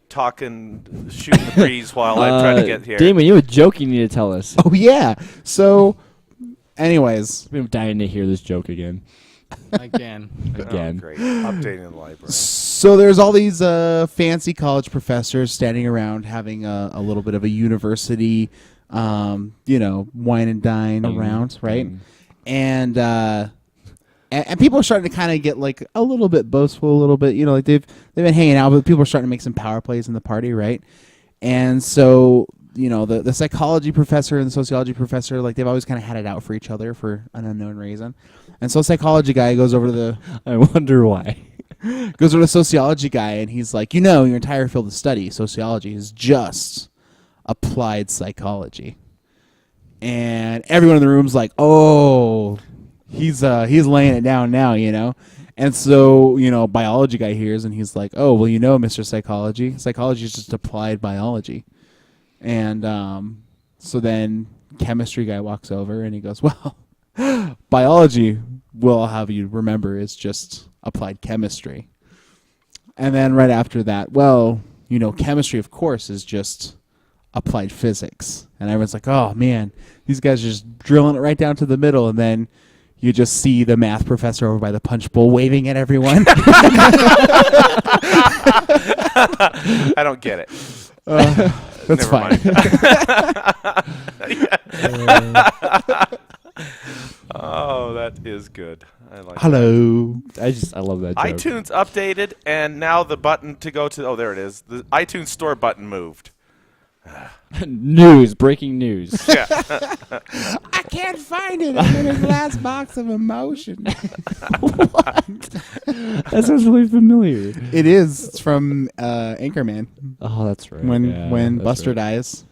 Speaker 1: talking, shooting the breeze while I'm trying to get here.
Speaker 4: Damon, you have a joke you need to tell us.
Speaker 2: oh yeah. So, anyways,
Speaker 4: I'm dying to hear this joke again.
Speaker 5: Again.
Speaker 4: Again.
Speaker 1: Oh, great. Updating the library.
Speaker 2: so there's all these fancy college professors standing around having a little bit of a university, wine and dine around, right? And people are starting to kind of get like a little bit boastful, a little bit, like they've been hanging out, but people are starting to make some power plays in the party, right? And so, the psychology professor and the sociology professor, like they've always kind of had it out for each other for an unknown reason. And so, psychology guy goes over to the
Speaker 4: I wonder why.
Speaker 2: sociology guy, and he's like, your entire field of study, sociology, is just applied psychology. And everyone in the room's like, oh, he's laying it down now, And And so, biology guy hears and he's like, oh, well, Mr. Psychology is just applied biology. And so then chemistry guy walks over and he goes, well, biology, will have you remember, is just applied chemistry. And then right after that, well, chemistry, of course, is just applied physics. And everyone's like, oh, man, these guys are just drilling it right down to the middle. And then you just see the math professor over by the punch bowl waving at everyone.
Speaker 1: I don't get it.
Speaker 2: That's fine.
Speaker 1: Oh, that is good. I like
Speaker 2: Hello.
Speaker 4: I love that joke.
Speaker 1: iTunes updated, and now the button to go to, there it is. The iTunes Store button moved.
Speaker 4: Breaking news.
Speaker 1: Yeah.
Speaker 2: I can't find it. I'm in a glass box of emotion.
Speaker 4: That sounds really familiar.
Speaker 2: It is. It's from Anchorman.
Speaker 4: Oh, that's right.
Speaker 2: When
Speaker 4: that's
Speaker 2: Buster
Speaker 4: right.
Speaker 2: dies,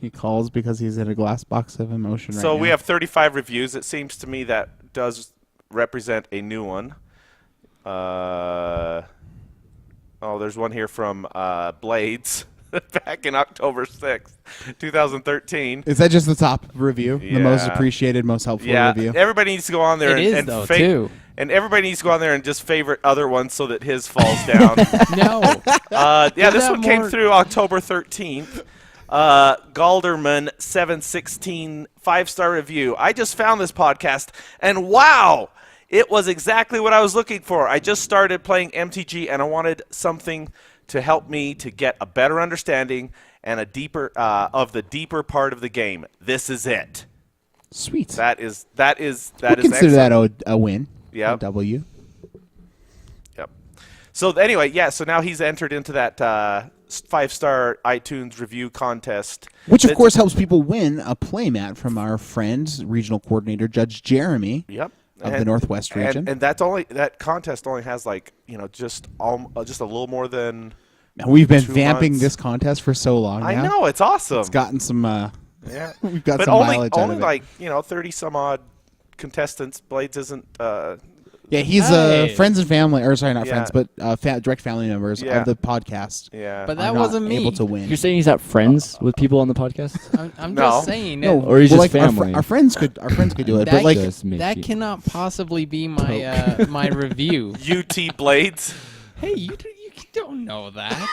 Speaker 2: he calls because he's in a glass box of emotion right
Speaker 1: So
Speaker 2: now.
Speaker 1: we have 35 reviews. It seems to me that does represent a new one. There's one here from Blades back in October 6th, 2013.
Speaker 2: Is that just the top review? The most
Speaker 1: Yeah.
Speaker 2: appreciated, most helpful
Speaker 1: Yeah,
Speaker 2: review?
Speaker 1: everybody needs to go on there
Speaker 5: It is, though, too.
Speaker 1: And everybody needs to go on there and just favorite other ones so that his falls down.
Speaker 5: No.
Speaker 1: This
Speaker 5: that
Speaker 1: one came
Speaker 5: more-
Speaker 1: through October 13th. Galderman 716 5-star review. I just found this podcast and wow, it was exactly what I was looking for. I just started playing MTG and I wanted something to help me to get a better understanding and a deeper of the deeper part of the game. This is it.
Speaker 2: Sweet.
Speaker 1: That is
Speaker 2: we consider
Speaker 1: excellent.
Speaker 2: that a win.
Speaker 1: Yep.
Speaker 2: A W.
Speaker 1: Yep. So anyway, so now he's entered into that 5-star iTunes review contest.
Speaker 2: Which, of
Speaker 1: That's-
Speaker 2: course, helps people win a playmat from our friend, regional coordinator, Judge Jeremy
Speaker 1: Yep.
Speaker 2: of the Northwest region.
Speaker 1: And that contest only has just a little more than.
Speaker 2: And we've been
Speaker 1: 2
Speaker 2: vamping
Speaker 1: months.
Speaker 2: this contest for so long
Speaker 1: I
Speaker 2: now.
Speaker 1: know, it's awesome.
Speaker 2: It's gotten some.
Speaker 1: Yeah.
Speaker 2: We've got
Speaker 1: But
Speaker 2: some
Speaker 1: only
Speaker 2: mileage out of it.
Speaker 1: 30 some odd contestants. Blades isn't.
Speaker 2: Yeah, he's
Speaker 5: Hey.
Speaker 2: friends and family, or sorry, not
Speaker 1: Yeah.
Speaker 2: friends, but direct family members
Speaker 1: Yeah.
Speaker 2: of the podcast.
Speaker 1: Yeah.
Speaker 5: But
Speaker 2: are
Speaker 5: that
Speaker 2: not
Speaker 5: wasn't me.
Speaker 2: able to win.
Speaker 4: You're saying he's not friends with people on the podcast?
Speaker 5: I'm
Speaker 1: No.
Speaker 5: just saying.
Speaker 2: No,
Speaker 4: Or he's
Speaker 2: well,
Speaker 4: just
Speaker 2: like
Speaker 4: family.
Speaker 2: Our friends could do it,
Speaker 5: That
Speaker 2: but like
Speaker 4: does make
Speaker 5: that
Speaker 4: you-
Speaker 5: cannot possibly be my my review.
Speaker 1: UT Blades.
Speaker 5: Hey, you don't know that.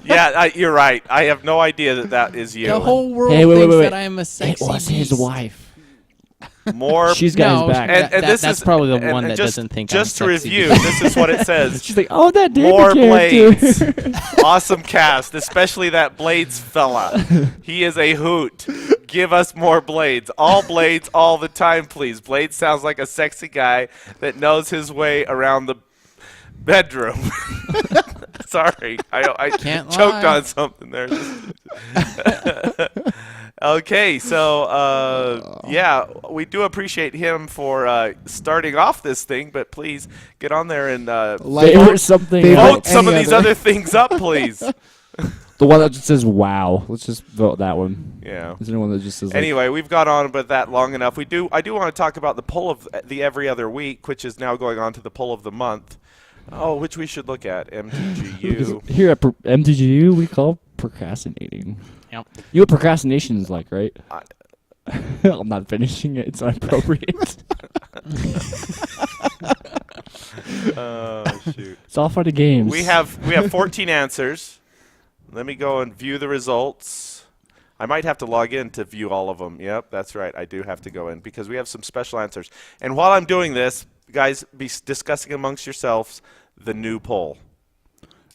Speaker 1: Yeah, you're right. I have no idea that is you.
Speaker 5: The whole world
Speaker 4: Hey, wait,
Speaker 5: thinks
Speaker 4: wait.
Speaker 5: that I am a
Speaker 4: It
Speaker 5: sexy
Speaker 4: was his
Speaker 5: beast.
Speaker 4: wife.
Speaker 1: More.
Speaker 4: She's got
Speaker 5: No,
Speaker 4: his back.
Speaker 1: and
Speaker 5: that-
Speaker 1: this
Speaker 5: that's
Speaker 1: is
Speaker 5: probably the
Speaker 1: and
Speaker 5: one that
Speaker 1: just,
Speaker 5: doesn't think
Speaker 1: Just
Speaker 5: I'm
Speaker 1: to
Speaker 5: sexy
Speaker 1: review,
Speaker 5: beast.
Speaker 1: this is what it says.
Speaker 4: She's like, oh, that David
Speaker 1: More
Speaker 4: character.
Speaker 1: Blades. Awesome cast, especially that Blades fella. He is a hoot. Give us more Blades. All Blades all the time, please. Blades sounds like a sexy guy that knows his way around the bedroom. Sorry, I
Speaker 5: Can't
Speaker 1: choked
Speaker 5: lie.
Speaker 1: on something there. Okay, so we do appreciate him for starting off this thing, but please get on there and
Speaker 4: Favorite something.
Speaker 2: favorite-
Speaker 4: else.
Speaker 1: vote some of
Speaker 2: any
Speaker 1: these
Speaker 2: other-
Speaker 1: other things up, please.
Speaker 4: The one that just says wow. Let's just vote that one.
Speaker 1: Yeah.
Speaker 4: Is there one that just says
Speaker 1: Anyway, we've gone on with that long enough. I do want to talk about the poll of the every other week, which is now going on to the poll of the month. Oh, which we should look at. MTGYou.
Speaker 4: Because here at MTGYou, we call procrastinating.
Speaker 5: Yep.
Speaker 4: You know what procrastination is like, right?
Speaker 1: I-
Speaker 4: I'm not finishing it. It's not appropriate.
Speaker 1: Oh shoot.
Speaker 4: It's all for the games.
Speaker 1: We have 14 answers. Let me go and view the results. I might have to log in to view all of them. Yep, that's right. I do have to go in because we have some special answers. And while I'm doing this, guys, be discussing amongst yourselves the new poll.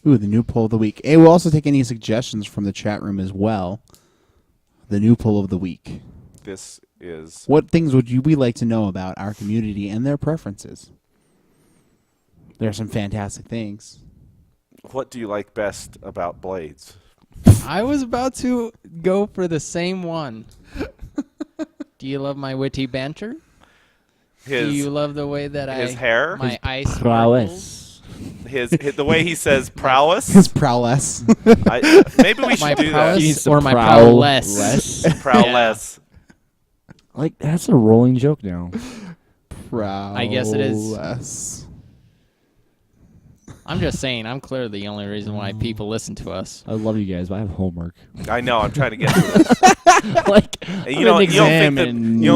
Speaker 2: ooh, the new poll of the week. Hey, we'll also take any suggestions from the chat room as well. The new poll of the week.
Speaker 1: This is
Speaker 2: What things would we like to know about our community and their preferences? There are some fantastic things.
Speaker 1: what do you like best about Blades?
Speaker 5: I was about to go for the same one. Do you love my witty banter? Do you
Speaker 1: His
Speaker 5: love the way that
Speaker 1: his hair,
Speaker 5: my ice sparkles?
Speaker 4: prowess.
Speaker 1: his the way he says prowess.
Speaker 2: His prowess.
Speaker 1: Maybe we
Speaker 5: My
Speaker 1: should do
Speaker 5: prowess
Speaker 4: He
Speaker 1: that.
Speaker 4: needs to
Speaker 5: or my
Speaker 4: prowl
Speaker 5: prowess.
Speaker 4: less.
Speaker 1: Prowess.
Speaker 4: Like, that's a rolling joke now.
Speaker 2: Prowess.
Speaker 5: I guess it is. I'm just saying, I'm clearly the only reason why people listen to us.
Speaker 4: I love you guys, but I have homework.
Speaker 1: I know. I'm trying to get to this.
Speaker 4: Like,
Speaker 1: You don't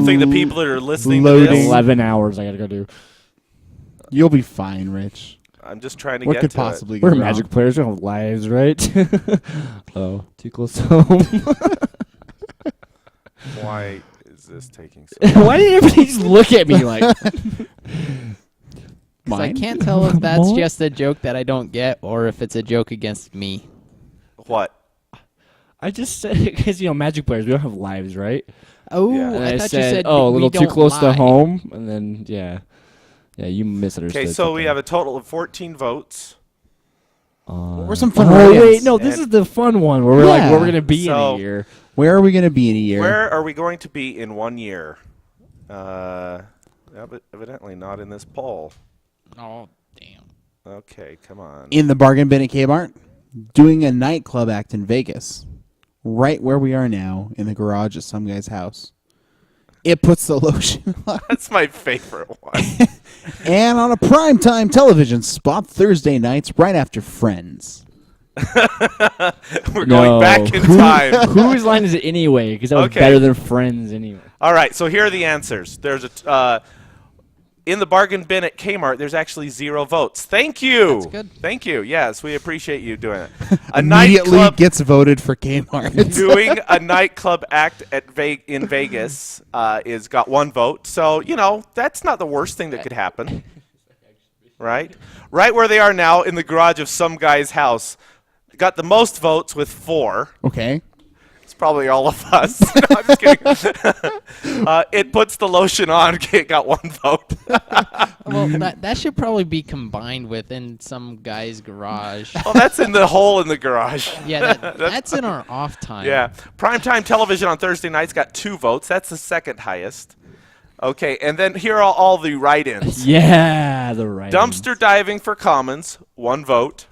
Speaker 1: think the people that are listening to
Speaker 2: Loading.
Speaker 1: this?
Speaker 4: 11 hours I gotta go do.
Speaker 2: You'll be fine, Rich.
Speaker 1: I'm just trying to
Speaker 2: What
Speaker 1: get
Speaker 2: could
Speaker 1: to
Speaker 2: possibly go
Speaker 4: We're
Speaker 2: wrong?
Speaker 4: Magic players. We don't have lives, right? Oh, too close to home.
Speaker 1: it. Why is this taking so long?
Speaker 4: Why did everybody just look at me like?
Speaker 5: 'Cause I
Speaker 2: Mine?
Speaker 5: can't tell if that's
Speaker 4: What?
Speaker 5: just a joke that I don't get or if it's a joke against me.
Speaker 1: What?
Speaker 4: I just said because Magic players we don't have lives, right?
Speaker 5: Oh,
Speaker 1: Yeah.
Speaker 4: And
Speaker 5: I
Speaker 4: I
Speaker 5: thought
Speaker 4: said,
Speaker 5: you said
Speaker 4: oh, a
Speaker 5: we
Speaker 4: little too
Speaker 5: don't
Speaker 4: close to
Speaker 5: lie.
Speaker 4: home, and then yeah, you misunderstood.
Speaker 1: Okay, so we
Speaker 4: something.
Speaker 1: have a total of 14 votes.
Speaker 2: What were some fun
Speaker 4: Oh
Speaker 2: write-ins?
Speaker 4: wait, no, this
Speaker 1: And-
Speaker 4: is the fun one where we're like,
Speaker 2: Yeah.
Speaker 4: where we're gonna be in
Speaker 1: So-
Speaker 4: a year.
Speaker 2: Where are we going to be in a year?
Speaker 1: Where are we going to be in 1 year? Evidently not in this poll.
Speaker 5: Oh, damn.
Speaker 1: Okay, come on.
Speaker 2: In the bargain bin at Kmart, doing a nightclub act in Vegas, right where we are now, in the garage at some guy's house. It puts the lotion on.
Speaker 1: That's my favorite one.
Speaker 2: And on a primetime television spot Thursday nights right after Friends.
Speaker 1: We're going back in time.
Speaker 4: Whose line is it anyway? Because that was
Speaker 1: Okay.
Speaker 4: better than Friends anyway.
Speaker 1: All right, so here are the answers. There's a in the bargain bin at Kmart. There's actually 0 votes. Thank you.
Speaker 5: That's good.
Speaker 1: Thank you. Yes, we appreciate you doing it. A
Speaker 2: Immediately
Speaker 1: nightclub
Speaker 2: gets voted for Kmart.
Speaker 1: doing a nightclub act at in Vegas is got 1 vote. So that's not the worst thing that could happen, right? Right where they are now in the garage of some guy's house, got the most votes with 4.
Speaker 2: Okay.
Speaker 1: It's probably all of us. No, I'm just kidding. It puts the lotion on. It got 1 vote.
Speaker 5: Well, that should probably be combined within some guy's garage.
Speaker 1: Well, that's in the hole in the garage.
Speaker 5: Yeah, that's in our off time.
Speaker 1: Yeah. Primetime television on Thursday nights got 2 votes. That's the second highest. Okay, and then here are all the write-ins.
Speaker 4: Yeah, the right.
Speaker 1: Dumpster diving for Commons, 1 vote.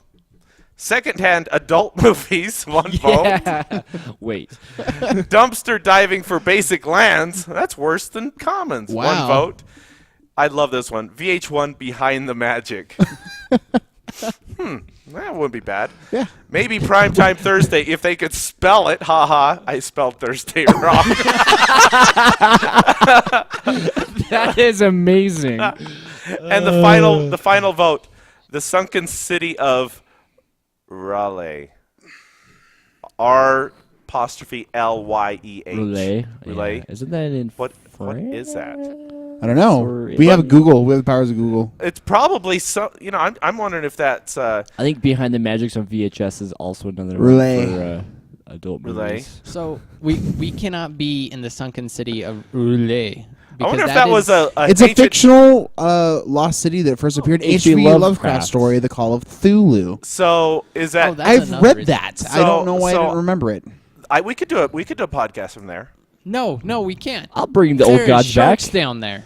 Speaker 1: Secondhand adult movies, 1 vote.
Speaker 4: Yeah. Wait.
Speaker 1: Dumpster diving for basic lands, that's worse than Commons, 1
Speaker 2: Wow.
Speaker 1: vote. I love this one. VH1 Behind the Magic. That wouldn't be bad.
Speaker 2: Yeah.
Speaker 1: Maybe Primetime Thursday if they could spell it. Haha, I spelled Thursday wrong.
Speaker 4: That is amazing.
Speaker 1: And the final vote, the sunken city of Raleigh. R''Lyeah.
Speaker 4: Relay.
Speaker 1: Relay.
Speaker 4: Yeah. Isn't that in
Speaker 1: What
Speaker 4: France?
Speaker 1: is that?
Speaker 2: I don't know.
Speaker 4: Or-
Speaker 2: We have Google. We have the powers of Google.
Speaker 1: It's probably I'm wondering if that's
Speaker 4: I think Behind the Magics on VHS is also another
Speaker 2: Relay.
Speaker 4: one for adult
Speaker 1: Relay.
Speaker 4: movies.
Speaker 5: So we cannot be in the sunken city of R'lyeh.
Speaker 1: I wonder if that was a
Speaker 2: It's a
Speaker 1: ancient-
Speaker 2: fictional lost city that first appeared in
Speaker 4: H.P.
Speaker 2: H.P.
Speaker 4: Lovecraft.
Speaker 2: Lovecraft story, The Call of Cthulhu.
Speaker 1: So is that
Speaker 5: Oh, that's
Speaker 2: I've
Speaker 5: another
Speaker 2: read
Speaker 5: reason.
Speaker 2: that. I don't know why I
Speaker 1: So-
Speaker 2: didn't remember it.
Speaker 1: we could do a podcast from there.
Speaker 5: No, we can't.
Speaker 4: I'll bring the old
Speaker 5: There's
Speaker 4: gods back.
Speaker 5: sharks down there.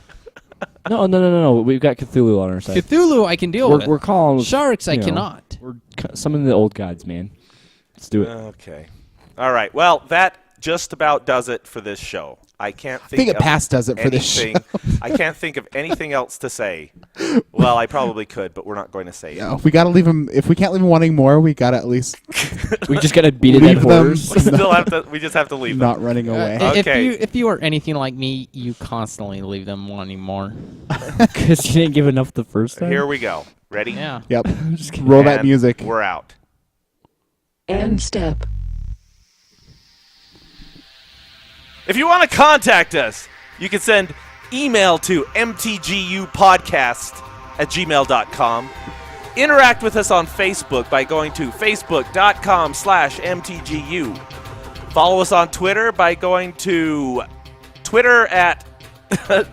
Speaker 4: No. We've got Cthulhu on our side.
Speaker 5: Cthulhu, I can deal with.
Speaker 4: We're calling
Speaker 5: Sharks, I
Speaker 4: you know,
Speaker 5: cannot.
Speaker 4: We're summoning the old gods, man. Let's do it.
Speaker 1: Okay. All right. Well, that just about does it for this show. I can't think.
Speaker 2: I think it
Speaker 1: of
Speaker 2: past does it for this show.
Speaker 1: anything- I can't think of anything else to say. Well, I probably could, but we're not going to say it.
Speaker 2: Yeah, we gotta leave them. If we can't leave them wanting more, we gotta at least
Speaker 4: We just gotta beat a
Speaker 2: Leave
Speaker 4: dead
Speaker 2: them.
Speaker 4: horse.
Speaker 1: We still have to. We just have to leave them.
Speaker 2: not running away.
Speaker 1: Okay.
Speaker 5: If you are anything like me, you constantly leave them wanting more.
Speaker 4: Because you didn't give enough the first time.
Speaker 1: Here we go. Ready?
Speaker 5: Yeah.
Speaker 2: Yep.
Speaker 4: I'm just kidding.
Speaker 2: Roll that
Speaker 1: And
Speaker 2: music.
Speaker 1: We're out.
Speaker 3: End step.
Speaker 1: If you want to contact us, you can send email to mtgyoupodcast@gmail.com. Interact with us on Facebook by going to facebook.com/mtgu. Follow us on Twitter by going to Twitter at the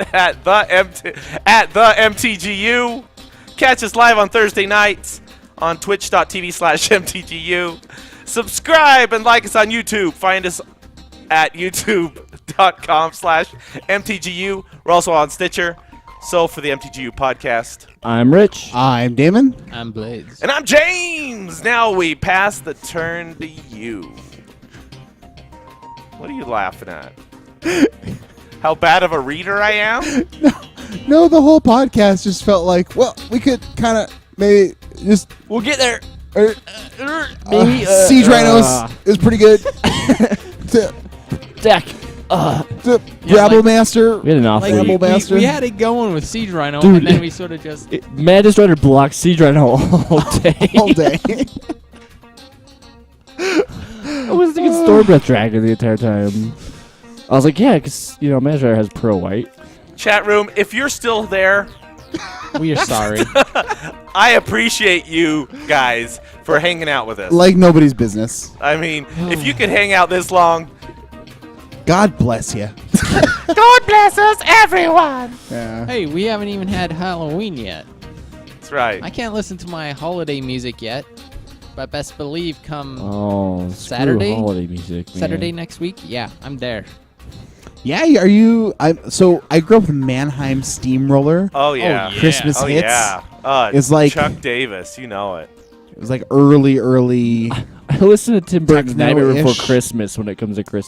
Speaker 1: MTGYou. Catch us live on Thursday nights on twitch.tv/mtgu. Subscribe and like us on YouTube. Find us at youtube.com/mtgu. We're also on Stitcher. So for the MTGYou podcast.
Speaker 4: I'm Rich.
Speaker 2: I'm Damon.
Speaker 5: I'm Blades.
Speaker 1: And I'm James! Now we pass the turn to you. What are you laughing at? How bad of a reader I am?
Speaker 2: No, the whole podcast just felt like, well, we could kind of maybe Just
Speaker 4: We'll get there.
Speaker 2: maybe Siege Rhinos is pretty good.
Speaker 4: Deck.
Speaker 2: Rabble Master.
Speaker 4: We had an off
Speaker 5: Like,
Speaker 4: week.
Speaker 5: we had it going with Siege Rhino,
Speaker 4: Dude.
Speaker 5: and then we sort of just...
Speaker 4: Mantis Rider blocked Siege Rhino all day.
Speaker 2: all day.
Speaker 4: I was thinking Storm Breath Dragon the entire time. I was like, yeah, because, Mantis Rider has Pro White.
Speaker 1: Chat room, if you're still there,
Speaker 5: We are sorry.
Speaker 1: I appreciate you guys for hanging out with us.
Speaker 2: Like nobody's business.
Speaker 1: I mean, if you could hang out this long,
Speaker 2: God bless you.
Speaker 1: God bless us, everyone.
Speaker 2: Yeah.
Speaker 5: Hey, we haven't even had Halloween yet.
Speaker 1: That's right.
Speaker 5: I can't listen to my holiday music yet, but best believe come
Speaker 4: Oh,
Speaker 5: Saturday?
Speaker 4: holiday music, man.
Speaker 5: Saturday next week, yeah, I'm there.
Speaker 2: Yeah, are you? So I grew up with Mannheim Steamroller.
Speaker 1: Oh yeah.
Speaker 5: yeah.
Speaker 2: Christmas
Speaker 1: Oh
Speaker 2: hits.
Speaker 1: yeah.
Speaker 2: It's like-
Speaker 1: Chuck Davis. You know it.
Speaker 2: It was like early.
Speaker 4: I listen to Tim Burton's Nightmare Before
Speaker 2: Techno-ish.
Speaker 4: Christmas when it comes to Christmas.